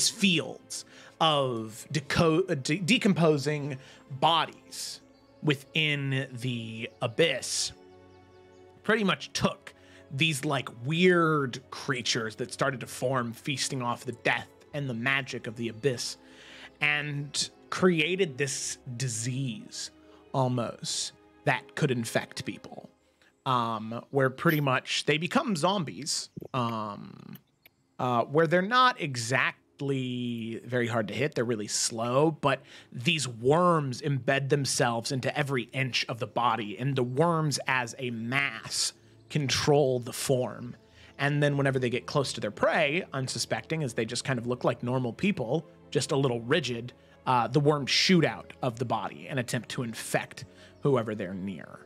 fields of decomposing bodies within the abyss pretty much took these like weird creatures that started to form, feasting off the death and the magic of the abyss, and created this disease almost that could infect people, where pretty much they become zombies, where they're not exactly very hard to hit. They're really slow, but these worms embed themselves into every inch of the body, and the worms as a mass control the form. And then whenever they get close to their prey, unsuspecting, as they just kind of look like normal people, just a little rigid, the worms shoot out of the body and attempt to infect whoever they're near.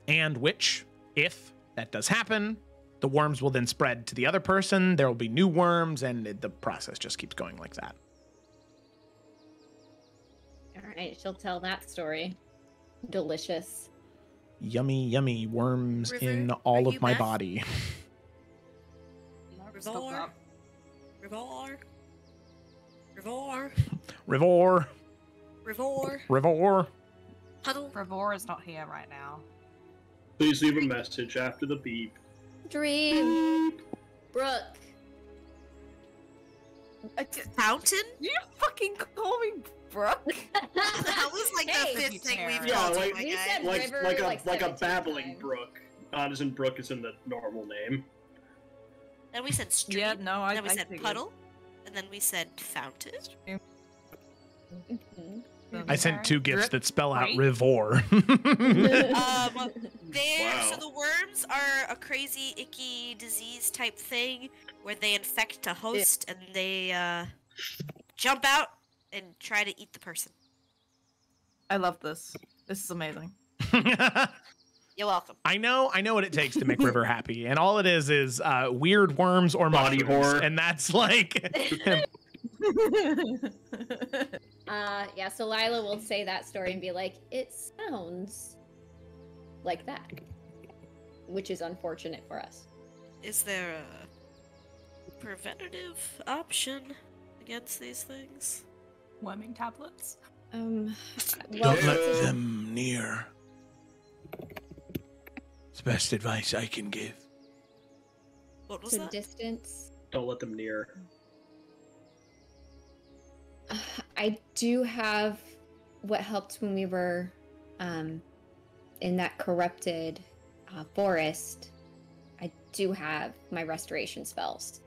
And which, if that does happen, the worms will then spread to the other person. There will be new worms, and the process just keeps going like that. All right, she'll tell that story. Delicious. Yummy, yummy worms River, in all are of you my back? body. Rivor. Rivor. Rivor. Rivor. Rivor. Rivor. Huddle. Revor is not here right now. Please leave a message after the beep. Dream. Brooke. Fountain? You fucking call me Brooke? That was like Hey, the fifth thing we've Yeah, called you, like- my We guy. said River Like a 17 babbling times. brook. Not as in brook is in the normal name. Then we said stream. Yeah, no, I Then we I said figured. puddle. And then we said fountain. Mhm. I sent 2 gifts Drip, that spell out right? Rivor. So the worms are a crazy, icky disease type thing where they infect a host and they jump out and try to eat the person. I love this. This is amazing. You're welcome. I know what it takes to make River happy, and all it is weird worms or Body mushrooms, horror. and that's like Yeah, so Lila will say that story and be like, it sounds like that. Which is unfortunate for us. Is there a preventative option against these things? Worming tablets? Well, Don't let this is- them near. It's the best advice I can give. What was to that? distance. Don't let them near. I do have what helped when we were in that corrupted forest. I do have my restoration spells.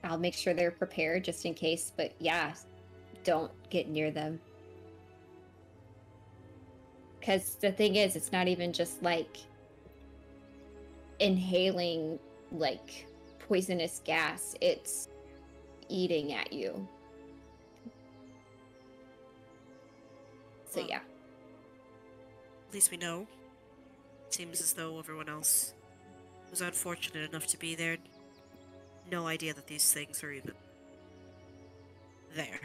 I'll make sure they're prepared just in case, but yeah, don't get near them. Because the thing is, it's not even just like inhaling like poisonous gas, it's eating at you. So yeah. At least we know. Seems as though everyone else was unfortunate enough to be there. No idea that these things are even there.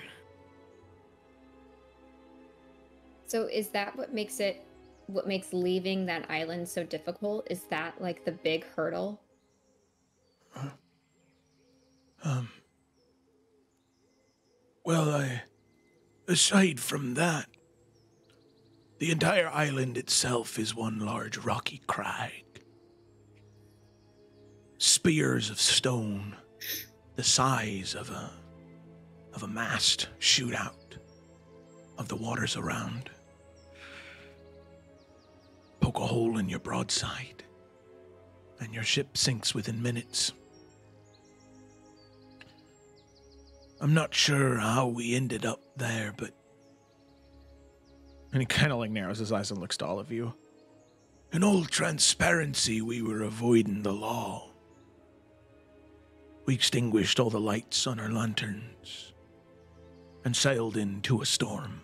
So is that what makes leaving that island so difficult? Is that like the big hurdle? Well, aside from that, the entire island itself is one large rocky crag. Spears of stone, the size of a mast, shoot out of the waters around. Poke a hole in your broadside, and your ship sinks within minutes. I'm not sure how we ended up there, but... And he kind of like narrows his eyes and looks to all of you. In all transparency, we were avoiding the law. We extinguished all the lights on our lanterns and sailed into a storm,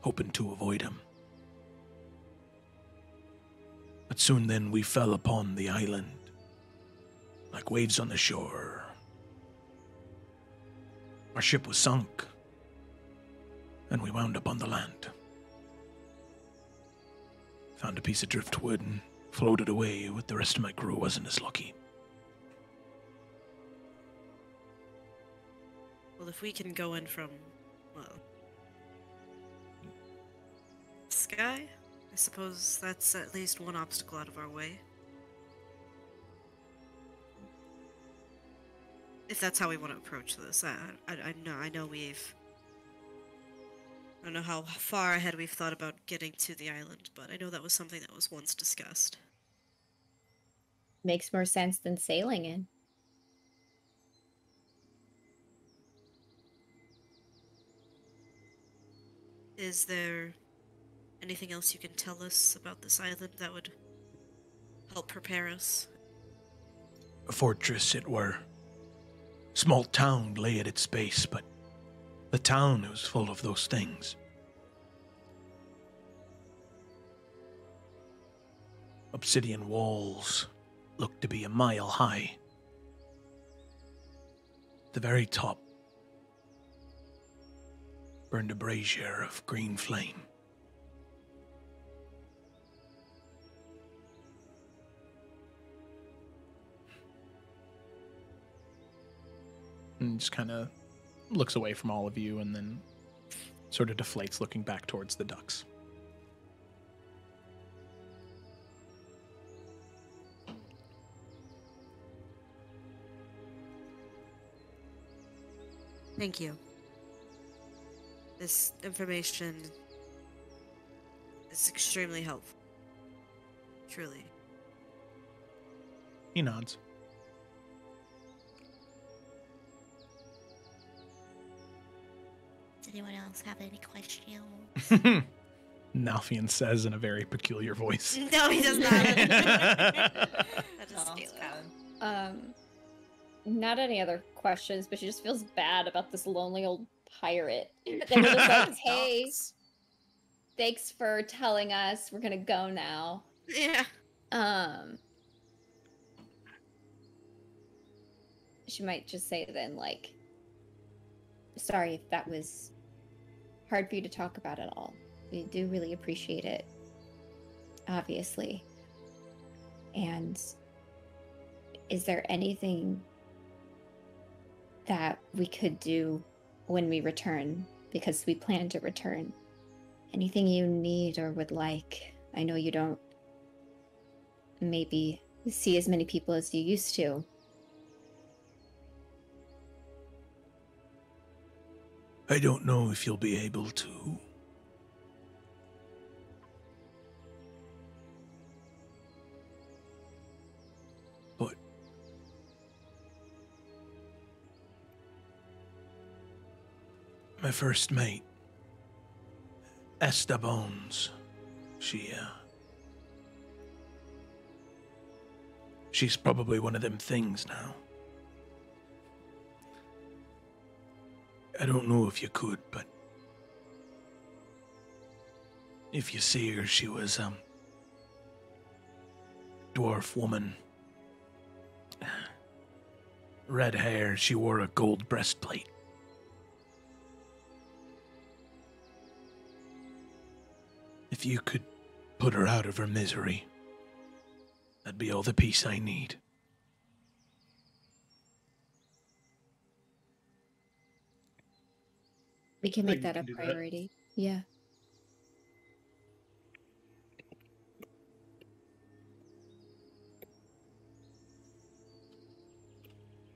hoping to avoid him. But soon then we fell upon the island, like waves on the shore. Our ship was sunk, and we wound up on the land. Found a piece of driftwood and floated away with the rest of my crew. Wasn't as lucky. Well, if we can go in from, well, sky, I suppose that's at least one obstacle out of our way. If that's how we want to approach this, I know we've... I don't know how far ahead we've thought about getting to the island, but I know that was something that was once discussed. Makes more sense than sailing in. Is there anything else you can tell us about this island that would help prepare us? A fortress, it were. Small town lay at its base, but the town was full of those things. Obsidian walls looked to be a mile high. At the very top burned a brazier of green flame. And just kind of looks away from all of you and then sort of deflates, looking back towards the ducks. Thank you. This information is extremely helpful. Truly. He nods. Does anyone else have any questions? Nalfian says in a very peculiar voice. No, he does not. That is Not any other questions, but she just feels bad about this lonely old pirate. They were just like, hey, thanks for telling us. We're gonna go now. Yeah. She might just say then, like, sorry if that was hard for you to talk about at all. We do really appreciate it, obviously. And is there anything that we could do when we return? Because we plan to return. Anything you need or would like? I know you don't maybe see as many people as you used to. I don't know if you'll be able to. But My first mate, Esta Bones. She's probably one of them things now. I don't know if you could, but if you see her, she was, dwarf woman. Red hair, she wore a gold breastplate. If you could put her out of her misery, that'd be all the peace I need. We can make that a do that. priority. Yeah.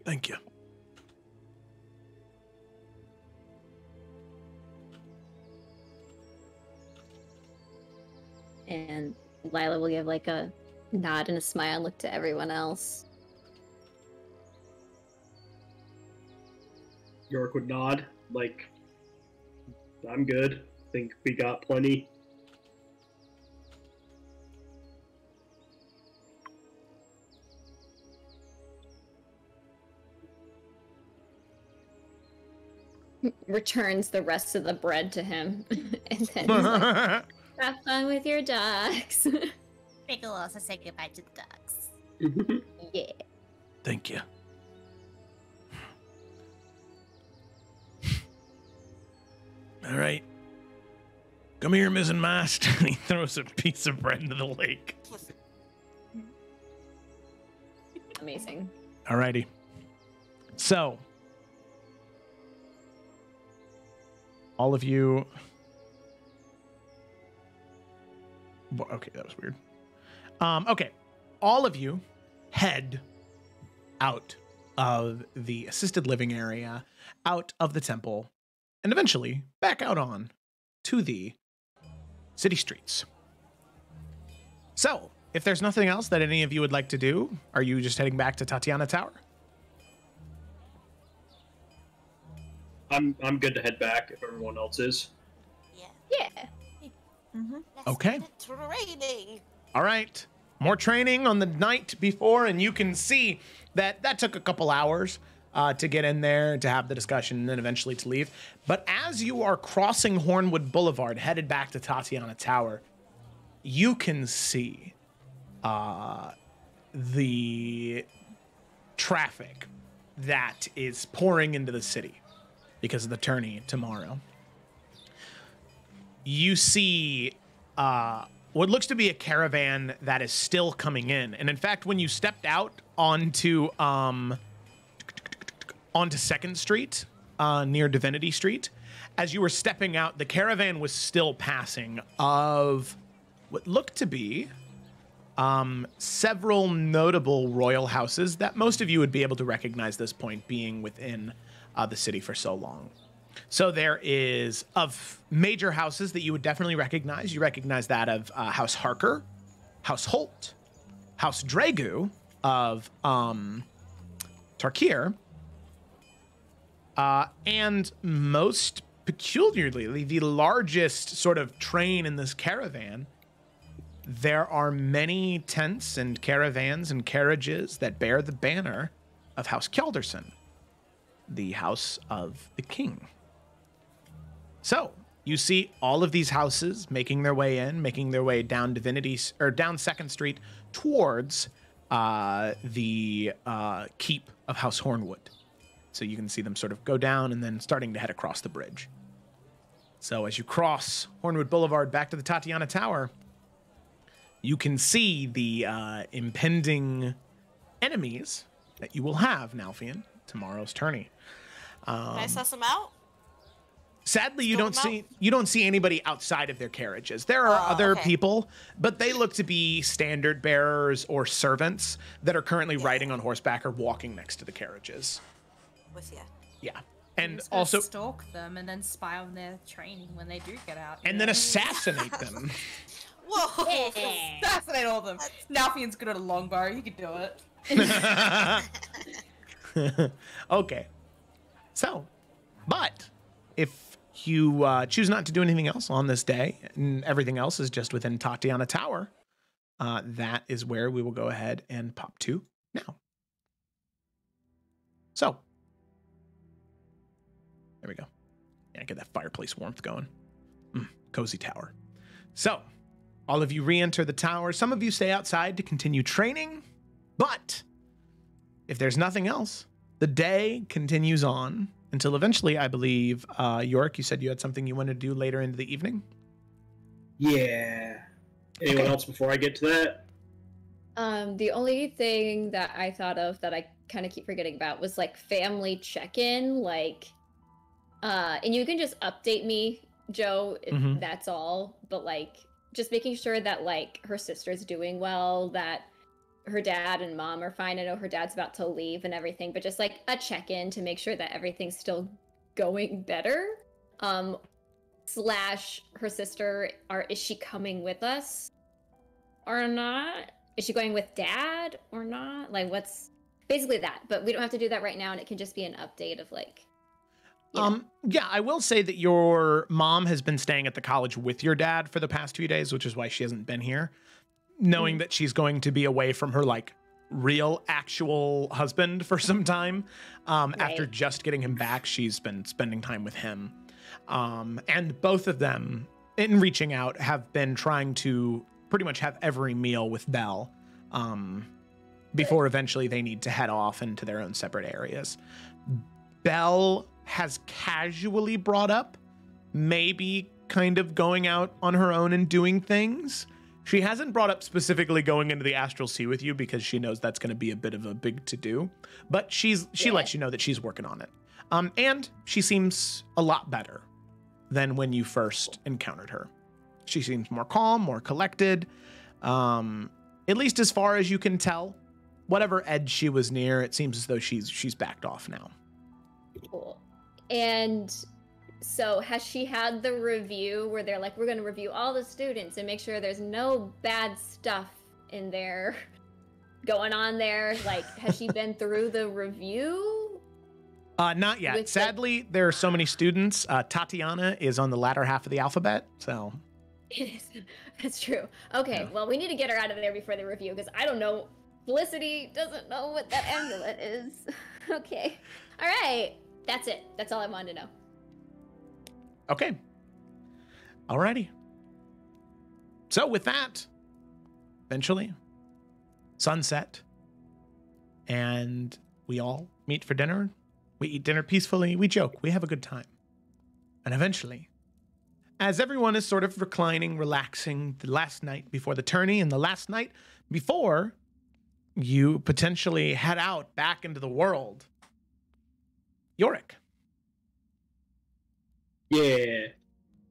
Thank you. And Lila will give like a nod and a smile and look to everyone else. York would nod, like, I'm good. Think we got plenty. Returns the rest of the bread to him. And then he's like, have fun with your dogs. Pickle also say goodbye to the dogs. Yeah. Thank you. All right. Come here, mizzen mast. And he throws a piece of bread into the lake. Amazing. Alrighty. So, all of you. Okay, that was weird. Okay, all of you head out of the assisted living area, out of the temple, and eventually back out on to the city streets. So, if there's nothing else that any of you would like to do, are you just heading back to Tatiana Tower? I'm good to head back if everyone else is. Yeah. Okay. Training. All right. More training on the night before, and you can see that that took a couple hours to get in there, to have the discussion, and then eventually to leave. But as you are crossing Hornwood Boulevard, headed back to Tatiana Tower, you can see the traffic that is pouring into the city because of the tourney tomorrow. You see what looks to be a caravan that is still coming in. And in fact, when you stepped out onto 2nd Street, near Divinity Street, as you were stepping out, the caravan was still passing of what looked to be several notable royal houses that most of you would be able to recognize this point, being within the city for so long. So there is, of major houses that you would definitely recognize, you recognize that of House Harker, House Holt, House Dragu of Tarkir, and most peculiarly, the largest sort of train in this caravan, there are many tents and caravans and carriages that bear the banner of House Kjelderson, the house of the king. So you see all of these houses making their way in, making their way down down 2nd Street towards the keep of House Hornwood. So you can see them sort of go down and then starting to head across the bridge. So as you cross Hornwood Boulevard back to the Tatiana Tower, you can see the impending enemies that you will have, Nalfian, tomorrow's tourney. Can I suss them out? Sadly, you don't see anybody outside of their carriages. There are other people, but they look to be standard bearers or servants that are currently riding on horseback or walking next to the carriages. With ya. Yeah. And Just gonna also stalk them and then spy on their training when they do get out. and then assassinate them. Whoa! Assassinate all of them. Nalfian's good at a longbow. He can do it. Okay. So, but if you choose not to do anything else on this day, and everything else is just within Tatiana Tower, that is where we will go ahead and pop to now. So, there we go. Yeah, get that fireplace warmth going. Cozy tower. So, all of you re-enter the tower. Some of you stay outside to continue training, but if there's nothing else, the day continues on until eventually, I believe, Yorick, you said you had something you wanted to do later into the evening? Yeah. Anyone else before I get to that? The only thing that I thought of that I kind of keep forgetting about was like family check-in, like, and you can just update me, Joe, if that's all, but like, just making sure that like her sister's doing well, that her dad and mom are fine. I know her dad's about to leave and everything, but just like a check-in to make sure that everything's still going better. Slash her sister, is she coming with us or not? Is she going with dad or not? Like, what's basically that, but we don't have to do that right now, and it can just be an update of like, yeah, I will say that your mom has been staying at the college with your dad for the past 2 days, which is why she hasn't been here, knowing that she's going to be away from her like real actual husband for some time. After just getting him back, she's been spending time with him. And both of them, in reaching out, have been trying to pretty much have every meal with Belle before eventually they need to head off into their own separate areas. Belle has casually brought up maybe kind of going out on her own and doing things. She hasn't brought up specifically going into the Astral Sea with you because she knows that's going to be a bit of a big to-do, but she lets you know that she's working on it. And she seems a lot better than when you first encountered her. She seems more calm, more collected, at least as far as you can tell. Whatever edge she was near, it seems as though she's backed off now. Cool. And so has she had the review where they're like, we're going to review all the students and make sure there's no bad stuff in there going on there? Like, has she been through the review? Not yet. Sadly, there are so many students. Tatiana is on the latter half of the alphabet, so. It is. That's true. Okay, well, we need to get her out of there before the review, because I don't know. Felicity doesn't know what that amulet is. Okay. All right. That's it. That's all I wanted to know. Okay. Alrighty. So with that, eventually, sunset, and we all meet for dinner. We eat dinner peacefully. We joke. We have a good time. And eventually, as everyone is sort of reclining, relaxing, the last night before the tourney and the last night before you potentially head out back into the world, Yorick. Yeah.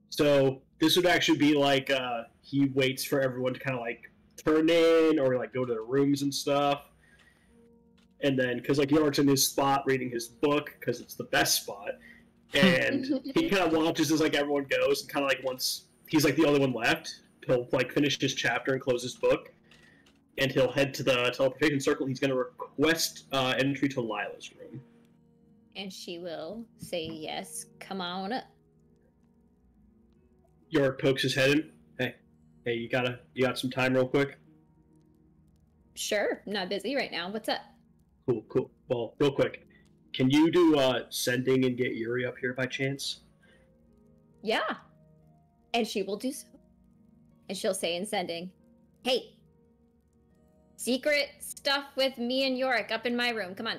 So this would actually be like he waits for everyone to kind of like turn in or like go to their rooms and stuff. And then, because like Yorick's in his spot reading his book because it's the best spot. And he kind of watches as like everyone goes and kind of like once he's like the only one left, he'll like finish his chapter and close his book. And he'll head to the teleportation circle. He's going to request entry to Lila's room. And she will say yes. Come on up. Yorick pokes his head in. Hey, you got some time real quick? Sure. I'm not busy right now. What's up? Cool. Well, real quick. Can you do sending and get Yuri up here by chance? Yeah. And she will do so. And she'll say in sending, hey, secret stuff with me and Yorick up in my room. Come on.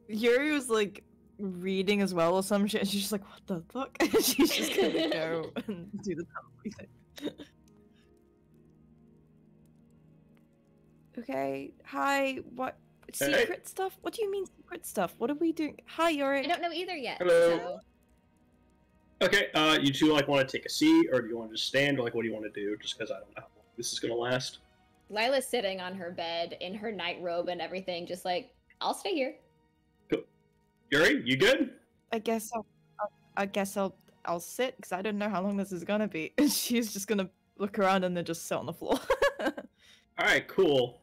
Yuri was like reading as well or some shit, and she's just like, what the fuck? And she's just gonna go and do the teleportation. Okay, hi, what? Secret stuff? What do you mean secret stuff? What are we doing? Hi, Yorick. I don't know either yet. Hello. So. Okay, you two like want to take a seat, or do you want to just stand, or like what do you want to do? Just because I don't know how long this is gonna last. Lila's sitting on her bed in her night robe and everything, just like, I'll stay here. Cool. Yuri, you good? I guess I'll sit because I don't know how long this is gonna be. She's just gonna look around and then just sit on the floor. All right, cool.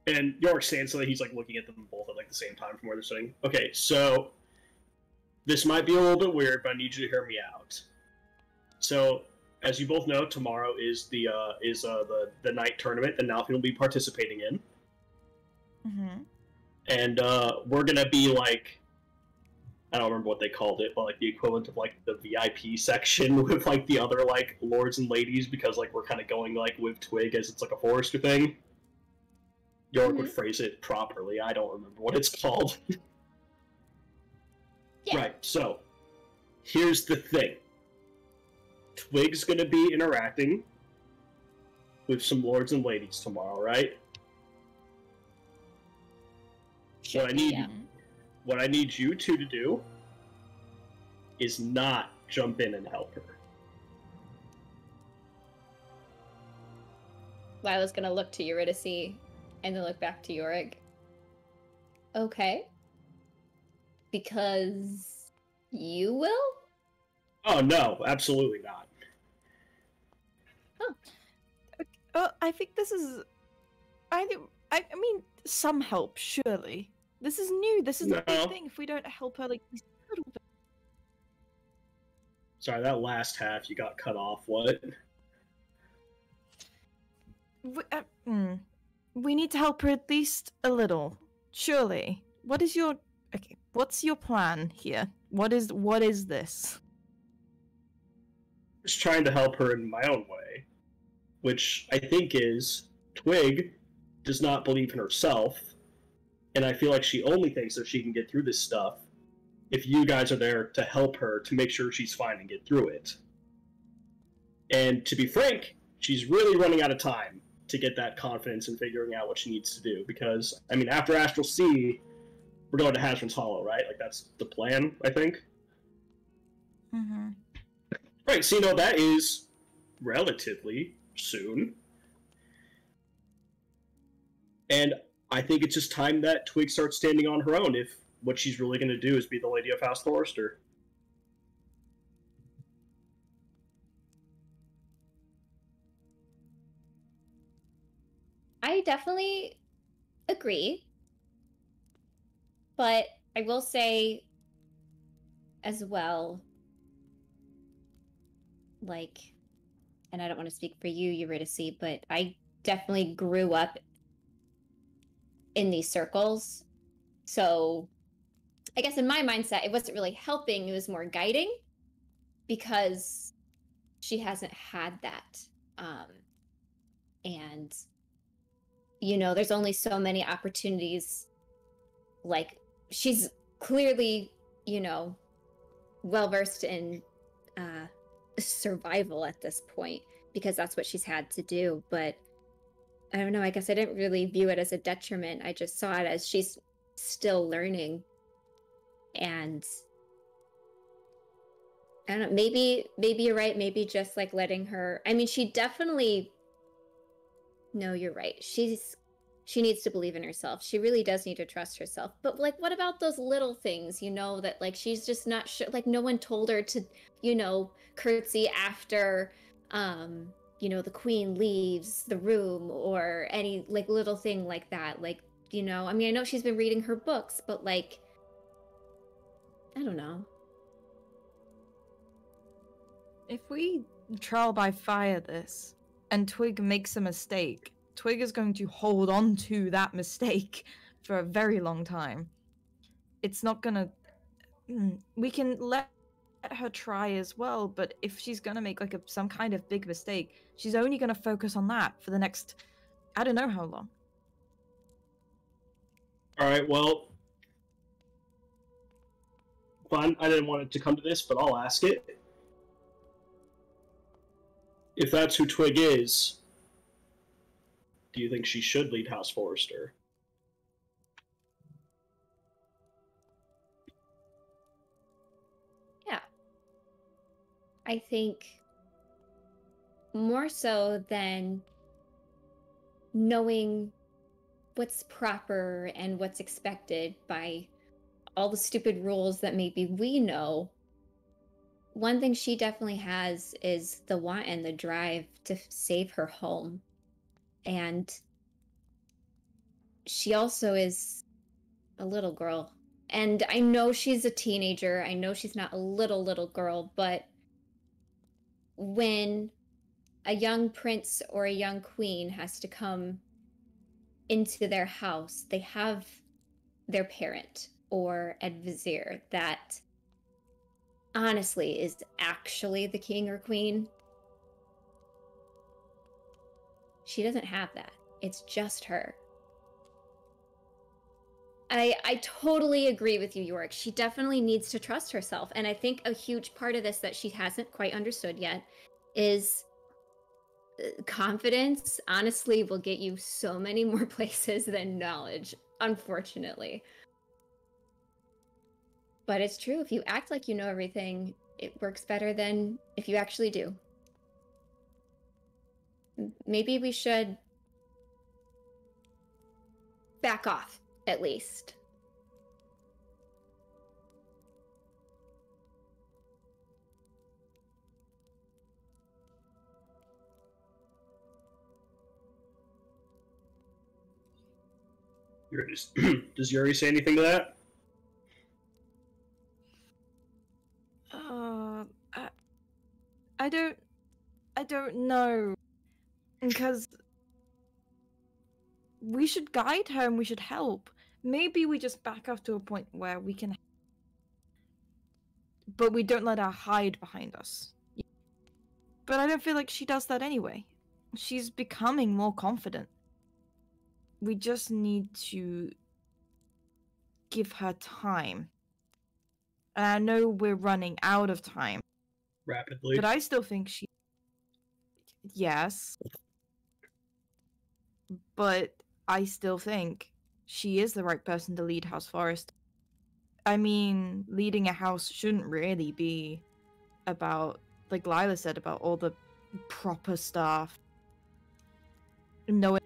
And Yorick stands so that he's like looking at them both at like the same time from where they're sitting. Okay, so This might be a little bit weird, but I need you to hear me out. So, as you both know, tomorrow is the night tournament that Nalfion will be participating in. Mm-hmm. And we're gonna be like, I don't remember what they called it, but like the equivalent of like the VIP section with like the other like lords and ladies, because like we're kind of going like with Twig as it's like a Forester thing. York would phrase it properly. I don't remember what it's called. Yeah. Right. So here's the thing. Twig's gonna be interacting with some lords and ladies tomorrow, right? What I need you two to do is not jump in and help her. Lila's gonna look to Eurydice and then look back to Yorick. Okay. Because you will? Oh no, absolutely not. I think this is. I mean, some help, surely. This is new. This is a big thing. If we don't help her, like, a little bit. Sorry, that last half you got cut off. What? We need to help her at least a little. Surely. What is your... Okay, what's your plan here? What is this? Just trying to help her in my own way. Which I think is, Twig does not believe in herself, and I feel like she only thinks that she can get through this stuff if you guys are there to help her to make sure she's fine and get through it. And to be frank, she's really running out of time to get that confidence in figuring out what she needs to do, because, I mean, after Astral Sea, we're going to Hazard's Hollow, right? Like, that's the plan, I think? Mm-hmm. Right, so you know, that is relatively soon. And I think it's just time that Twig starts standing on her own if what she's really going to do is be the Lady of House Forester. I definitely agree. But I will say as well, like, and I don't want to speak for you, Eurydice, but I definitely grew up in these circles. So I guess in my mindset, it wasn't really helping, it was more guiding because she hasn't had that. And, you know, there's only so many opportunities. Like, she's clearly, you know, well-versed in survival at this point because that's what she's had to do. But I don't know, I guess I didn't really view it as a detriment. I just saw it as she's still learning. And I don't know, maybe you're right. Maybe just like letting her, I mean, she definitely, no, you're right. She needs to believe in herself. She really does need to trust herself. But like, what about those little things, you know, that like, she's just not sure, like no one told her to, you know, curtsy after, you know, the queen leaves the room or any like little thing like that. Like, you know, I mean, I know she's been reading her books, but like, I don't know. If we trial by fire this and Twig makes a mistake, Twig is going to hold on to that mistake for a very long time. It's not gonna... We can let her try as well, but if she's gonna make like some kind of big mistake, she's only gonna focus on that for the next... I don't know how long. Alright, well... Fine, I didn't want it to come to this, but I'll ask it. If that's who Twig is, do you think she should lead House Forester? Yeah. I think more so than knowing what's proper and what's expected by all the stupid rules that maybe we know, one thing she definitely has is the want and the drive to save her home. And she also is a little girl, And I know she's a teenager. I know she's not a little girl, but when a young prince or a young queen has to come into their house, they have their parent or advisor that honestly is actually the king or queen. She doesn't have that. It's just her. I totally agree with you, Yorick. She definitely needs to trust herself. And I think a huge part of this that she hasn't quite understood yet is confidence, honestly, will get you so many more places than knowledge, unfortunately. But it's true. If you act like you know everything, it works better than if you actually do. Maybe we should back off, at least. Does Yuri say anything to that? I don't know. Because we should guide her and we should help. Maybe we just back up to a point where we can, but we don't let her hide behind us. But I don't feel like she does that anyway. She's becoming more confident. We just need to give her time. And I know we're running out of time. Rapidly. But I still think she... Yes. But I still think she is the right person to lead House Forest. I mean, leading a house shouldn't really be about, like Lila said, about all the proper stuff. Knowing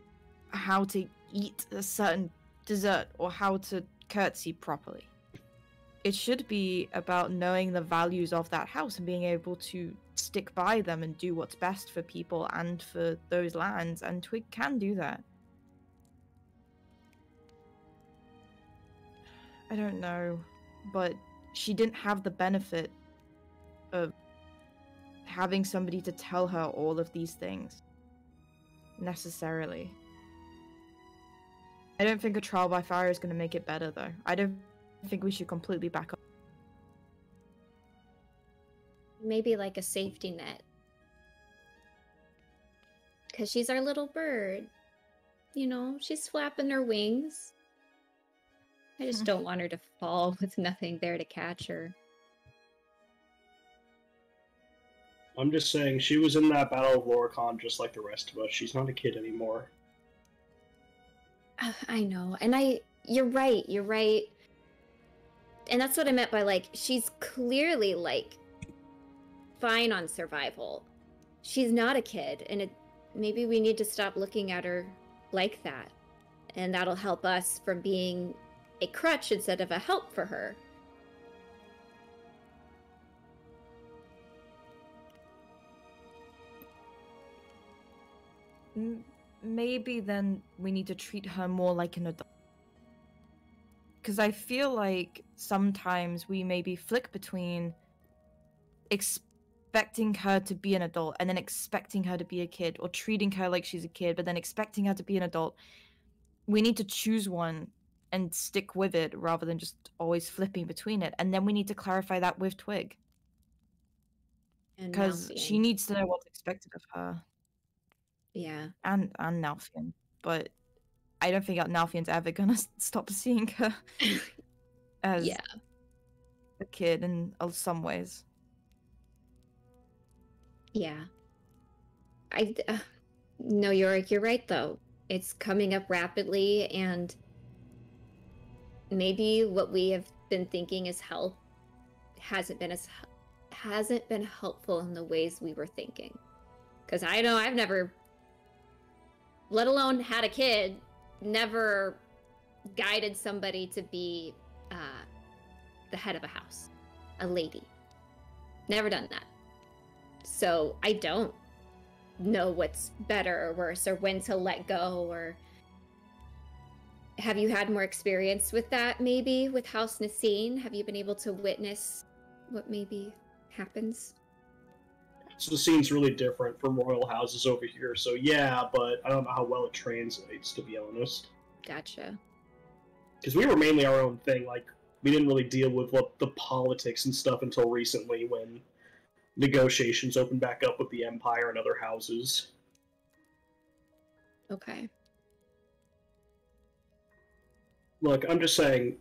how to eat a certain dessert or how to curtsy properly. It should be about knowing the values of that house and being able to stick by them and do what's best for people and for those lands, and Twig can do that. I don't know, but she didn't have the benefit of having somebody to tell her all of these things, necessarily. I don't think a trial by fire is going to make it better, though. I don't think we should completely back up. Maybe like a safety net. Because she's our little bird. You know, she's flapping her wings. I just don't want her to fall with nothing there to catch her. I'm just saying, she was in that Battle of Loricon just like the rest of us. She's not a kid anymore. I know, and you're right. And that's what I meant by, like, she's clearly, like, fine on survival. She's not a kid, and maybe we need to stop looking at her like that. And that'll help us from being a crutch instead of a help for her. Maybe then we need to treat her more like an adult. Because I feel like sometimes we maybe flick between expecting her to be an adult and then expecting her to be a kid, or treating her like she's a kid but then expecting her to be an adult. We need to choose one and stick with it rather than just always flipping between it. And then we need to clarify that with Twig. Because she needs to know what's expected of her. Yeah. And Nalfian. But I don't think Nalfian's ever gonna stop seeing her as a kid in some ways. Yeah. No, you're right, though. It's coming up rapidly, and maybe what we have been thinking is help hasn't been helpful in the ways we were thinking. Because I know I've never, let alone had a kid, never guided somebody to be the head of a house, a lady. Never done that. So I don't know what's better or worse, or when to let go, or have you had more experience with that, maybe, with House Nasine? Have you been able to witness what maybe happens? So the scene's really different from royal houses over here, so yeah, but I don't know how well it translates, to be honest. Gotcha. Because we were mainly our own thing, like, we didn't really deal with what the politics and stuff until recently when negotiations opened back up with the Empire and other houses. Okay. Look, I'm just saying,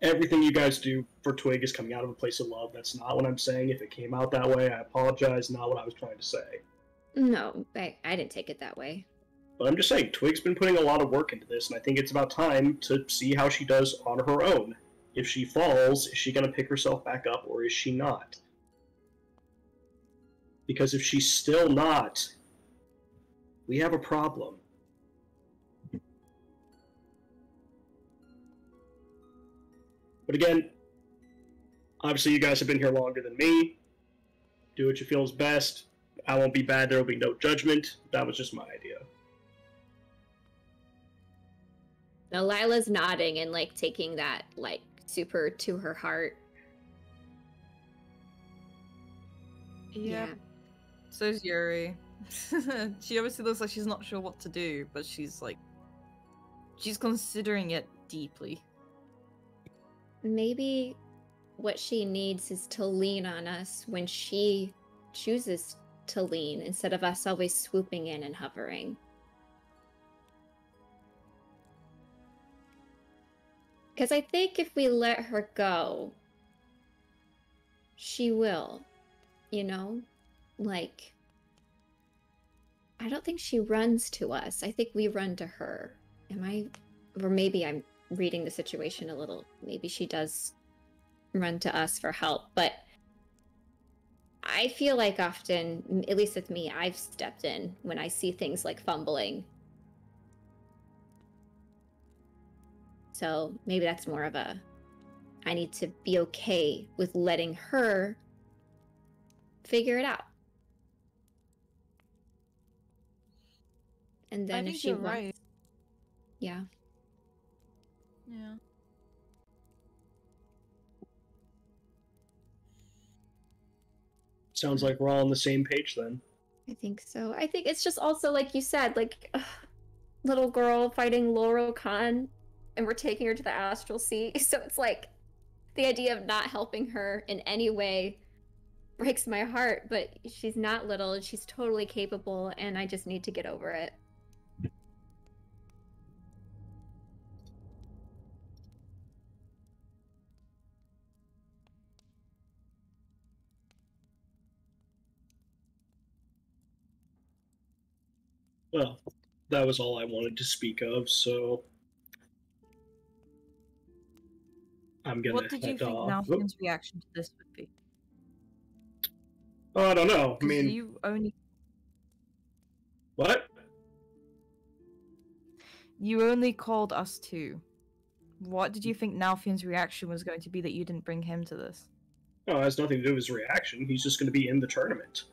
everything you guys do for Twig is coming out of a place of love. That's not what I'm saying. If it came out that way, I apologize. Not what I was trying to say. No, I didn't take it that way. But I'm just saying, Twig's been putting a lot of work into this, and I think it's about time to see how she does on her own. If she falls, is she going to pick herself back up, or is she not? Because if she's still not, we have a problem. But again, obviously you guys have been here longer than me. Do what you feel is best. I won't be bad, there will be no judgment. That was just my idea. Now Lila's nodding and like taking that like super to her heart. Yeah. So's Yuri. She obviously looks like she's not sure what to do, but she's considering it deeply. Maybe what she needs is to lean on us when she chooses to lean, instead of us always swooping in and hovering. Because I think if we let her go, she will, you know? Like, I don't think she runs to us. I think we run to her. Or maybe I'm reading the situation a little. Maybe she does run to us for help, but I feel like often, at least with me, I've stepped in when I see things like fumbling. So maybe that's more of a, I need to be okay with letting her figure it out. And then I if think she you're wants, right. yeah. Yeah. Sounds like we're all on the same page then. I think so. I think it's just also like you said, like little girl fighting Laurel Khan, and we're taking her to the astral sea. So it's like the idea of not helping her in any way breaks my heart. But she's not little, and she's totally capable, and I just need to get over it. Well, that was all I wanted to speak of, so I'm gonna What did you head think off. Nalfian's reaction to this would be? Oh, I don't know. I 'Cause mean, you only what? called us two. What did you think Nalfian's reaction was going to be that you didn't bring him to this? No, it has nothing to do with his reaction. He's just going to be in the tournament.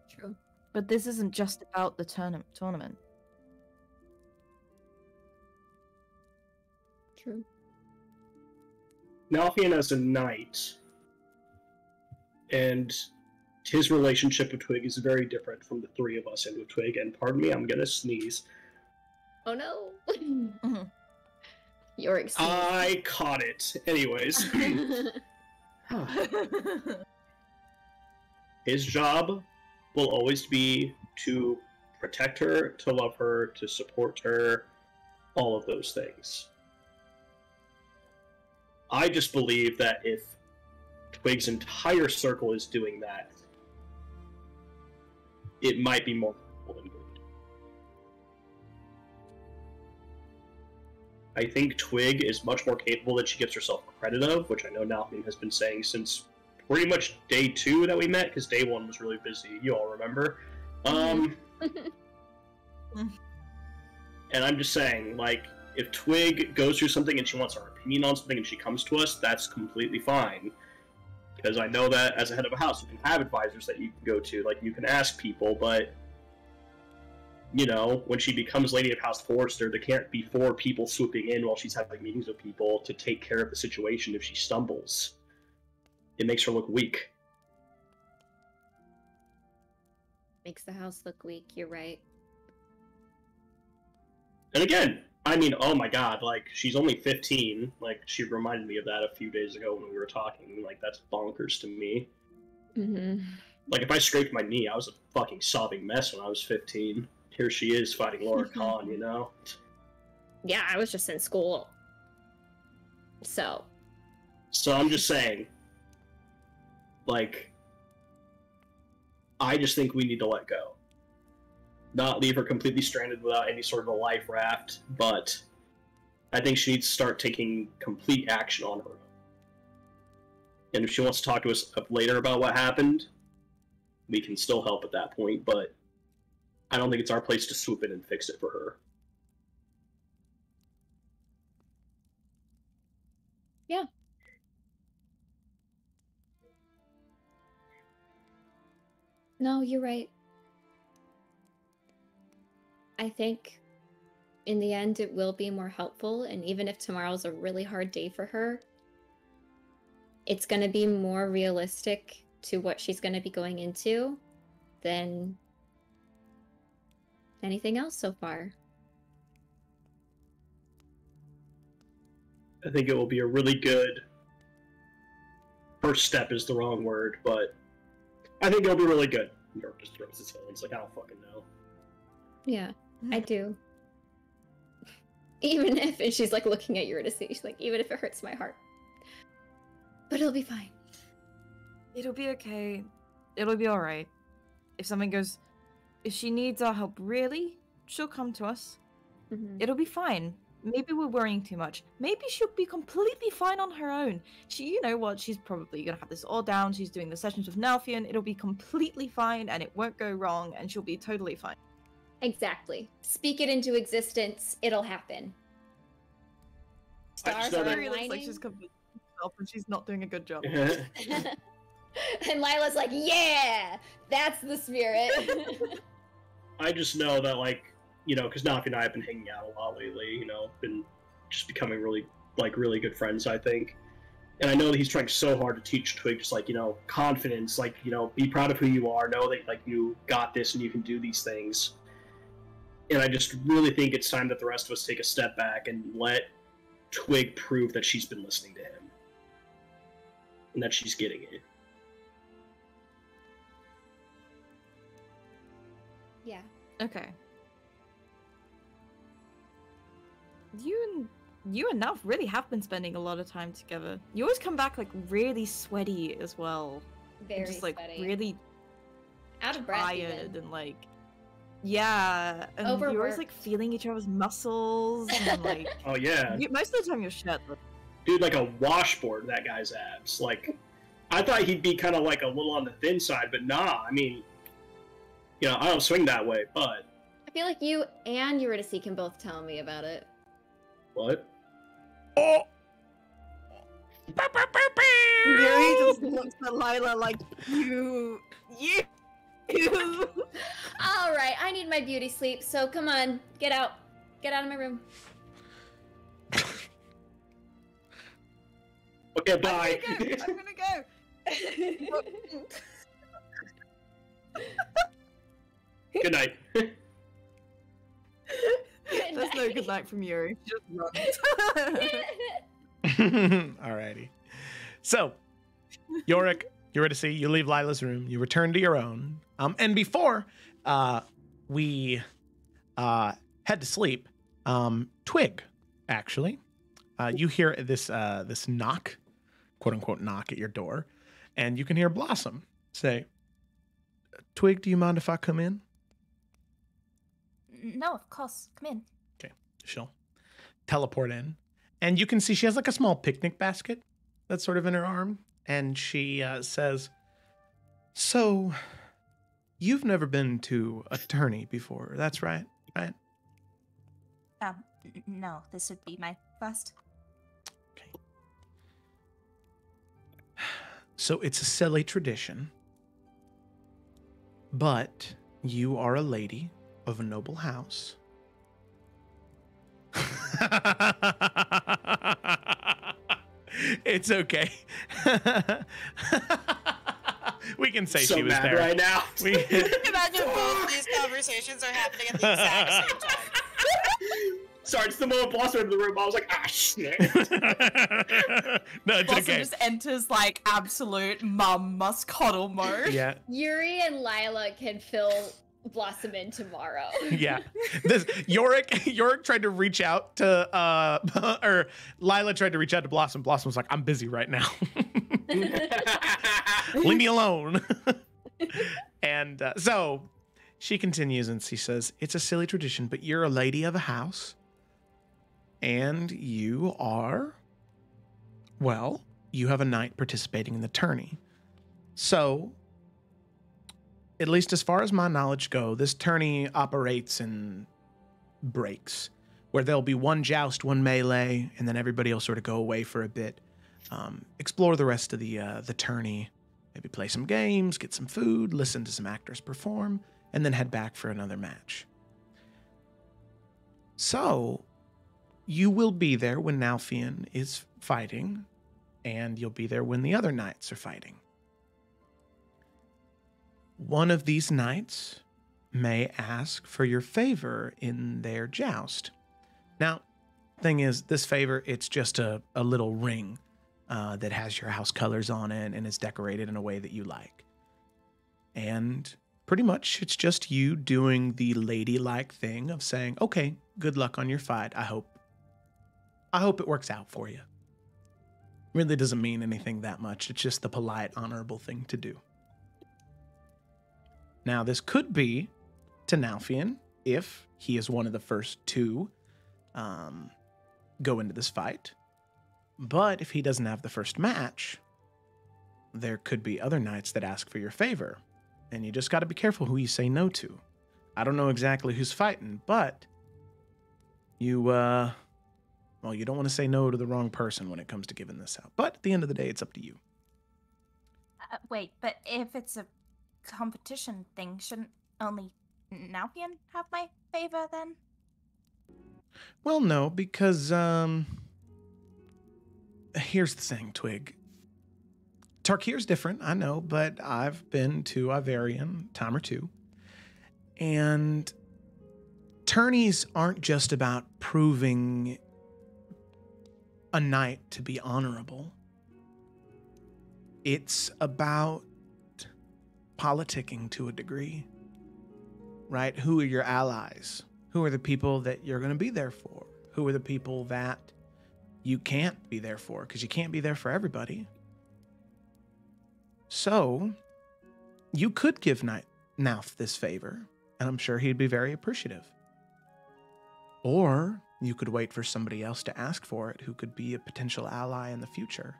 True. But this isn't just about the tournament. True. Nalfian as a knight, and his relationship with Twig is very different from the three of us and with Twig. And pardon me, I'm gonna sneeze. Oh no. Mm-hmm. You're excused. I caught it. Anyways, his job will always be to protect her, to love her, to support her, all of those things. I just believe that if Twig's entire circle is doing that, it might be more helpful than good. I think Twig is much more capable than she gives herself credit of, which I know Nalfian has been saying since pretty much day 2 that we met, because day 1 was really busy, you all remember. And I'm just saying, like, if Twig goes through something and she wants our opinion on something and she comes to us, that's completely fine. Because I know that as a head of a house, you can have advisors that you can go to, like, you can ask people, but you know, when she becomes Lady of House Forrester, there can't be 4 people swooping in while she's having meetings with people to take care of the situation if she stumbles. It makes her look weak. Makes the house look weak, you're right. And again, I mean, oh my god, like, she's only 15. Like, she reminded me of that a few days ago when we were talking. Like, that's bonkers to me. Mm-hmm. Like, if I scraped my knee, I was a fucking sobbing mess when I was 15. Here she is fighting Laura Khan, you know? Yeah, I was just in school. So I'm just saying, like, I just think we need to let go. Not leave her completely stranded without any sort of a life raft, but I think she needs to start taking complete action on her own. And if she wants to talk to us later about what happened, we can still help at that point, but I don't think it's our place to swoop in and fix it for her. yeah. No, you're right. I think in the end it will be more helpful, and even if tomorrow's a really hard day for her, it's going to be more realistic to what she's going to be going into than anything else so far. I think it will be a really good first step is the wrong word, but I think it'll be really good. York just throws his hands like, I don't fucking know. Yeah, I do. Even if, and she's like looking at Eurydice, she's like, even if it hurts my heart. But it'll be fine. It'll be okay. It'll be alright. If she needs our help really, she'll come to us. Mm-hmm. It'll be fine. Maybe we're worrying too much. Maybe she'll be completely fine on her own. You know what? She's probably gonna have this all down. She's doing the sessions with Nalfion. It'll be completely fine, and it won't go wrong, and she'll be totally fine. Exactly. Speak it into existence. It'll happen. Stars are It looks like aligning. she's completely herself, and she's not doing a good job. And Lila's like, yeah, that's the spirit. I just know that, like, you know, because Nafi and I have been hanging out a lot lately, you know, been just becoming really good friends, I think. And I know that he's trying so hard to teach Twig just, like, you know, confidence, like, you know, be proud of who you are, know that, like, you got this and you can do these things. And I just really think it's time that the rest of us take a step back and let Twig prove that she's been listening to him. And that she's getting it. Yeah. Okay. You and Nalf really have been spending a lot of time together. You always come back like really sweaty as well. Very just like sweaty. really Out of breath tired even. and like yeah, and you're always Overworked. like feeling each other's muscles and like Oh, yeah. most of the time you're shirtless. Dude, like a washboard, that guy's abs. Like, I thought he'd be kind of like a little on the thin side, but nah, I mean, you know, I don't swing that way, but... I feel like you and Eurydice can both tell me about it. What? Oh! Yuri just looks at Lila like you. All right, I need my beauty sleep, so come on, get out of my room. Okay, bye. I'm gonna go. Good night. There's no good night from Yuri. Just run. Alrighty. So, Yorick, Eurydice, you leave Lila's room. You return to your own. And before we head to sleep, Twig, actually, you hear this this knock, quote unquote knock at your door, and you can hear Blossom say, "Twig, do you mind if I come in?" No, of course. Come in. Okay, she'll teleport in, and you can see she has like a small picnic basket that's sort of in her arm, and she says, "So, you've never been to attorney before, that's right, right?" No, this would be my first. Okay. So it's a silly tradition, but you are a lady, of a noble house. It's okay. We can say so she was mad there. right now. Imagine both these conversations are happening at the exact same time. Sorry, just the moment Blossom entered the room, I was like, ah, shit. No, it's Blossom okay. just enters like absolute mum must coddle mode. Yeah, Yuri and Lila can fill Blossom in tomorrow. yeah. This Yorick tried to reach out to or Lila tried to reach out to Blossom. Blossom was like, I'm busy right now. Leave me alone. And so she continues and she says, it's a silly tradition, but you're a lady of a house. And you are, well, you have a knight participating in the tourney. So, at least as far as my knowledge go, this tourney operates in breaks, where there'll be one joust, one melee, and then everybody will sort of go away for a bit, explore the rest of the tourney, maybe play some games, get some food, listen to some actors perform, and then head back for another match. So, you will be there when Nalfian is fighting, and you'll be there when the other knights are fighting. One of these knights may ask for your favor in their joust. Now, thing is, this favor, it's just a little ring that has your house colors on it and is decorated in a way that you like. And pretty much it's just you doing the ladylike thing of saying, okay, good luck on your fight. I hope it works out for you. Really doesn't mean anything that much. It's just the polite, honorable thing to do. Now, this could be to Nalfian if he is one of the first to go into this fight. But if he doesn't have the first match, there could be other knights that ask for your favor. And you just got to be careful who you say no to. I don't know exactly who's fighting, but you don't want to say no to the wrong person when it comes to giving this out. But at the end of the day, it's up to you. Wait, but if it's a competition thing, shouldn't only Nalfian have my favor then? Well, no, because here's the thing, Twig. Tarkir's different, I know, but I've been to Iverion a time or two. And tourneys aren't just about proving a knight to be honorable. It's about politicking to a degree, right? Who are your allies? Who are the people that you're going to be there for? Who are the people that you can't be there for? Because you can't be there for everybody. So, you could give Nalf this favor, and I'm sure he'd be very appreciative. Or you could wait for somebody else to ask for it who could be a potential ally in the future.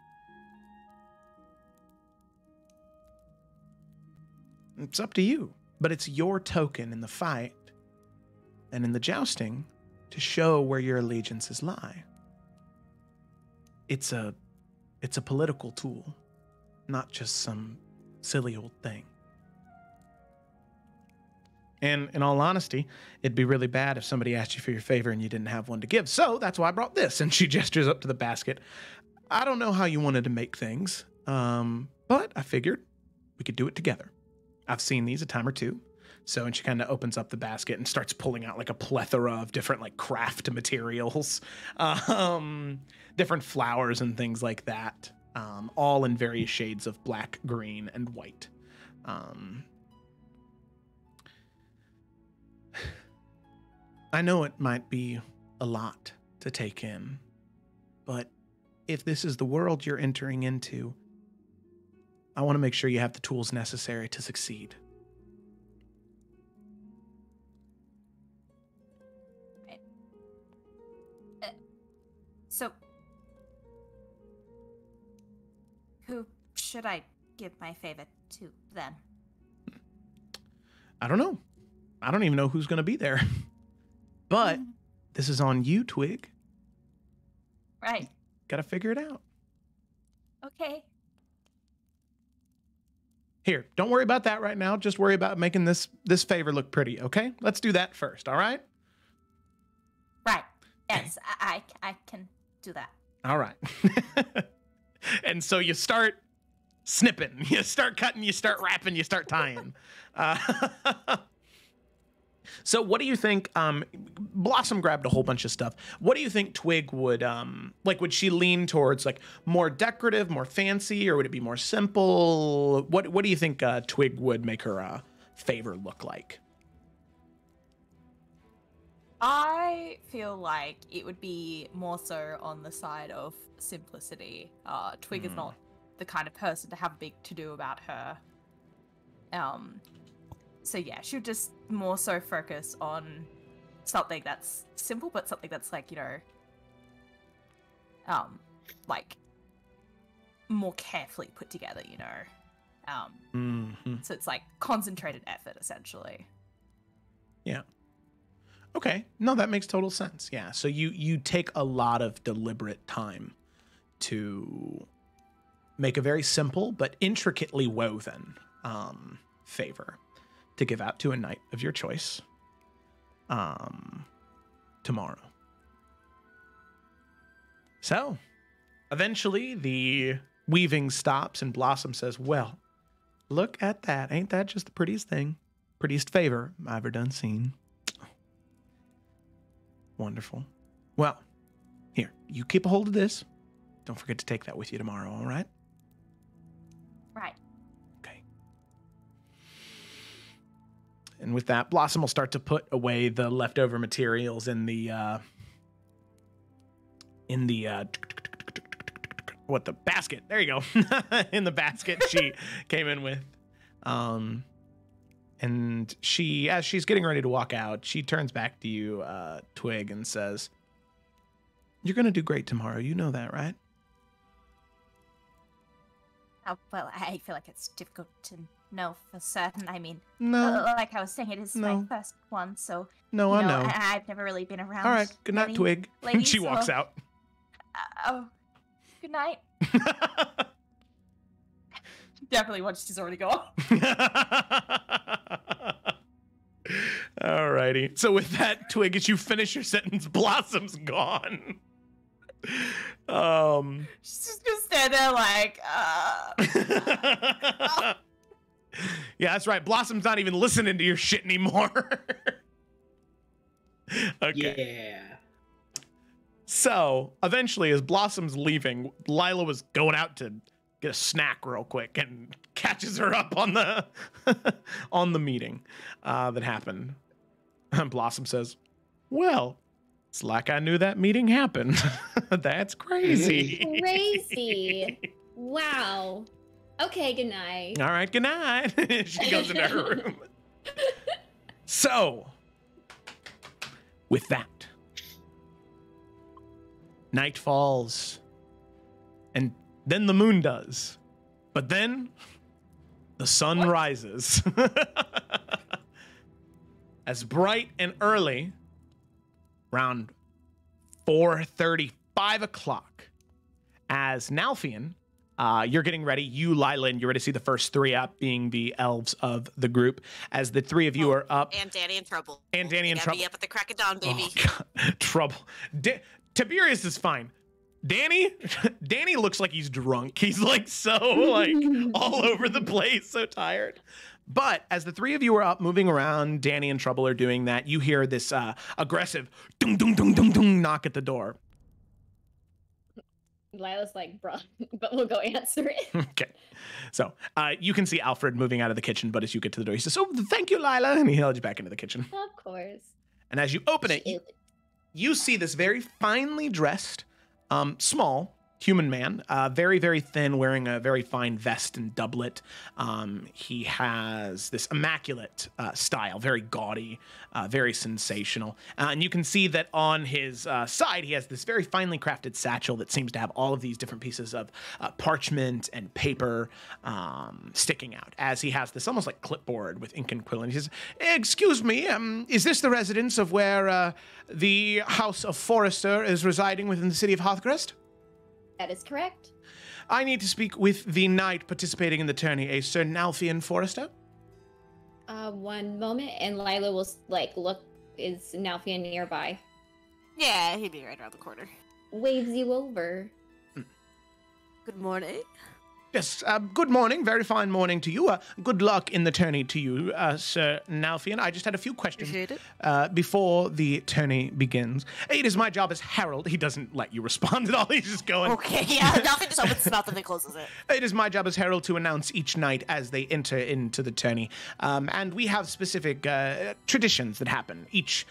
It's up to you, but it's your token in the fight and in the jousting to show where your allegiances lie. It's a political tool, not just some silly old thing. And in all honesty, it'd be really bad if somebody asked you for your favor and you didn't have one to give. So that's why I brought this. And she gestures up to the basket. I don't know how you wanted to make things, but I figured we could do it together. I've seen these a time or two. So, and she kind of opens up the basket and starts pulling out like a plethora of different like craft materials, different flowers and things like that, all in various shades of black, green, and white. I know it might be a lot to take in, but if this is the world you're entering into, I want to make sure you have the tools necessary to succeed. So, who should I give my favor to then? I don't know. I don't even know who's going to be there. But this is on you, Twig. Right. Got to figure it out. Okay. Here, don't worry about that right now. Just worry about making this favor look pretty, okay? Let's do that first, all right? Right. Yes, I can do that. All right. And so you start snipping, you start cutting, you start wrapping, you start tying. So what do you think, Blossom grabbed a whole bunch of stuff. What do you think Twig would, would she lean towards, like, more decorative, more fancy, or would it be more simple? What do you think Twig would make her favor look like? I feel like it would be more so on the side of simplicity. Twig is not the kind of person to have a big to-do about her. So yeah, she would just more so focus on something that's simple, but something that's like, you know, like more carefully put together, you know. So it's like concentrated effort, essentially. Yeah. Okay. No, that makes total sense. Yeah. So you take a lot of deliberate time to make a very simple but intricately woven favor to give out to a knight of your choice tomorrow. So eventually the weaving stops and Blossom says, well, look at that. Ain't that just the prettiest thing? Prettiest favor I've ever done seen. Wonderful. Well, here, you keep a hold of this. Don't forget to take that with you tomorrow, all right? Right. Okay. And with that, Blossom will start to put away the leftover materials in the basket. There you go. In the basket she came in with. And she, as she's getting ready to walk out, she turns back to you, Twig, and says, you're going to do great tomorrow. You know that, right? Oh, well, I feel like it's difficult to know for certain. I mean, No. like I was saying, it is No. my first one, so No, you I know. I've never really been around. All right. Good night, many Twig. ladies, She walks so- out. Oh, good night. Definitely once she's already gone. Alrighty. So with that, Twig, as you finish your sentence, Blossom's gone. She's just gonna stand there like, Yeah, that's right. Blossom's not even listening to your shit anymore. Okay. Yeah. So eventually, as Blossom's leaving, Lila was going out to get a snack real quick and catches her up on the on the meeting that happened. And Blossom says, well, it's like I knew that meeting happened. That's crazy. Crazy. Wow. Okay, good night. All right, good night. She goes into her room. So, with that, night falls, and then the moon does. But then, the sun rises. As bright and early, around 4:30, 5 o'clock, as Nalfian, you're getting ready. You, Lila, and you're ready to see the first three up, being the elves of the group. As the three of you are up. And Danny in trouble. And Danny in trouble. Be up at the crack of dawn, baby. Oh, God. Trouble. Tiberius is fine. Danny looks like he's drunk. He's like so like all over the place, so tired. But as the three of you are up moving around, Danny and Trouble are doing that. You hear this aggressive dung dung dung dung dung knock at the door. Lila's like, bruh, but we'll go answer it. Okay. So you can see Alfred moving out of the kitchen, but as you get to the door, he says, oh, thank you, Lila. And he held you back into the kitchen. Of course. And as you open it, you see this very finely dressed, small human man, very, very thin, wearing a very fine vest and doublet. He has this immaculate style, very gaudy, very sensational. And you can see that on his side, he has this very finely crafted satchel that seems to have all of these different pieces of parchment and paper sticking out, as he has this almost like clipboard with ink and quill. And he says, excuse me, is this the residence of where the House of Forrester is residing within the city of Hearthcrest? That is correct. I need to speak with the knight participating in the tourney, a Sir Nalfian Forrester. One moment, and Lila will look. Is Nalfian nearby? Yeah, he'd be right around the corner. Waves you over. Good morning. Yes, good morning. Very fine morning to you. Good luck in the tourney to you, Sir Nalfian. I just had a few questions before the tourney begins. It is my job as herald. He doesn't let you respond at all. He's just going. Okay, yeah, Nalfian just opens his mouth and then closes it. It is my job as herald to announce each knight as they enter into the tourney. And we have specific traditions that happen each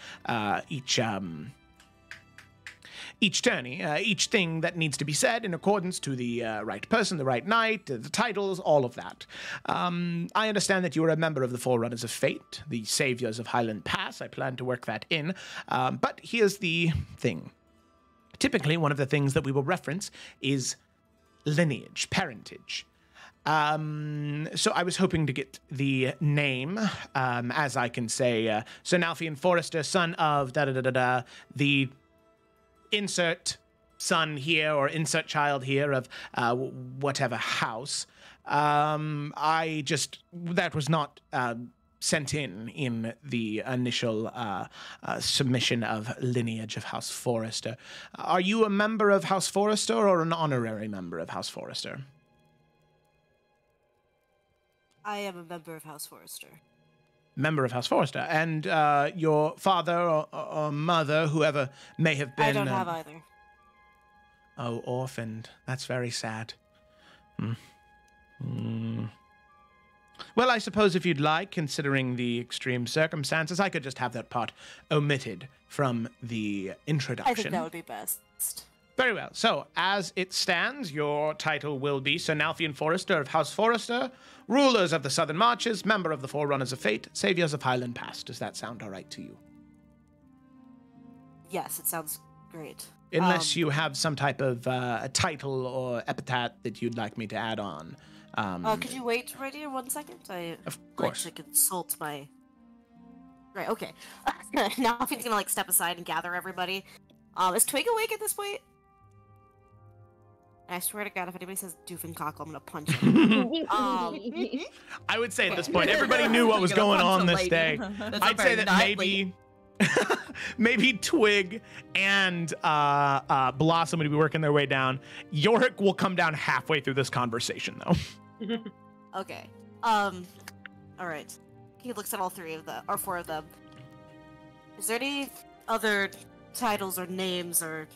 tourney, each thing that needs to be said in accordance to the right person, the right knight, the titles, all of that. I understand that you are a member of the Forerunners of Fate, the Saviors of Highland Pass. I plan to work that in. But here's the thing. Typically, one of the things that we will reference is lineage, parentage. So I was hoping to get the name, as I can say, Sir Nalfian Forrester, son of da-da-da-da-da, the insert son here or insert child here of whatever house. That was not sent in the initial submission of lineage of House Forrester. Are you a member of House Forrester or an honorary member of House Forrester? I am a member of House Forrester. Member of House Forrester. And your father or mother, whoever may have been... I don't have either. Oh, orphaned. That's very sad. Well, I suppose if you'd like, considering the extreme circumstances, I could just have that part omitted from the introduction. I think that would be best. Very well. So, as it stands, your title will be Sir Nalfian Forrester of House Forrester, Rulers of the Southern Marches, Member of the Forerunners of Fate, Saviors of Highland Pass. Does that sound all right to you? Yes, it sounds great. Unless you have some type of a title or epithet that you'd like me to add on. Could you wait right here 1 second? Of course. Like to consult my... Right, okay. Now I'm gonna step aside and gather everybody. Is Twig awake at this point? I swear to God, if anybody says Doofencockle, I'm gonna punch him. I would say at this point, everybody knew what was going on this day. I'd say that maybe Twig and Blossom would be working their way down. Yorick will come down halfway through this conversation, though. Okay. All right. He looks at all four of them. Is there any other titles or names or...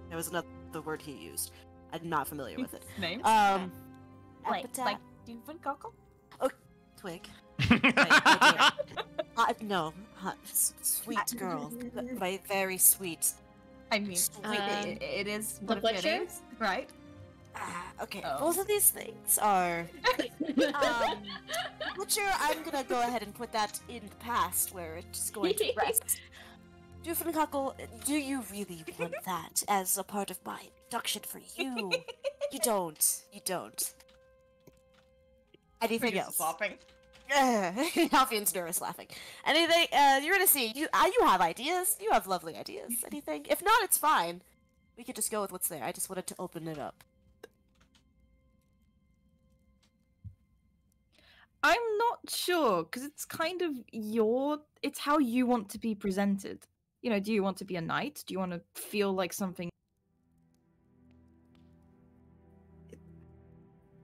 There was another word he used. I'm not familiar with it. Names? Epitaph? Doofencockle? Oh, Twig. No, sweet girl. My very sweet. I mean, it is one of your names, right? Okay, both of these things are... Butcher, I'm gonna go ahead and put that in the past where it's going to rest. Doofencockle, do you really want that as a part of my induction for you? You don't. Anything else? Nalfian's nervous laughing. Anything, you're gonna see, you have ideas. You have lovely ideas. Anything? If not, it's fine. We could just go with what's there. I just wanted to open it up. I'm not sure, because it's kind of it's how you want to be presented. You know, do you want to be a knight? Do you want to feel like something?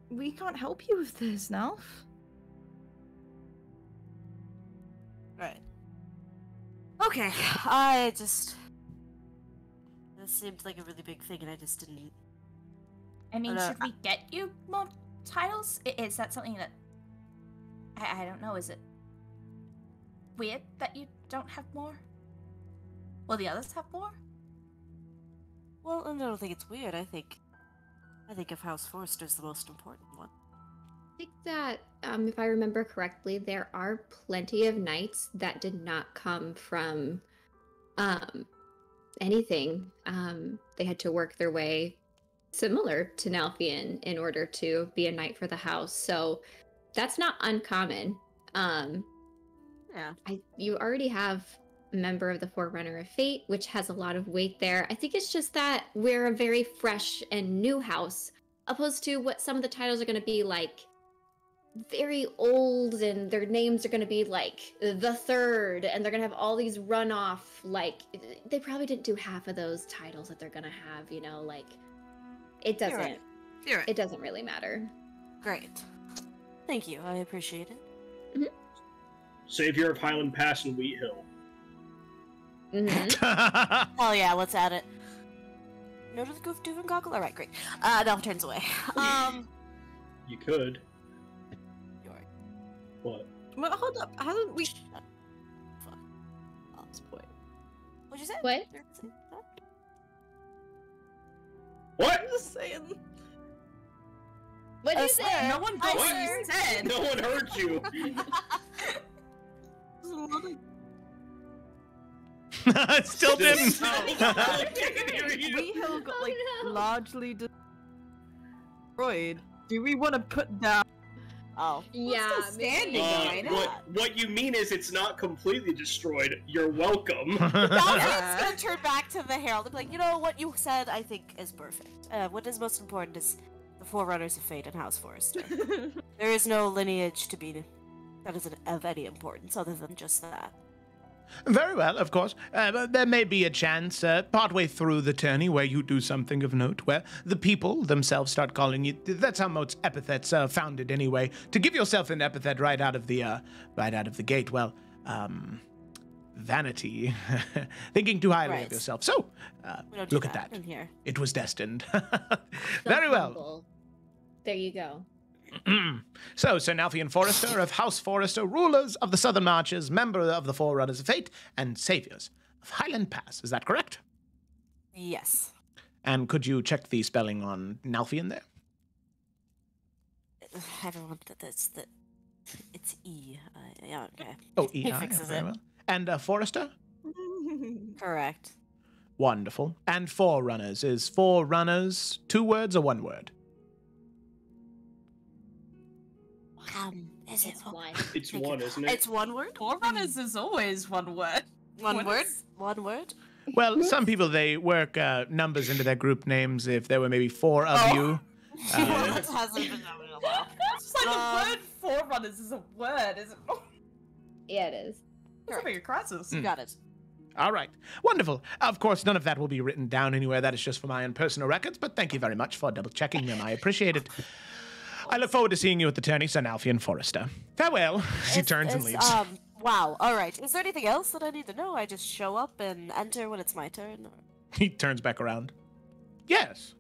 We can't help you with this, Nalf. Right. Okay, this seemed like a really big thing and I just didn't... I mean, should we get you more titles? Is that something that... I don't know, is it weird that you don't have more? Will the others have more? Well, I don't think it's weird. I think of House Forrester's the most important one. I think that, if I remember correctly, there are plenty of knights that did not come from anything. They had to work their way similar to Nalfian in order to be a knight for the house. So that's not uncommon. Yeah. You already have a member of the Forerunner of Fate, which has a lot of weight there. I think it's just that we're a very fresh and new house opposed to what some of the titles are going to be like very old, and their names are going to be like the Third, and they're going to have all these runoff, like, they probably didn't do half of those titles that they're going to have, you know, like, it doesn't, You're right. it doesn't really matter. Great. Thank you. I appreciate it. Savior of Highland Pass and Wheat Hill. Hell yeah, let's add it. No to the goof doof and goggle? Alright, great. Now turns away. You could. You're right. What? Well, hold up. Haven't we? Fuck. Oh, this point. What'd you say? What? What? I'm just saying. What did you say? No one got what I you said. No one heard you. Still didn't. We have got like largely destroyed. Do we want to put down? Oh. Yeah, still standing, maybe. though, What you mean is it's not completely destroyed. You're welcome. It's gonna turn back to the Herald and be like, you know, what you said I think is perfect. What is most important is the Forerunners of Fate and House Forester. There is no lineage to be that is of any importance other than just that. Very well, of course. But there may be a chance partway through the tourney where you do something of note, where the people themselves start calling you. That's how most epithets are founded, anyway. To give yourself an epithet right out of the gate. Well, vanity, thinking too highly of yourself. So, We don't do look at that. in here. It was destined. Very well. Humble. There you go. So, Sir Nalfian Forrester of House Forrester, rulers of the Southern Marches, member of the Forerunners of Fate, and saviors of Highland Pass. Is that correct? Yes. And could you check the spelling on Nalfian there? Everyone did this. It's E. Yeah, okay. Oh, He E-I, fixes very it. well. And Forrester? Correct. Wonderful. And Forerunners. Is Forerunners 2 words or 1 word? Is it It's one. It's Thank you. one, isn't it? It's one word? Forerunners is always one word. One What word? is- One word? Well, some people, they work numbers into their group names. If there were maybe 4 of you. That hasn't been done in a while. It's just like the word Forerunners is a word, isn't it? Yeah, it is. It's like a crisis. You got it. All right. Wonderful. Of course, none of that will be written down anywhere. That is just for my own personal records, but thank you very much for double-checking them. I appreciate it. I look forward to seeing you at the tourney, Sir Nalfian Forrester. Farewell. He turns and leaves. Wow. All right. Is there anything else that I need to know? I just show up and enter when it's my turn? Or... He turns back around. Yes.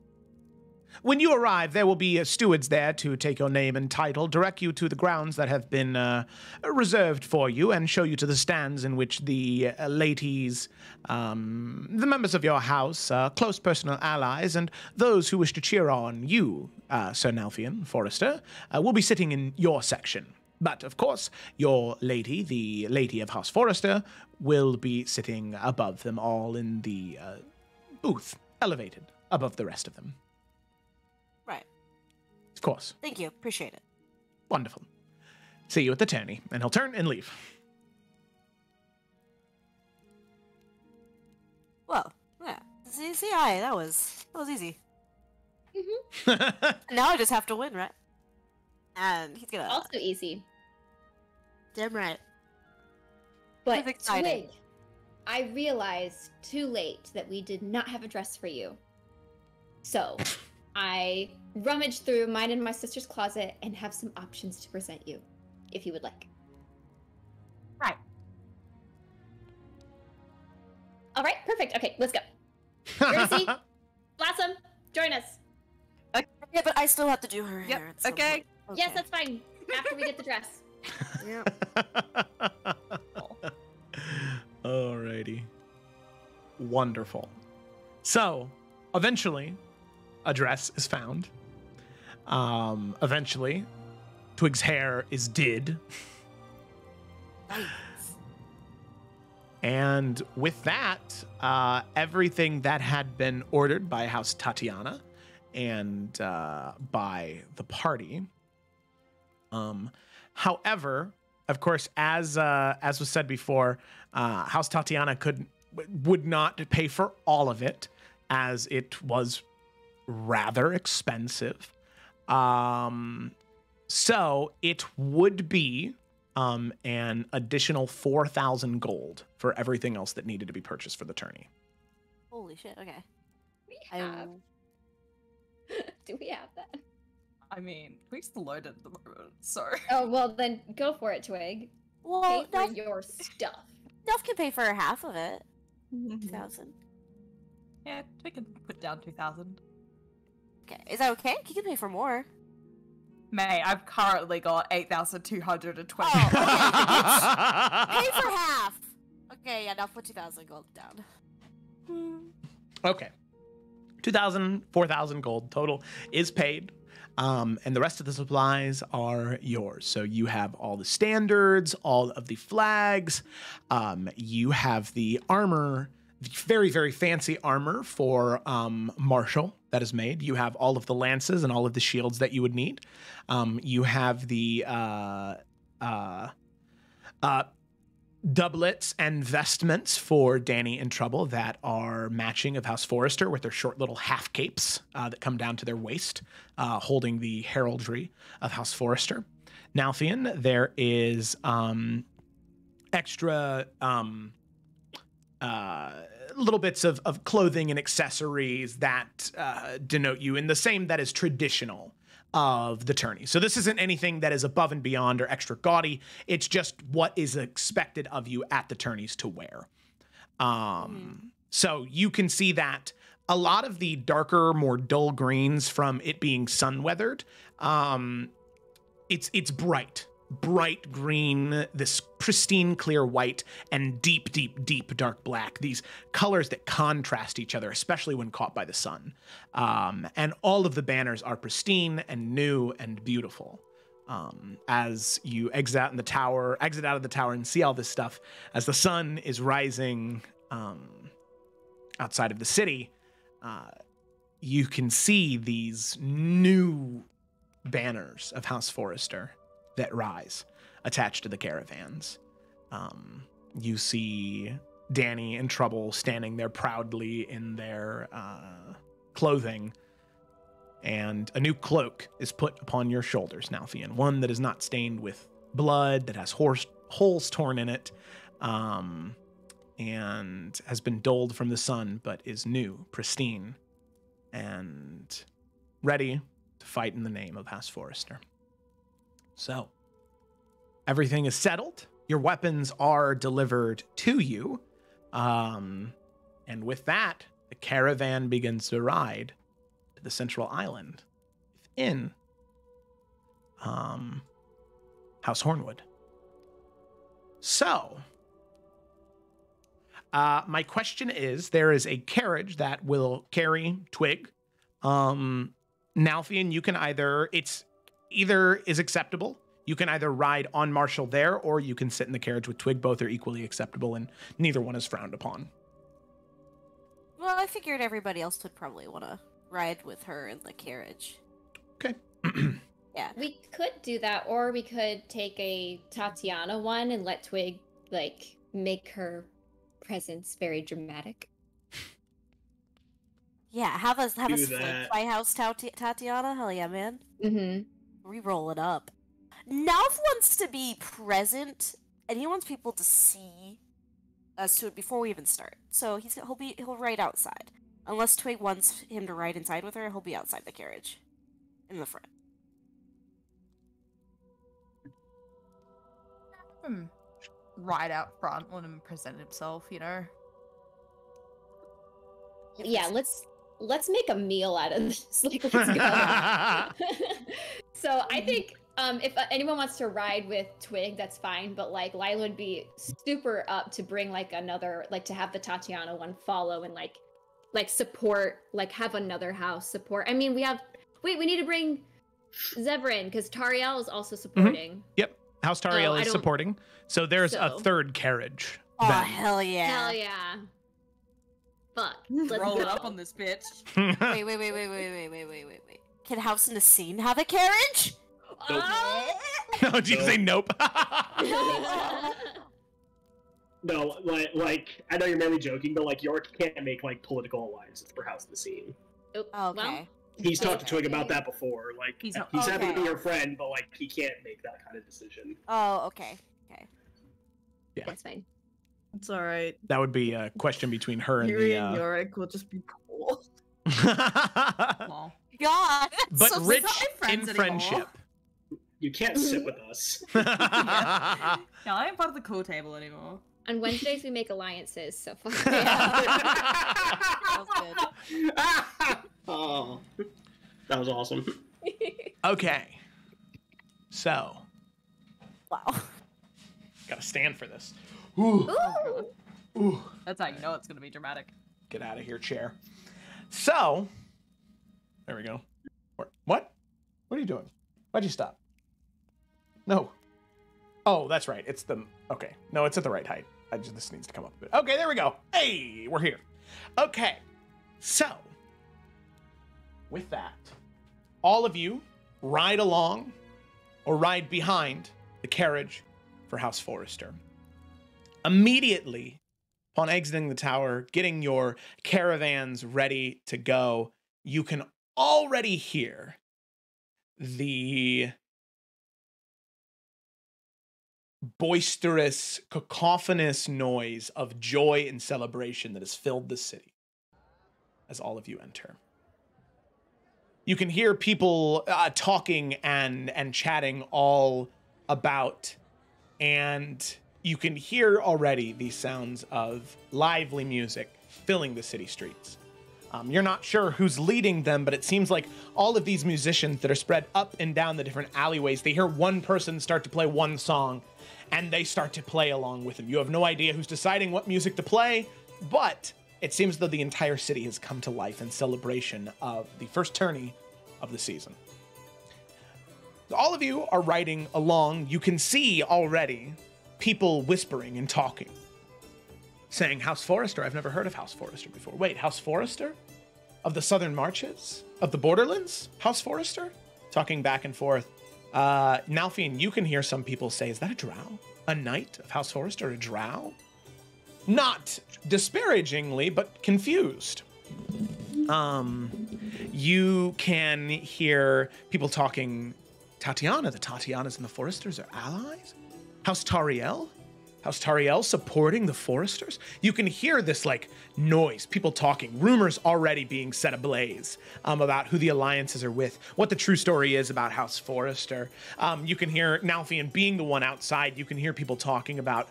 When you arrive, there will be stewards there to take your name and title, direct you to the grounds that have been reserved for you, and show you to the stands in which the ladies, the members of your house, close personal allies, and those who wish to cheer on you, Sir Nalfian Forrester, will be sitting in your section. But, of course, your lady, the lady of House Forrester, will be sitting above them all in the booth, elevated above the rest of them. Right. Of course. Thank you. Appreciate it. Wonderful. See you at the tourney. And he'll turn and leave. Well, yeah. See, that was easy. Mm-hmm. Now I just have to win, right? And he's gonna... Also easy. Damn right. But It's exciting. Twig, I realized too late that we did not have a dress for you. So, I rummaged through mine and my sister's closet and have some options to present you, if you would like. Right. All right, perfect. Okay, let's go. Gracie, Blossom, join us. Yeah, but I still have to do her Yep, hair at some okay. point. Yes, that's fine. After we get the dress. Yeah. Alrighty. Wonderful. So, eventually, a dress is found. Eventually, Twig's hair is did. And with that, everything that had been ordered by House Tatiana and by the party. However, of course, as was said before, House Tatiana would not pay for all of it, as it was rather expensive. So it would be an additional 4,000 gold for everything else that needed to be purchased for the tourney. Holy shit, okay. We have. Do we have that? I mean, Twig's loaded at the moment, so. Oh, well, then go for it, Twig. Well, Pay for your stuff. Nelf can pay for half of it. 2,000. Yeah, Twig can put down 2,000. Okay, is that okay? He can pay for more. May, I've currently got 8,220. Oh, okay. Pay for half. Okay, yeah, now put 2,000 gold down. Okay. 2,000, 4,000 gold total is paid. And the rest of the supplies are yours. So you have all the standards, all of the flags. You have the armor, the very, very fancy armor for Marshall that is made. You have all of the lances and all of the shields that you would need. You have the doublets and vestments for Danny in Trouble that are matching of House Forrester with their short little half capes that come down to their waist, holding the heraldry of House Forrester. Nalthian, there is extra little bits of clothing and accessories that denote you in the same that is traditional of the tourney. So this isn't anything that is above and beyond or extra gaudy. It's just what is expected of you at the tourneys to wear. So you can see that a lot of the darker, more dull greens from it being sun weathered, it's bright green, this pristine clear white, and deep, deep, deep dark black. These colors that contrast each other, especially when caught by the sun. And all of the banners are pristine and new and beautiful. As you exit out of the tower and see all this stuff, as the sun is rising outside of the city, you can see these new banners of House Forrester that rise attached to the caravans. You see Danny in Trouble standing there proudly in their clothing, and a new cloak is put upon your shoulders, Nalthian, one that is not stained with blood, that has holes torn in it, and has been dulled from the sun, but is new, pristine, and ready to fight in the name of House Forrester. So, everything is settled. Your weapons are delivered to you. And with that, the caravan begins to ride to the central island within House Hornwood. So, my question is, there is a carriage that will carry Twig. Nalthian, you can either is acceptable. You can either ride on Marshall there, or you can sit in the carriage with Twig. Both are equally acceptable, and neither one is frowned upon. Well, I figured everybody else would probably want to ride with her in the carriage. Okay. Yeah. We could do that, or we could take a Tatiana one and let Twig, make her presence very dramatic. Yeah, have us Do flank that. by House Tatiana. Hell yeah, man. Mm-hmm. We roll it up. Nalf wants to be present, and he wants people to see us to it before we even start. So he'll ride outside. Unless Twig wants him to ride inside with her, he'll be outside the carriage, in the front. Right out front, let him present himself, you know. Yeah, let's make a meal out of this. Let's go. So I think if anyone wants to ride with Twig, that's fine. But Lila would be super up to bring another, to have the Tatiana one follow and support, have another house support. I mean, we need to bring Zevran because Tariel is also supporting. Yep, House Tariel is supporting. So there's a So- third carriage. Oh, then. hell yeah. Hell yeah. Fuck. Let's Roll go. it up on this bitch. Wait. Can House in the Scene have a carriage? Nope. No, did you say nope? No, I know you're mainly joking, but York can't make political alliances for House of the Scene. Oop, Okay. Well, He's talked to Twig about that before. Like, he's happy to be your friend, but, like, he can't make that kind of decision. Oh, okay. Yeah. That's fine. It's alright. That would be a question between her and Yuri the. and Yorick will just be cool. Aw. God! But so rich not in friends friendship. You can't sit with us. No, I ain't part of the cool table anymore. On Wednesdays we make alliances, so fuck That was good. Oh, that was awesome. Okay. So, Wow. gotta stand for this. Ooh. Ooh. That's how you know it's gonna be dramatic. Get out of here, chair. So, there we go. What? What are you doing? Why'd you stop? No. Oh, that's right. It's the... Okay. No, it's at the right height. This needs to come up a bit. Okay, there we go. Hey, we're here. Okay. So, with that, all of you ride along or ride behind the carriage for House Forrester. Immediately upon exiting the tower, getting your caravans ready to go, you can already hear the boisterous, cacophonous noise of joy and celebration that has filled the city as all of you enter. You can hear people talking and chatting all about, and you can hear already these sounds of lively music filling the city streets. You're not sure who's leading them, but it seems like all of these musicians that are spread up and down the different alleyways, they hear one person start to play one song, and they start to play along with them. You have no idea who's deciding what music to play, but it seems as though the entire city has come to life in celebration of the first tourney of the season. All of you are riding along. You can see already people whispering and talking, saying, House Forrester, I've never heard of House Forrester before. Wait, House Forrester? Of the Southern Marches? Of the Borderlands? House Forrester? Talking back and forth. Nalfian, you can hear some people say, is that a drow? A knight of House Forrester? A drow? Not disparagingly, but confused. You can hear people talking, Tatiana, the Tatianas and the Forresters are allies? House Tariel? House Tariel supporting the Forresters? You can hear this like noise, people talking, rumors already being set ablaze about who the alliances are with, what the true story is about House Forrester. You can hear Nalfian being the one outside. You can hear people talking about,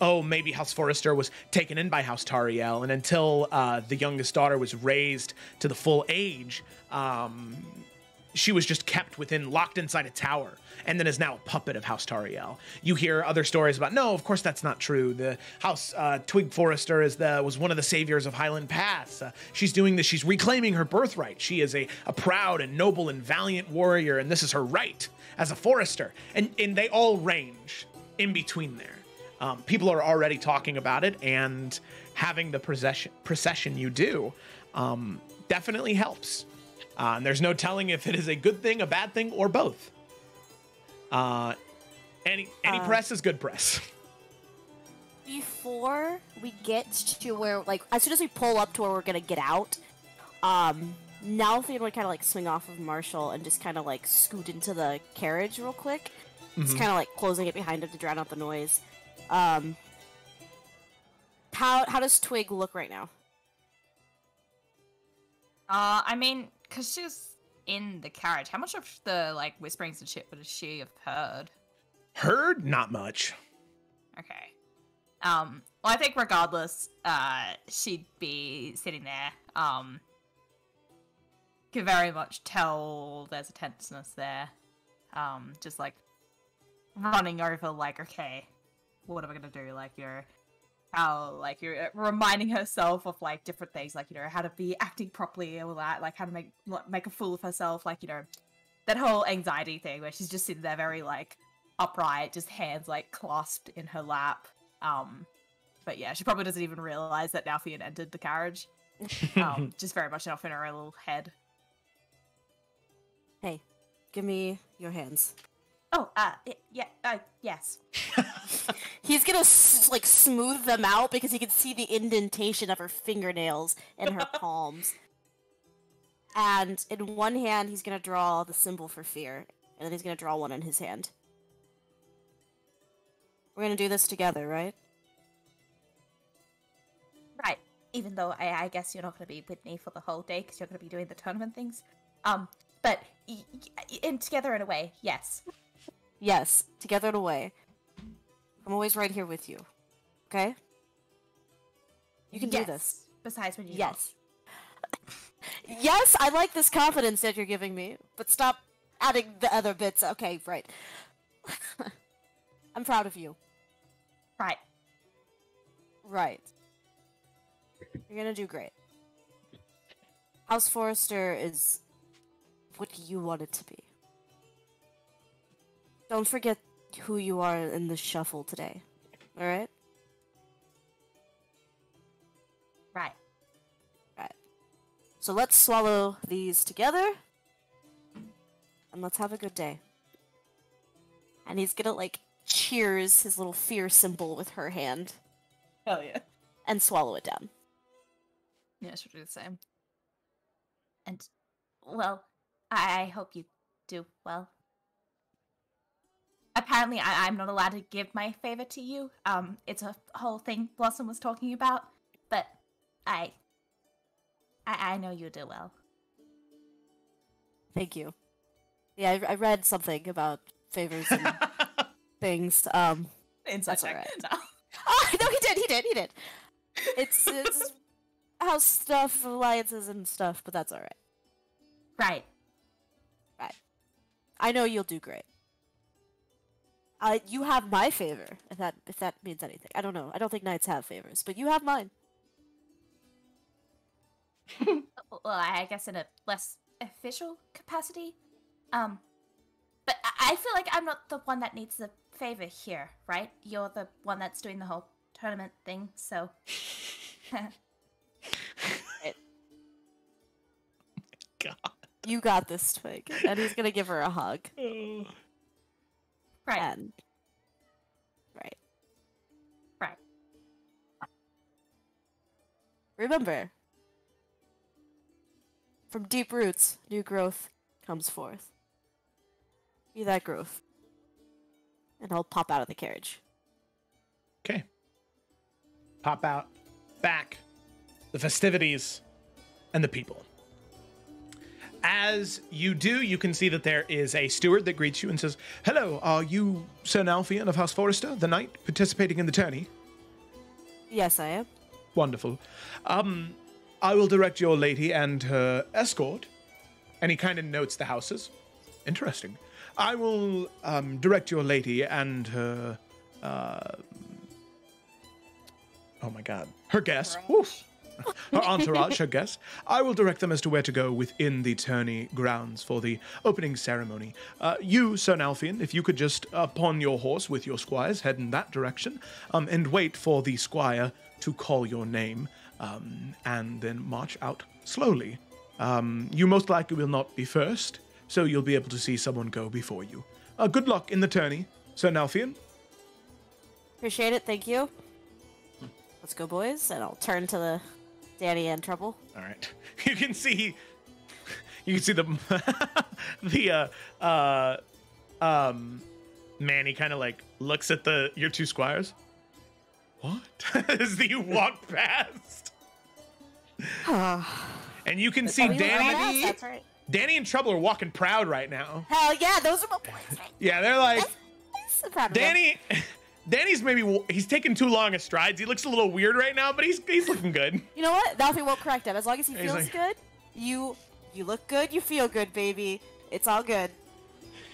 maybe House Forrester was taken in by House Tariel, and until the youngest daughter was raised to the full age, she was just kept locked inside a tower, and then is now a puppet of House Tariel. You hear other stories about, no, of course that's not true. The House Twig Forrester was one of the saviors of Highland Pass. She's doing this, she's reclaiming her birthright. She is a proud and noble and valiant warrior, and this is her right as a Forrester. And they all range in between there. People are already talking about it, and having the procession you do definitely helps. And there's no telling if it is a good thing, a bad thing, or both. Any press is good press. Before we get to where, like, as soon as we pull up to where we're gonna get out, Nalfian would kind of like swing off of Marshall and just kind of like scoot into the carriage real quick. Just kind of like closing it behind him to drown out the noise. How does Twig look right now? I mean, because she's in the carriage, how much of the, like, whisperings and shit would she have heard? Heard? Not much. Okay. Well, I think regardless, she'd be sitting there, can very much tell there's a tenseness there. Just, like, running over, like, okay, what am I gonna do? Like, how, like, you're reminding herself of, like, different things, like, how to be acting properly, all that, like, how to make a fool of herself, like, that whole anxiety thing where she's just sitting there very, like, upright, just hands, like, clasped in her lap. But yeah, she probably doesn't even realize that Nalfian entered the carriage. Just very much off in her little head. Hey, give me your hands. Oh, yes. He's gonna like smooth them out because he can see the indentation of her fingernails in her palms. And in one hand, he's gonna draw the symbol for fear, and then he's gonna draw one in his hand. We're gonna do this together, right? Right. Even though I guess you're not going to be with me for the whole day because you're going to be doing the tournament things. But in together in a way, yes. Yes, together in a way. I'm always right here with you. Okay? You can do this. Besides when you Yes. Yes, I like this confidence that you're giving me, but stop adding the other bits. Okay, right. I'm proud of you. Right. Right. You're gonna do great. House Forrester is what you want it to be. Don't forget who you are in the shuffle today. Alright? Right. Right. So let's swallow these together. And let's have a good day. And he's gonna, like, cheers his little fear symbol with her hand. Hell yeah. And swallow it down. Yeah, she'll do the same. And, well, I hope you do well. Apparently, I'm not allowed to give my favor to you. It's a whole thing Blossom was talking about, but I know you do well. Thank you. Yeah, I read something about favors and things. Inside check. Right. No. Oh, no, he did. It's house stuff, alliances and stuff, but that's alright. Right. Right. I know you'll do great. You have my favor, if that means anything. I don't know. I don't think knights have favors, but you have mine. Well, I guess in a less official capacity. But I feel like I'm not the one that needs the favor here, right? You're the one that's doing the whole tournament thing, so... God. You got this, Twig. And he's gonna give her a hug. Right. And... Right. Right. Remember, from deep roots, new growth comes forth. Be that growth. And I'll pop out of the carriage. Okay. Pop out, back, the festivities, and the people. As you do, you can see that there is a steward that greets you and says, "Hello, are you Sir Nalfian of House Forrester, the knight participating in the tourney?" Yes, I am. Wonderful. I will direct your lady and her escort. And he kind of notes the houses. Interesting. I will direct your lady and her... oh my god. Her guest. Woof. Her entourage, her guest. I will direct them as to where to go within the tourney grounds for the opening ceremony. You, Sir Nalfian, if you could just upon your horse with your squires, head in that direction, and wait for the squire to call your name, and then march out slowly. You most likely will not be first, so you'll be able to see someone go before you. Good luck in the tourney, Sir Nalfian. Appreciate it, thank you. Let's go, boys, and I'll turn to the Danny and Trouble. All right. You can see the Manny kind of like looks at your two squires. What? As you walk past. And you can see Danny. That's right. Danny and Trouble are walking proud right now. Hell yeah, those are my boys, right? Yeah, they're like I'm proud of them. Danny's he's taking too long a strides. He looks a little weird right now, but he's looking good. You know what? Nalfi won't correct him. As long as he He's feels like- good, you look good, you feel good, baby. It's all good.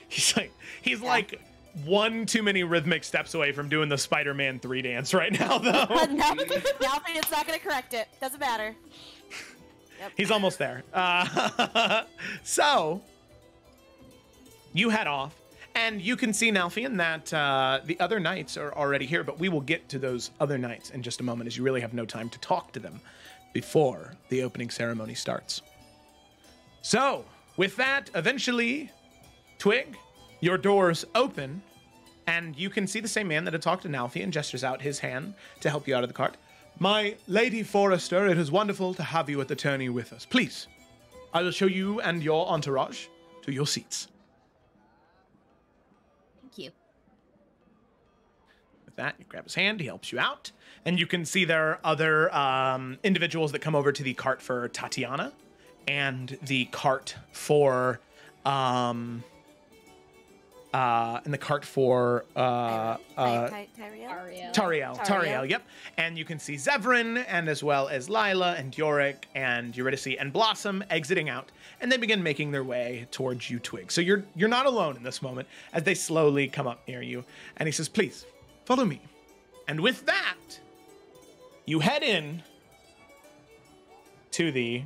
He's like one too many rhythmic steps away from doing the Spider-Man 3 dance right now, though. Nalfi is not gonna correct it. Doesn't matter. Yep. He's almost there. So, you head off, and you can see, Nalfian, that the other knights are already here, but we will get to those other knights in just a moment, as you really have no time to talk to them before the opening ceremony starts. So, with that, eventually, Twig, your doors open, and you can see the same man that had talked to Nalfian gestures out his hand to help you out of the cart. My Lady Forrester, it is wonderful to have you at the tourney with us. Please, I will show you and your entourage to your seats. Thank you. With that, you grab his hand, he helps you out, and you can see there are other individuals that come over to the cart for Tatiana and the cart for Tariel. Tariel, yep. And you can see Zevran, and as well as Lila and Yorick and Eurydice and Blossom exiting out, and they begin making their way towards you, Twig. So you're not alone in this moment as they slowly come up near you, and he says, please, follow me. And with that, you head in to the,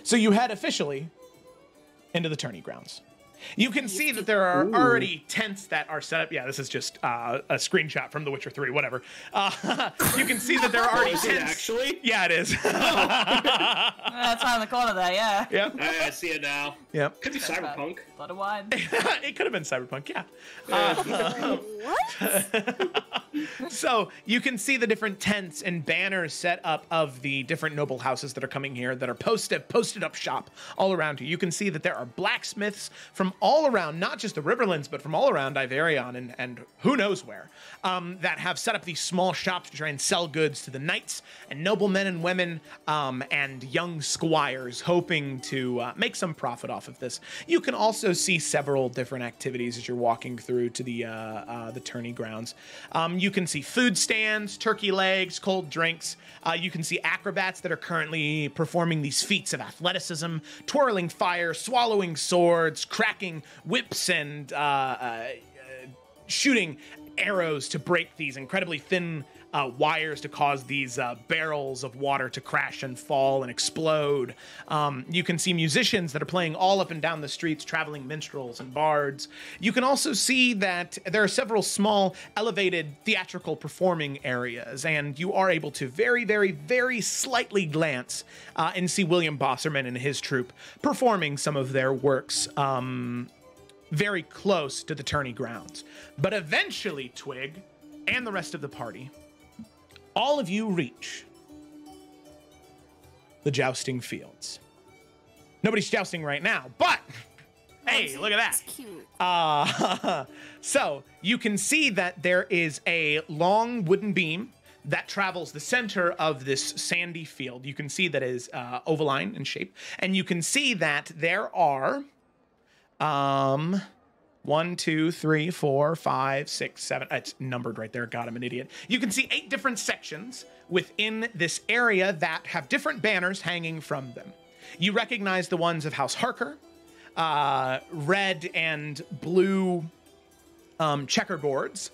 so you head officially into the tourney grounds. You can see that there are already tents that are set up. Yeah, this is just a screenshot from The Witcher 3, whatever. You can see that there are already tents. Actually? Yeah, it is. That's on the corner there, yeah. Yep. I see it now. Yep. Could be Cyberpunk. A lot of wine. It could have been Cyberpunk, yeah. What? So you can see the different tents and banners set up of the different noble houses that are coming here that are posted up shop all around you. You can see that there are blacksmiths from all around, not just the Riverlands, but from all around Iverion and who knows where, that have set up these small shops to try and sell goods to the knights and noblemen and women and young squires hoping to make some profit off of this. You can also see several different activities as you're walking through to the tourney grounds. You can see food stands, turkey legs, cold drinks. You can see acrobats that are currently performing these feats of athleticism, twirling fire, swallowing swords, cracking whips, and shooting arrows to break these incredibly thin wires to cause these barrels of water to crash and fall and explode. You can see musicians that are playing all up and down the streets, traveling minstrels and bards. You can also see that there are several small elevated theatrical performing areas, and you are able to very, very, very slightly glance and see William Bosserman and his troupe performing some of their works very close to the tourney grounds. But eventually, Twig and the rest of the party, all of you reach the jousting fields. Nobody's jousting right now, but hey, look at that. It's cute. So you can see that there is a long wooden beam that travels the center of this sandy field. You can see that it is ovaline in shape, and you can see that there are 1, 2, 3, 4, 5, 6, 7. It's numbered right there. God, I'm an idiot. You can see 8 different sections within this area that have different banners hanging from them. You recognize the ones of House Harker, red and blue checkerboards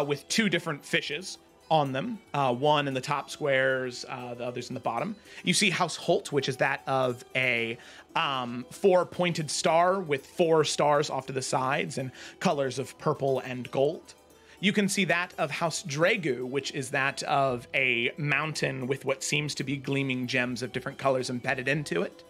with 2 different fishes on them, one in the top squares, the others in the bottom. You see House Holt, which is that of a 4-pointed star with 4 stars off to the sides and colors of purple and gold. You can see that of House Dragu, which is that of a mountain with what seems to be gleaming gems of different colors embedded into it.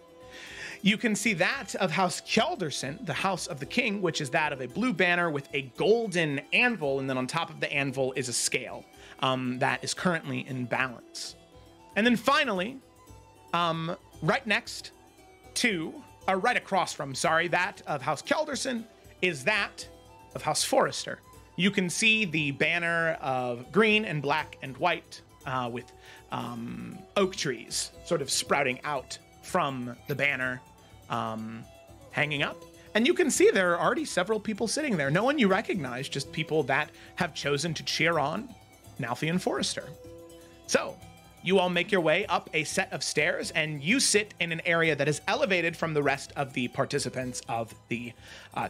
You can see that of House Kjaldarson, the House of the King, which is that of a blue banner with a golden anvil, and then on top of the anvil is a scale that is currently in balance. And then finally, right next to, or right across from, that of House Kjaldarson is that of House Forrester. You can see the banner of green and black and white with oak trees sort of sprouting out from the banner hanging up. And you can see there are already several people sitting there. No one you recognize, just people that have chosen to cheer on Nalthian Forrester. So, you all make your way up a set of stairs, and you sit in an area that is elevated from the rest of the participants of the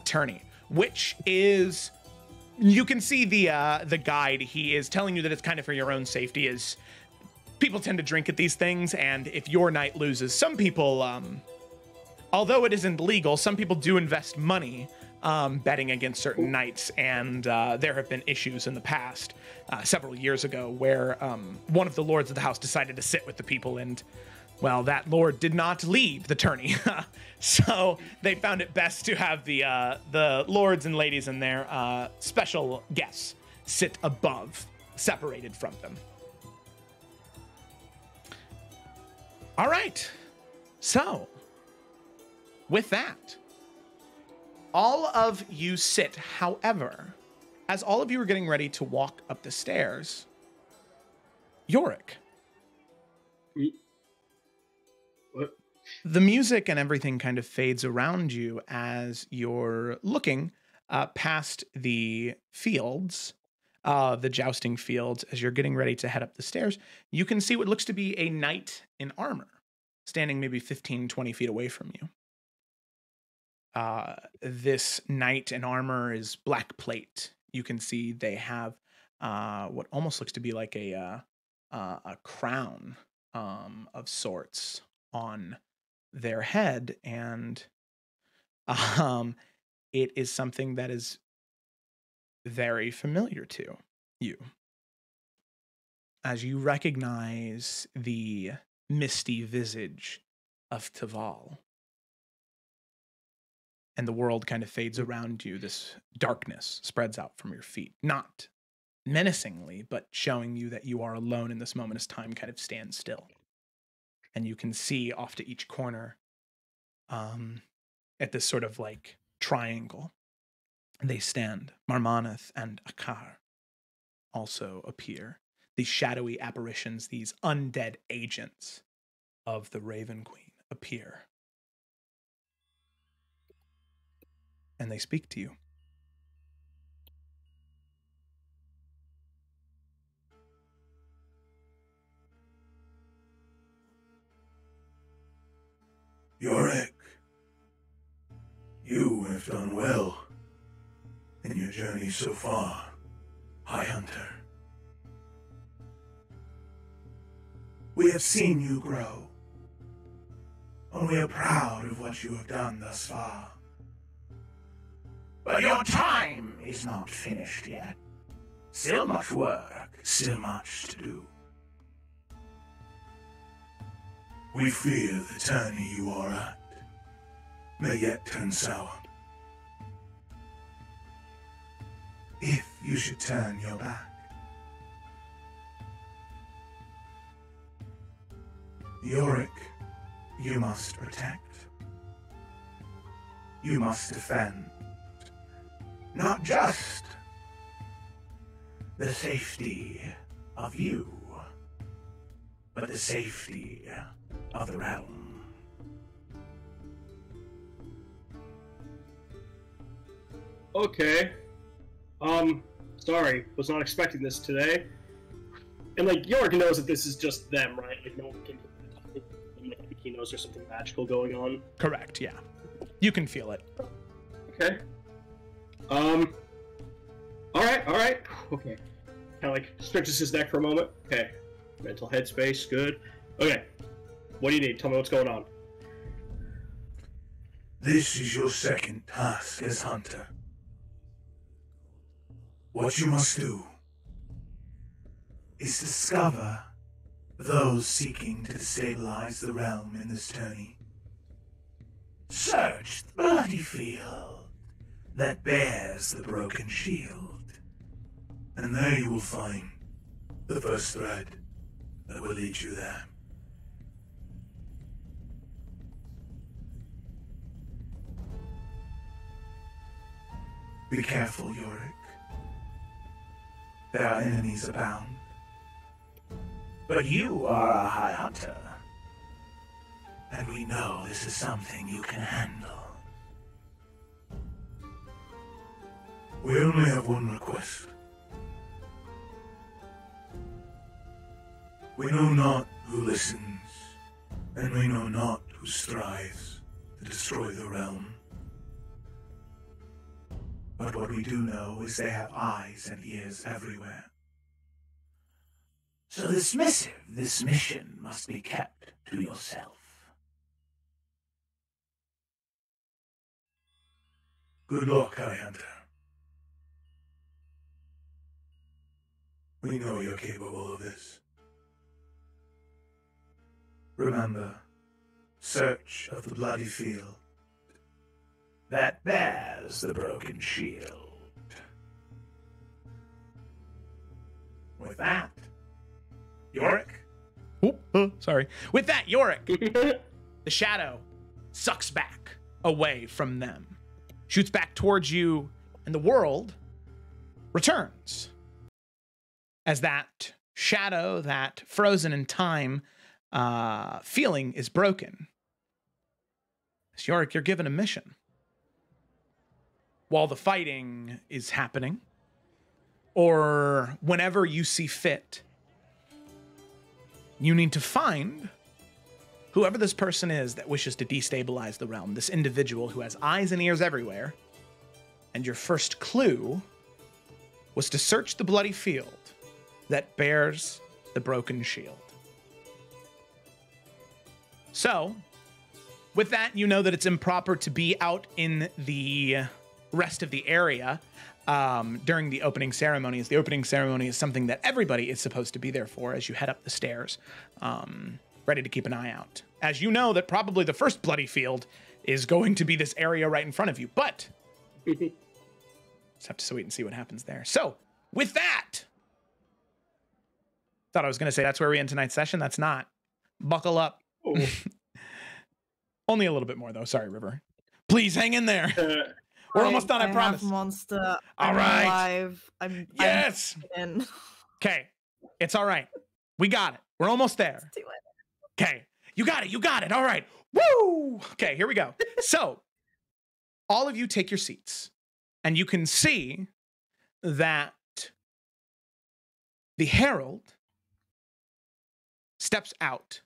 tourney, which is, you can see the guide. He is telling you that it's kind of for your own safety, as people tend to drink at these things, and if your knight loses, some people, although it isn't legal, some people do invest money betting against certain knights, and there have been issues in the past, several years ago, where one of the lords of the house decided to sit with the people, and, well, that lord did not lead the tourney. So they found it best to have the lords and ladies and their special guests sit above, separated from them. All right. So with that, all of you sit. However, as all of you are getting ready to walk up the stairs, Yorick. What? The music and everything kind of fades around you as you're looking past the fields, the jousting fields, as you're getting ready to head up the stairs. You can see what looks to be a knight in armor standing maybe 15, 20 feet away from you. This knight in armor is black plate. You can see they have what almost looks to be like a crown of sorts on their head, and it is something that is very familiar to you, as you recognize the misty visage of Taval. And the world kind of fades around you. This darkness spreads out from your feet. Not menacingly, but showing you that you are alone in this moment as time kind of stands still. And you can see off to each corner at this sort of like triangle. They stand. Marmaneth and Akar also appear. These shadowy apparitions, these undead agents of the Raven Queen appear. And they speak to you. Yorick, you have done well in your journey so far, High Hunter. We have seen you grow, and we are proud of what you have done thus far. But your time is not finished yet. Still much work, still much to do. We fear the tourney you are at may yet turn sour. If you should turn your back, Yorick, you must protect. You must defend. Not just the safety of you, but the safety of the realm. Okay. Sorry, was not expecting this today. And like, Yorick knows that this is just them, right? Like, no one can. Like, he knows there's something magical going on. Correct, yeah. You can feel it. Okay. Alright. Okay. Kind of like stretches his neck for a moment. Okay. Mental headspace, good. Okay. What do you need? Tell me what's going on. This is your second task as Hunter. What you must do is discover those seeking to destabilize the realm in this tourney. Search the bloody field that bears the broken shield, and there you will find the first thread that will lead you there. Be careful, Yorick. There are enemies abound. But you are a High Hunter, and we know this is something you can handle. We only have one request. We know not who listens, and we know not who strives to destroy the realm. But what we do know is they have eyes and ears everywhere. So this mission must be kept to yourself. Good luck, High Hunter. We know you're capable of this. Remember, search of the bloody field that bears the broken shield. With that, Yorick. Sorry. With that, Yorick, the shadow sucks back away from them, shoots back towards you, and the world returns. As that shadow, that frozen in time feeling is broken. As you're given a mission. While the fighting is happening, or whenever you see fit, you need to find whoever this person is that wishes to destabilize the realm, this individual who has eyes and ears everywhere. And your first clue was to search the bloody field that bears the broken shield. So, with that, you know that it's improper to be out in the rest of the area during the opening ceremony, as the opening ceremony is something that everybody is supposed to be there for as you head up the stairs, ready to keep an eye out. As you know that probably the first bloody field is going to be this area right in front of you, but just have to wait and see what happens there. So, with that, thought I was going to say that's where we end tonight's session. That's not. Buckle up. Only a little bit more, though. Sorry, River. Please hang in there. We're almost done, I promise. Monster. All I'm right. alive. Yes. Okay. It's all right. We got it. We're almost there. Let's do it. Okay. You got it. You got it. All right. Woo! Okay, here we go. So, all of you take your seats, and you can see that the herald steps out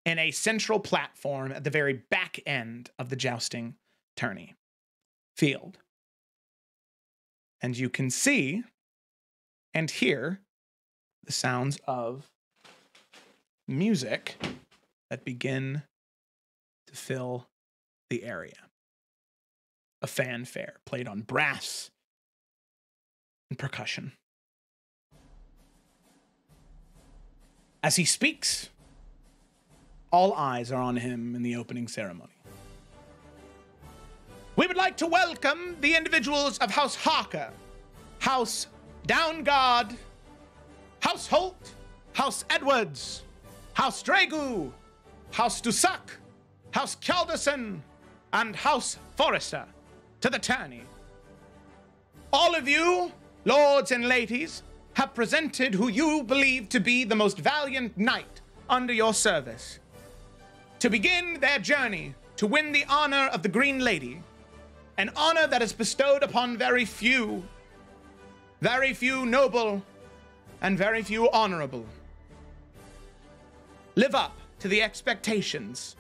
in a central platform at the very back end of the jousting tourney field. And you can see and hear the sounds of music that begin to fill the area. A fanfare played on brass and percussion. As he speaks, all eyes are on him in the opening ceremony. We would like to welcome the individuals of House Harker, House Downguard, House Holt, House Edwards, House Dragu, House Dusak, House Kjaldason, and House Forrester to the tourney. All of you, lords and ladies, have presented who you believe to be the most valiant knight under your service, to begin their journey to win the honor of the Green Lady, an honor that is bestowed upon very few noble, and very few honorable. Live up to the expectations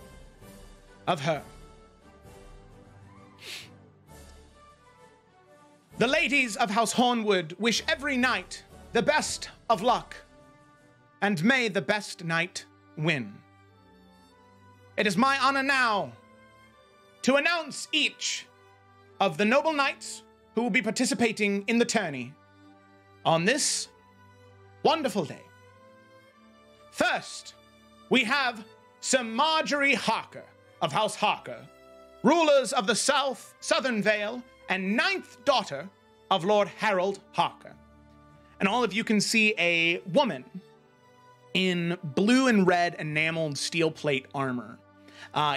of her. The ladies of House Hornwood wish every knight the best of luck, and may the best knight win. It is my honor now to announce each of the noble knights who will be participating in the tourney on this wonderful day. First, we have Sir Marjorie Harker of House Harker, rulers of the Southern Vale, and 9th daughter of Lord Harold Harker. And all of you can see a woman in blue and red enameled steel plate armor.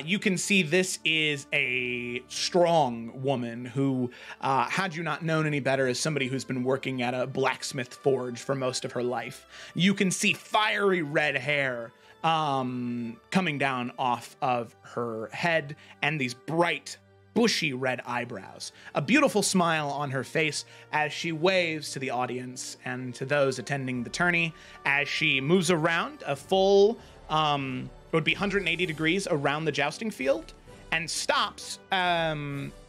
You can see this is a strong woman who, had you not known any better, is somebody who's been working at a blacksmith forge for most of her life. You can see fiery red hair coming down off of her head and these bright, bushy red eyebrows. A beautiful smile on her face as she waves to the audience and to those attending the tourney as she moves around a full, it would be 180 degrees around the jousting field and stops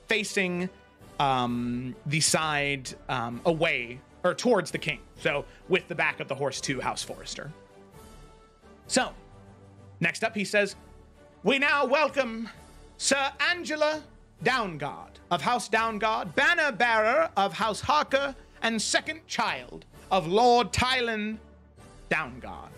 facing the side away or towards the king. So with the back of the horse to House Forrester. So next up, he says, we now welcome Sir Angela Downguard of House Downguard, banner bearer of House Harker, and second child of Lord Tylan Downguard.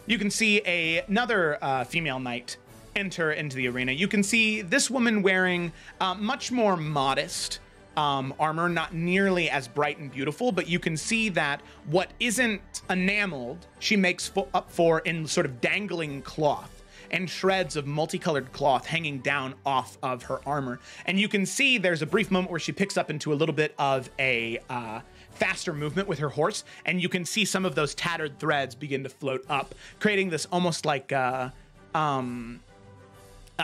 You can see another female knight enter into the arena. You can see this woman wearing much more modest armor, not nearly as bright and beautiful, but you can see that what isn't enameled, she makes up for in sort of dangling cloth. and shreds of multicolored cloth hanging down off of her armor. And you can see there's a brief moment where she picks up into a little bit of a faster movement with her horse, and you can see some of those tattered threads begin to float up, creating this almost like a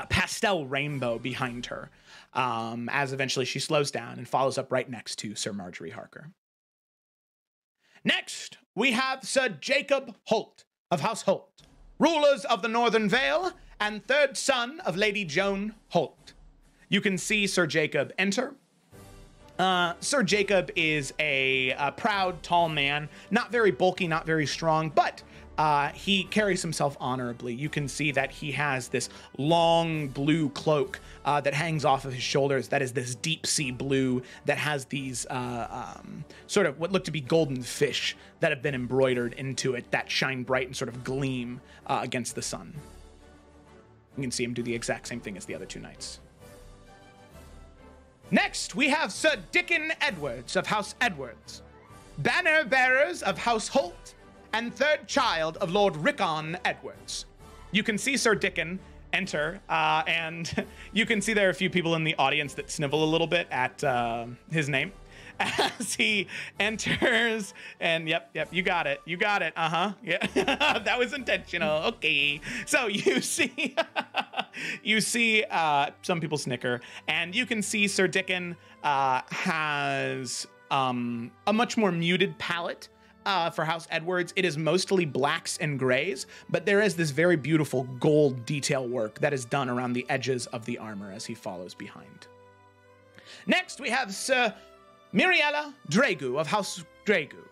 pastel rainbow behind her, as eventually she slows down and follows up right next to Sir Marjorie Harker. Next, we have Sir Jacob Holt of House Holt, rulers of the Northern Vale and third son of Lady Joan Holt. You can see Sir Jacob enter. Sir Jacob is a proud, tall man, not very bulky, not very strong, but he carries himself honorably. You can see that he has this long blue cloak that hangs off of his shoulders. That is this deep sea blue that has these sort of what look to be golden fish that have been embroidered into it that shine bright and sort of gleam against the sun. You can see him do the exact same thing as the other two knights. Next, we have Sir Dickon Edwards of House Edwards, banner bearers of House Holt, and third child of Lord Rickon Edwards. You can see Sir Dickon enter, and you can see there are a few people in the audience that snivel a little bit at his name as he enters. And yep, you got it, yeah, that was intentional. Okay, so you see, some people snicker, and you can see Sir Dickon has a much more muted palette. For House Edwards, it is mostly blacks and grays, but there is this very beautiful gold detail work that is done around the edges of the armor as he follows behind. Next, we have Sir Miriella Dragu of House Dragu,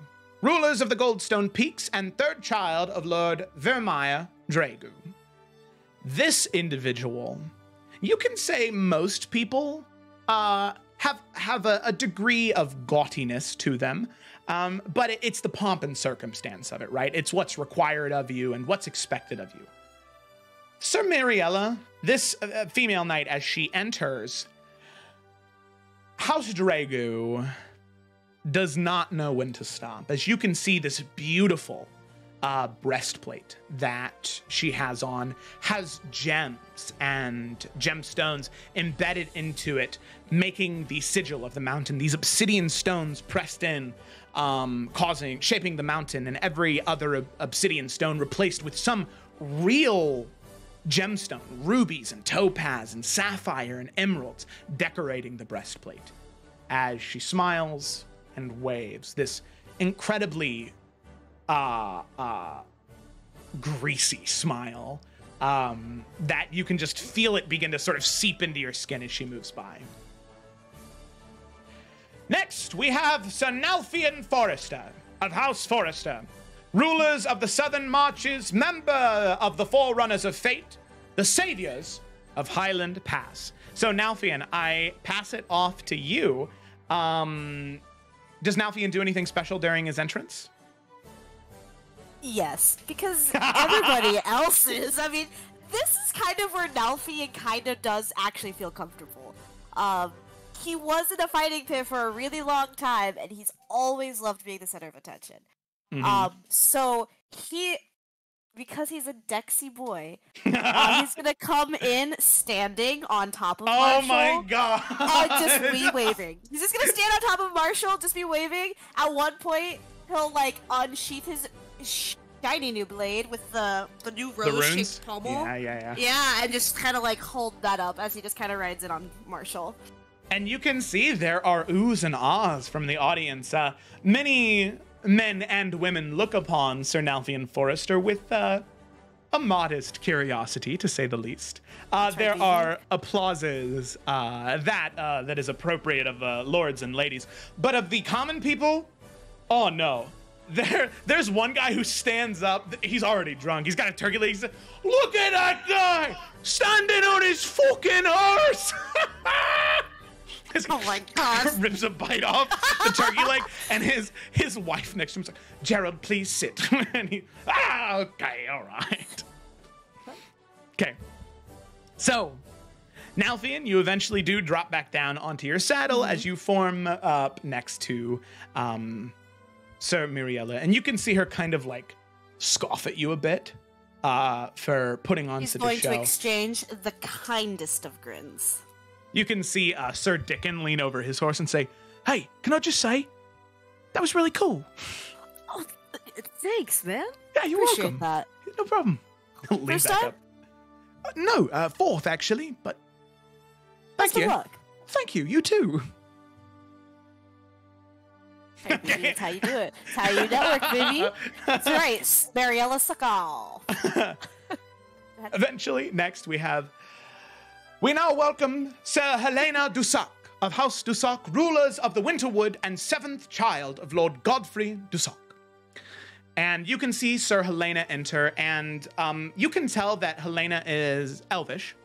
rulers of the Goldstone Peaks and third child of Lord Vermeer Dragu. This individual, you can say most people have a degree of gautiness to them. But it's the pomp and circumstance of it, right? It's what's required of you and what's expected of you. Sir Miriella, this female knight, as she enters, House Dragu does not know when to stop. As you can see, this beautiful breastplate that she has on has gems and gemstones embedded into it, making the sigil of the mountain, these obsidian stones pressed in, shaping the mountain, and every other obsidian stone replaced with some real gemstone, rubies and topaz and sapphire and emeralds decorating the breastplate. As she smiles and waves, this incredibly greasy smile that you can just feel it begin to sort of seep into your skin as she moves by. Next, we have Sir Nalfian Forrester of House Forrester, rulers of the Southern Marches, member of the Forerunners of Fate, the saviors of Highland Pass. So Nalfian, I pass it off to you. Does Nalfian do anything special during his entrance? Yes, because everybody else is. I mean, this is kind of where Nalfian kind of does actually feel comfortable. He was in a fighting pit for a really long time, and he's always loved being the center of attention. So because he's a Dexy boy, he's gonna come in standing on top of Marshall. Oh my god! Just waving. He's just gonna stand on top of Marshall, just be waving. At one point, he'll like unsheath his shiny new blade with the new rose-shaped pommel. Yeah, and just kind of like hold that up as he just kind of rides it on Marshall. And you can see there are oohs and ahs from the audience. Many men and women look upon Sir Nalfian Forrester with a modest curiosity, to say the least. There are applauses that is appropriate of lords and ladies, but of the common people, oh no. There's one guy who stands up. He's already drunk. He's got a turkey leg. He's like, look at that guy standing on his fucking horse. Oh my god. Rips a bite off the turkey leg, and his wife next to him is like, Gerald, please sit. And he, okay, all right. Okay. So, Nalfian, you eventually do drop back down onto your saddle as you form up next to Sir Miriella, and you can see her kind of like scoff at you a bit for putting on He's such a going show. to exchange the kindest of grins. You can see Sir Dickon lean over his horse and say, "Hey, can I just say, that was really cool." Oh, thanks, man. Yeah, you're Appreciate welcome. that. No problem. Lean First back time? up. No, fourth actually, but thank Best of you. luck. Thank you. You too. Hey, baby, that's how you do it. It's how you network, baby. That's right, Mariella Sakal. Eventually, next we now welcome Sir Helena Dusac of House Dusac, rulers of the Winterwood and 7th child of Lord Godfrey Dusac. And you can see Sir Helena enter, and you can tell that Helena is elvish.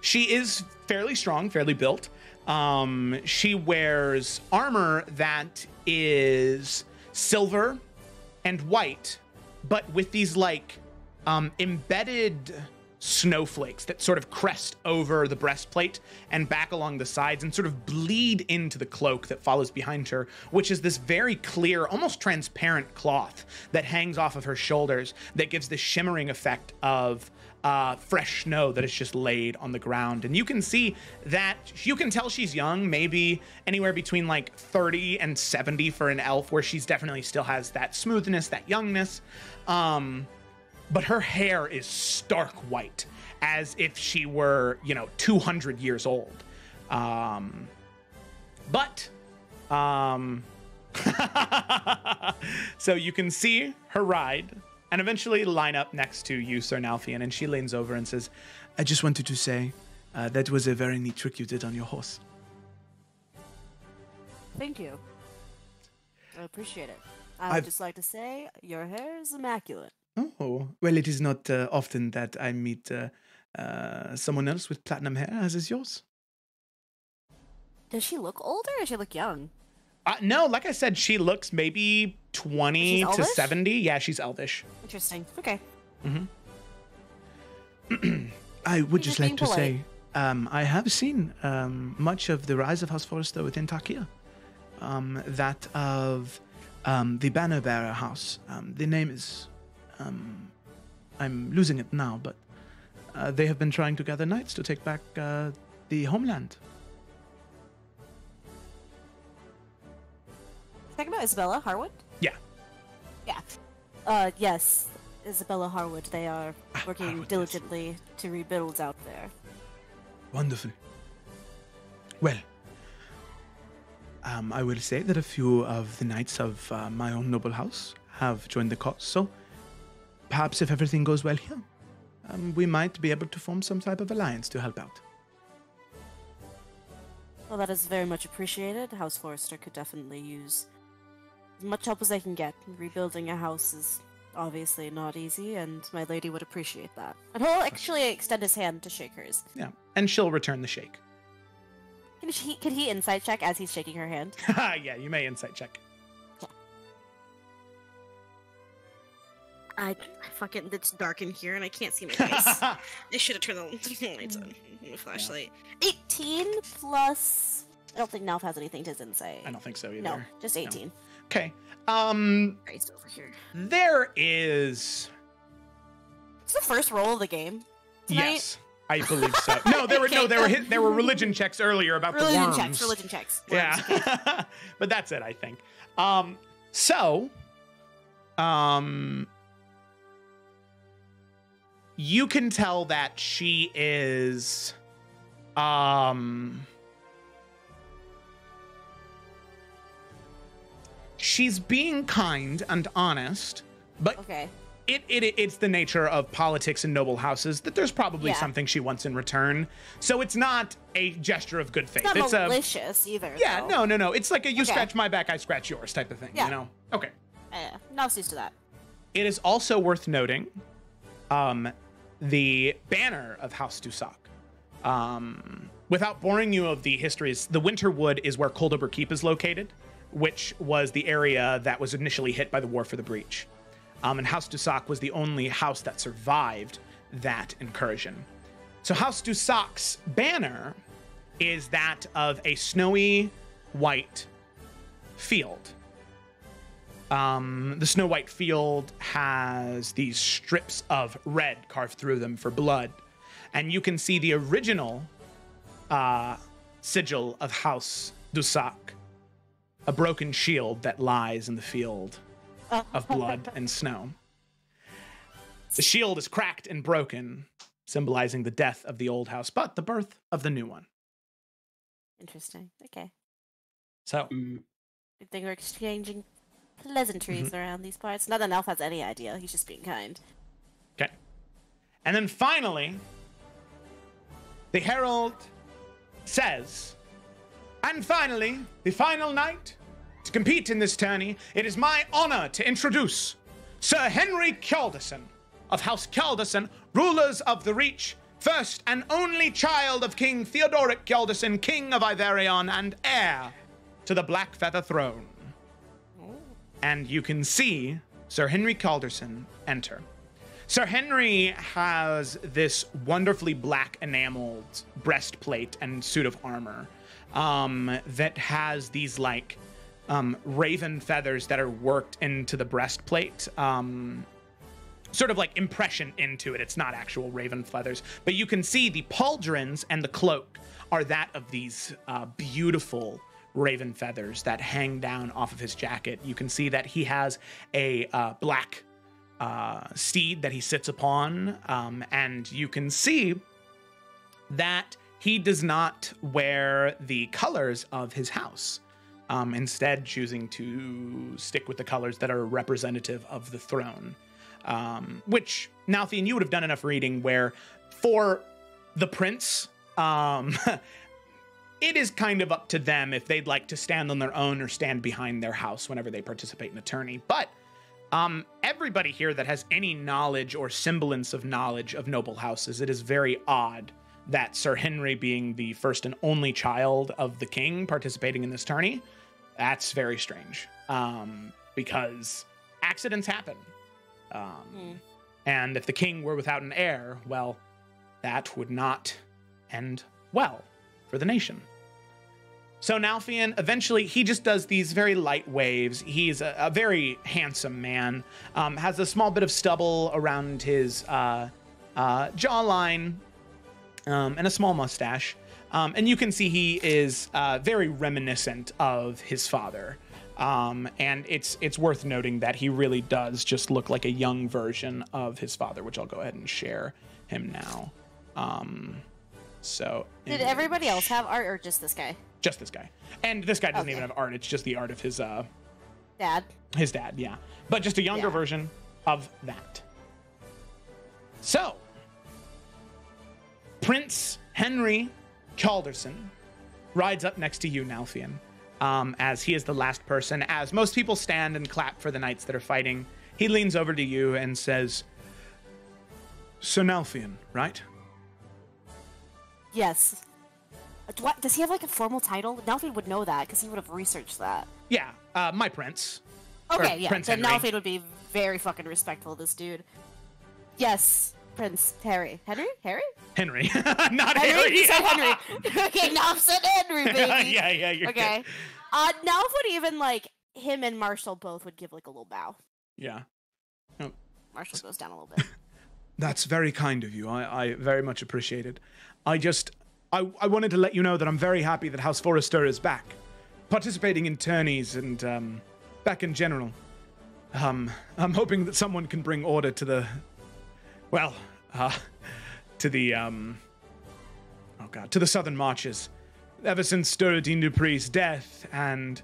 She is fairly strong, fairly built. She wears armor that is silver and white, but with these like embedded snowflakes that sort of crest over the breastplate and back along the sides and sort of bleed into the cloak that follows behind her, which is this very clear, almost transparent cloth that hangs off of her shoulders that gives this shimmering effect of fresh snow that is just laid on the ground. And you can see that, you can tell she's young, maybe anywhere between like 30 and 70 for an elf, where she's definitely still has that smoothness, that youngness. But her hair is stark white, as if she were, 200 years old. So you can see her ride and eventually line up next to you, Sir Nalfian, and she leans over and says, I just wanted to say that was a very neat trick you did on your horse. Thank you. I appreciate it. I would just like to say your hair is immaculate. Oh, well, it is not often that I meet someone else with platinum hair as is yours. Does she look older or does she look young? no, like I said, she looks maybe 20 She's to elvish? 70. Yeah, she's elvish. Interesting. Okay. I would You're just just like to being say, I have seen much of the rise of House Forrester within Takia. That of the Banner Bearer House. The name is... I'm losing it now, but they have been trying to gather knights to take back the homeland. Talking about Isabella Harwood? Yeah. Yeah. Yes. Isabella Harwood. They are working Harwood, yes. diligently to rebuild out there. Wonderful. Well, I will say that a few of the knights of my own noble house have joined the cause, so perhaps if everything goes well here, we might be able to form some type of alliance to help out. Well, that is very much appreciated. House Forrester could definitely use as much help as they can get. Rebuilding a house is obviously not easy, and my lady would appreciate that. And he'll actually extend his hand to shake hers. Yeah. And she'll return the shake. Could he insight check as he's shaking her hand? Yeah, you may insight check. I fucking, it's dark in here and I can't see my face. I should have turned the lights on. Flashlight. 18 plus... I don't think Nalf has anything to his insight. I don't think so either. No, just 18. No. Okay. Christ over here. There is... It's the first roll of the game tonight. Yes, I believe so. No, there were religion checks earlier about the worms. Religion checks. Worms, Yeah. okay. But that's it, I think. You can tell that she is she's being kind and honest, but Okay. it's the nature of politics in noble houses that there's probably Yeah. something she wants in return. So it's not a gesture of good faith. It's not malicious either. Yeah, though. no. It's like a you Okay. scratch my back, I scratch yours type of thing, Yeah. you know? Okay. Nalf's used to that. It is also worth noting the banner of House Dusac. Without boring you of the histories, the Winterwood is where Coldober Keep is located, which was the area that was initially hit by the War for the Breach. And House Dusac was the only house that survived that incursion. So House Dusac's banner is that of a snowy white field. The snow white field has these strips of red carved through them for blood. And you can see the original sigil of House Dusak, a broken shield that lies in the field of blood and snow. The shield is cracked and broken, symbolizing the death of the old house, but the birth of the new one. Interesting. Okay. So, Good thing we're exchanging pleasantries around these parts. Not that Elf has any idea. He's just being kind. okay. And then finally, the herald says, and finally, the final night to compete in this tourney, it is my honor to introduce Sir Henry Kjaldason of House Kjaldason, rulers of the Reach, first and only child of King Theodoric Kjaldason, King of Iverion, and heir to the Black Feather Throne. And you can see Sir Henry Kjaldason enter. Sir Henry has this wonderfully black enameled breastplate and suit of armor that has these like raven feathers that are worked into the breastplate, sort of like impression into it. It's not actual raven feathers, but you can see the pauldrons and the cloak are that of these beautiful raven feathers that hang down off of his jacket. You can see that he has a black steed that he sits upon, and you can see that he does not wear the colors of his house, instead choosing to stick with the colors that are representative of the throne. Which, Nalthian, you would have done enough reading where, for the prince, it is kind of up to them if they'd like to stand on their own or stand behind their house whenever they participate in a tourney. But everybody here that has any knowledge or semblance of knowledge of noble houses, it is very odd that Sir Henry, being the first and only child of the king participating in this tourney, that's very strange. Because accidents happen. And if the king were without an heir, well, that would not end well for the nation. So Nalthian, eventually, he just does these very light waves. He's a very handsome man, has a small bit of stubble around his jawline, and a small mustache. And you can see he is very reminiscent of his father. And it's worth noting that he really does just look like a young version of his father, which I'll go ahead and share him now. So did everybody else have art, or just this guy? Just this guy. And this guy doesn't even have art. It's just the art of his dad. His dad, yeah. But just a younger version of that. So, Prince Henry Kjaldason rides up next to you, Nalthian. As he is the last person. As most people stand and clap for the knights that are fighting, he leans over to you and says, Sir Nalthian, right? Yes. What, does he have like a formal title? Nalthian would know that because he would have researched that. Yeah, my prince. Okay, yeah. Prince Then Henry. Nalthian would be very fucking respectful of this dude. Yes, Prince Harry. Henry? Henry. Not Henry? Harry. You said Henry. Okay, now I've said Henry, baby. yeah, you're okay. good. Now would even like him and Marshall both would give like a little bow. Yeah. Oh. Marshall goes down a little bit. That's very kind of you. I very much appreciate it. I wanted to let you know that I'm very happy that House Forrester is back, participating in tourneys and back in general. I'm hoping that someone can bring order to the, to the Southern Marches. Ever since Sturadine Dupree's death and,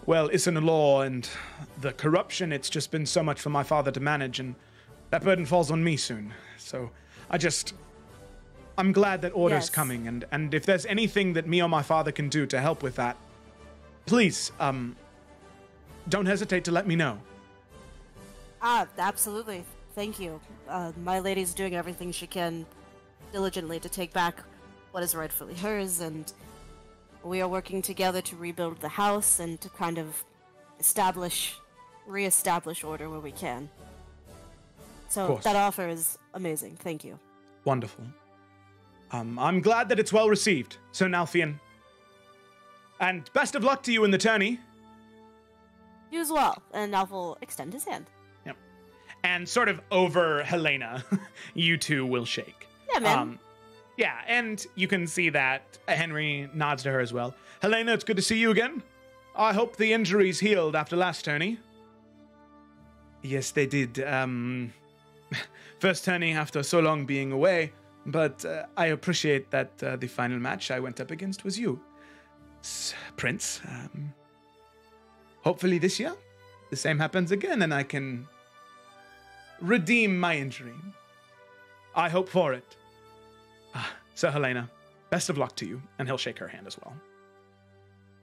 Isan Law and the corruption, it's just been so much for my father to manage, and that burden falls on me soon. So I'm glad that order's coming, and if there's anything that me or my father can do to help with that, please, don't hesitate to let me know. Absolutely. Thank you. My lady's doing everything she can diligently to take back what is rightfully hers, and we are working together to rebuild the house and to kind of re-establish order where we can. So that offer is amazing. Thank you. Wonderful. I'm glad that it's well received, Sir Nalthian. And best of luck to you in the tourney. You as well. And Alf will extend his hand. Yep. And sort of over Helena, you two will shake. Yeah, man. Yeah, and you can see that Henry nods to her as well. Helena, it's good to see you again. I hope the injuries healed after last tourney. Yes, they did. First tourney after so long being away, but I appreciate that the final match I went up against was you, Prince. Hopefully this year, the same happens again and I can redeem my injury. I hope for it. So Helena, best of luck to you, and he'll shake her hand as well.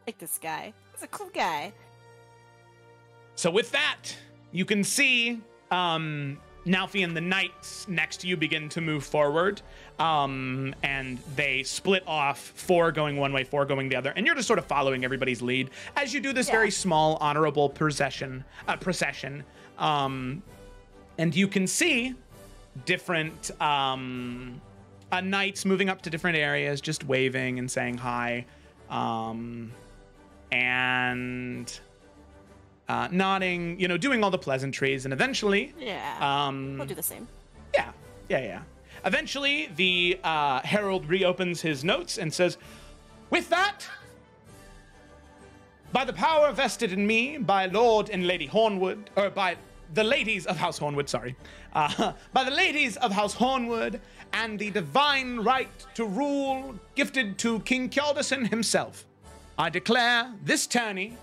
Like this guy. He's a cool guy. So with that, you can see Nalfi and the knights next to you begin to move forward, and they split off, 4 going one way, 4 going the other, and you're just sort of following everybody's lead as you do this very small, honorable procession. And you can see different knights moving up to different areas, just waving and saying hi, and nodding, doing all the pleasantries, and eventually... Yeah, we'll do the same. Yeah. Eventually, the herald reopens his notes and says, with that, by the power vested in me by Lord and Lady Hornwood, or by the ladies of House Hornwood, sorry. By the ladies of House Hornwood and the divine right to rule gifted to King Kjaldison himself, I declare this tourney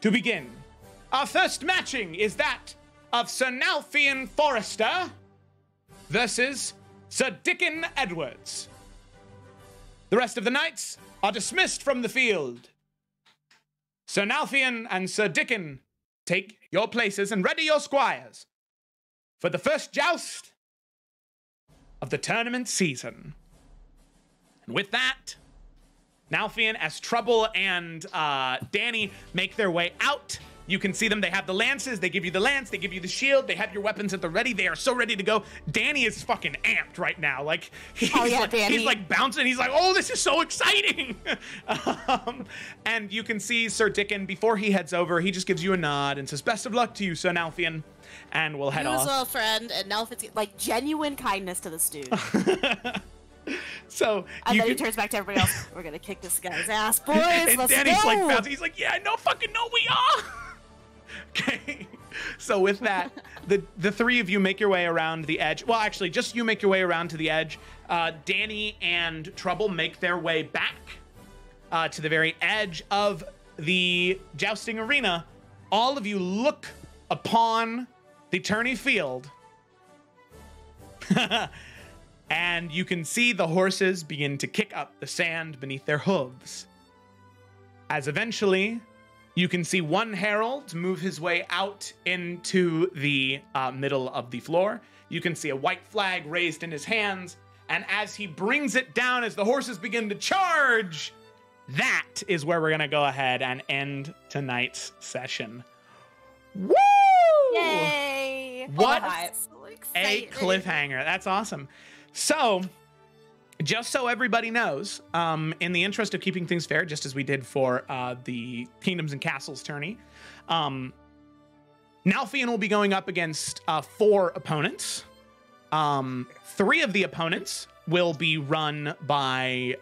to begin. Our first matching is that of Sir Nalfian Forrester versus Sir Dickon Edwards. The rest of the knights are dismissed from the field. Sir Nalfian and Sir Dickon, take your places and ready your squires for the first joust of the tournament season. And with that, Nalfian, as Trouble and Danny make their way out, you can see them. They have the lances. They give you the lance. They give you the shield. They have your weapons at the ready. They are so ready to go. Danny is fucking amped right now. Like, he's like bouncing. He's like, oh, this is so exciting. And you can see Sir Dickon, before he heads over, he just gives you a nod and says, best of luck to you, Sir Nalfian. And we'll head off. You as well, friend. And Nalfian's like genuine kindness to this dude. So and then he turns back to everybody else. We're gonna kick this guy's ass, boys. And Let's Danny's go. like bouncing. He's like, yeah, no fucking no, we are. Okay. So with that, the 3 of you make your way around the edge. Well, actually, just you make your way around to the edge. Danny and Trouble make their way back to the very edge of the jousting arena. All of you look upon the tourney field. And you can see the horses begin to kick up the sand beneath their hooves. As eventually, you can see one herald move his way out into the middle of the floor. You can see a white flag raised in his hands. And as he brings it down, as the horses begin to charge, that is where we're going to go ahead and end tonight's session. Woo! Yay! What So a cliffhanger. That's awesome. So, just so everybody knows, in the interest of keeping things fair, just as we did for the Kingdoms and Castles tourney, Nalfian will be going up against 4 opponents. 3 of the opponents will be run by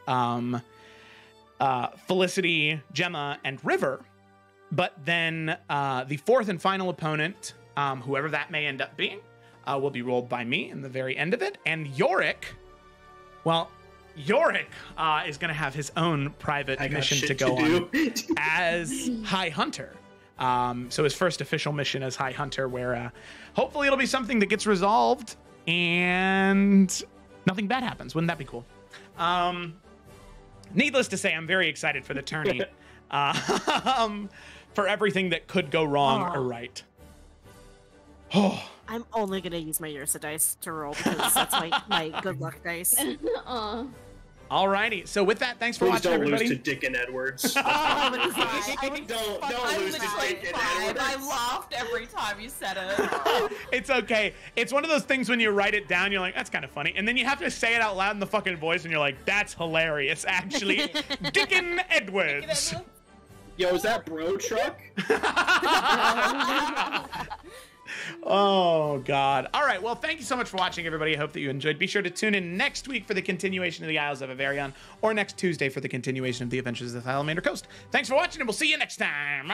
Felicity, Gemma, and River. But then the 4th and final opponent, whoever that may end up being, will be rolled by me in the very end of it. And Yorick, well, Yorick is going to have his own private mission to go on as High Hunter. So his first official mission as High Hunter, where hopefully it'll be something that gets resolved and nothing bad happens. Wouldn't that be cool? Needless to say, I'm very excited for the tourney. For everything that could go wrong or right. Oh. I'm only gonna use my Ursa dice to roll because that's my good luck dice. Alrighty, so with that, thanks for watching, everybody. Don't lose to Dickon Edwards. Don't lose to Dickon Edwards. I laughed every time you said it. It's okay. It's one of those things when you write it down, you're like, that's kind of funny. And then you have to say it out loud in the fucking voice, and you're like, that's hilarious, actually. Dickon Edwards. Yo, is that bro truck? Oh, God. All right. Well, thank you so much for watching, everybody. I hope that you enjoyed. Be sure to tune in next week for the continuation of the Isles of Iverion, or next Tuesday for the continuation of the Adventures of the Salamander Coast. Thanks for watching, and we'll see you next time.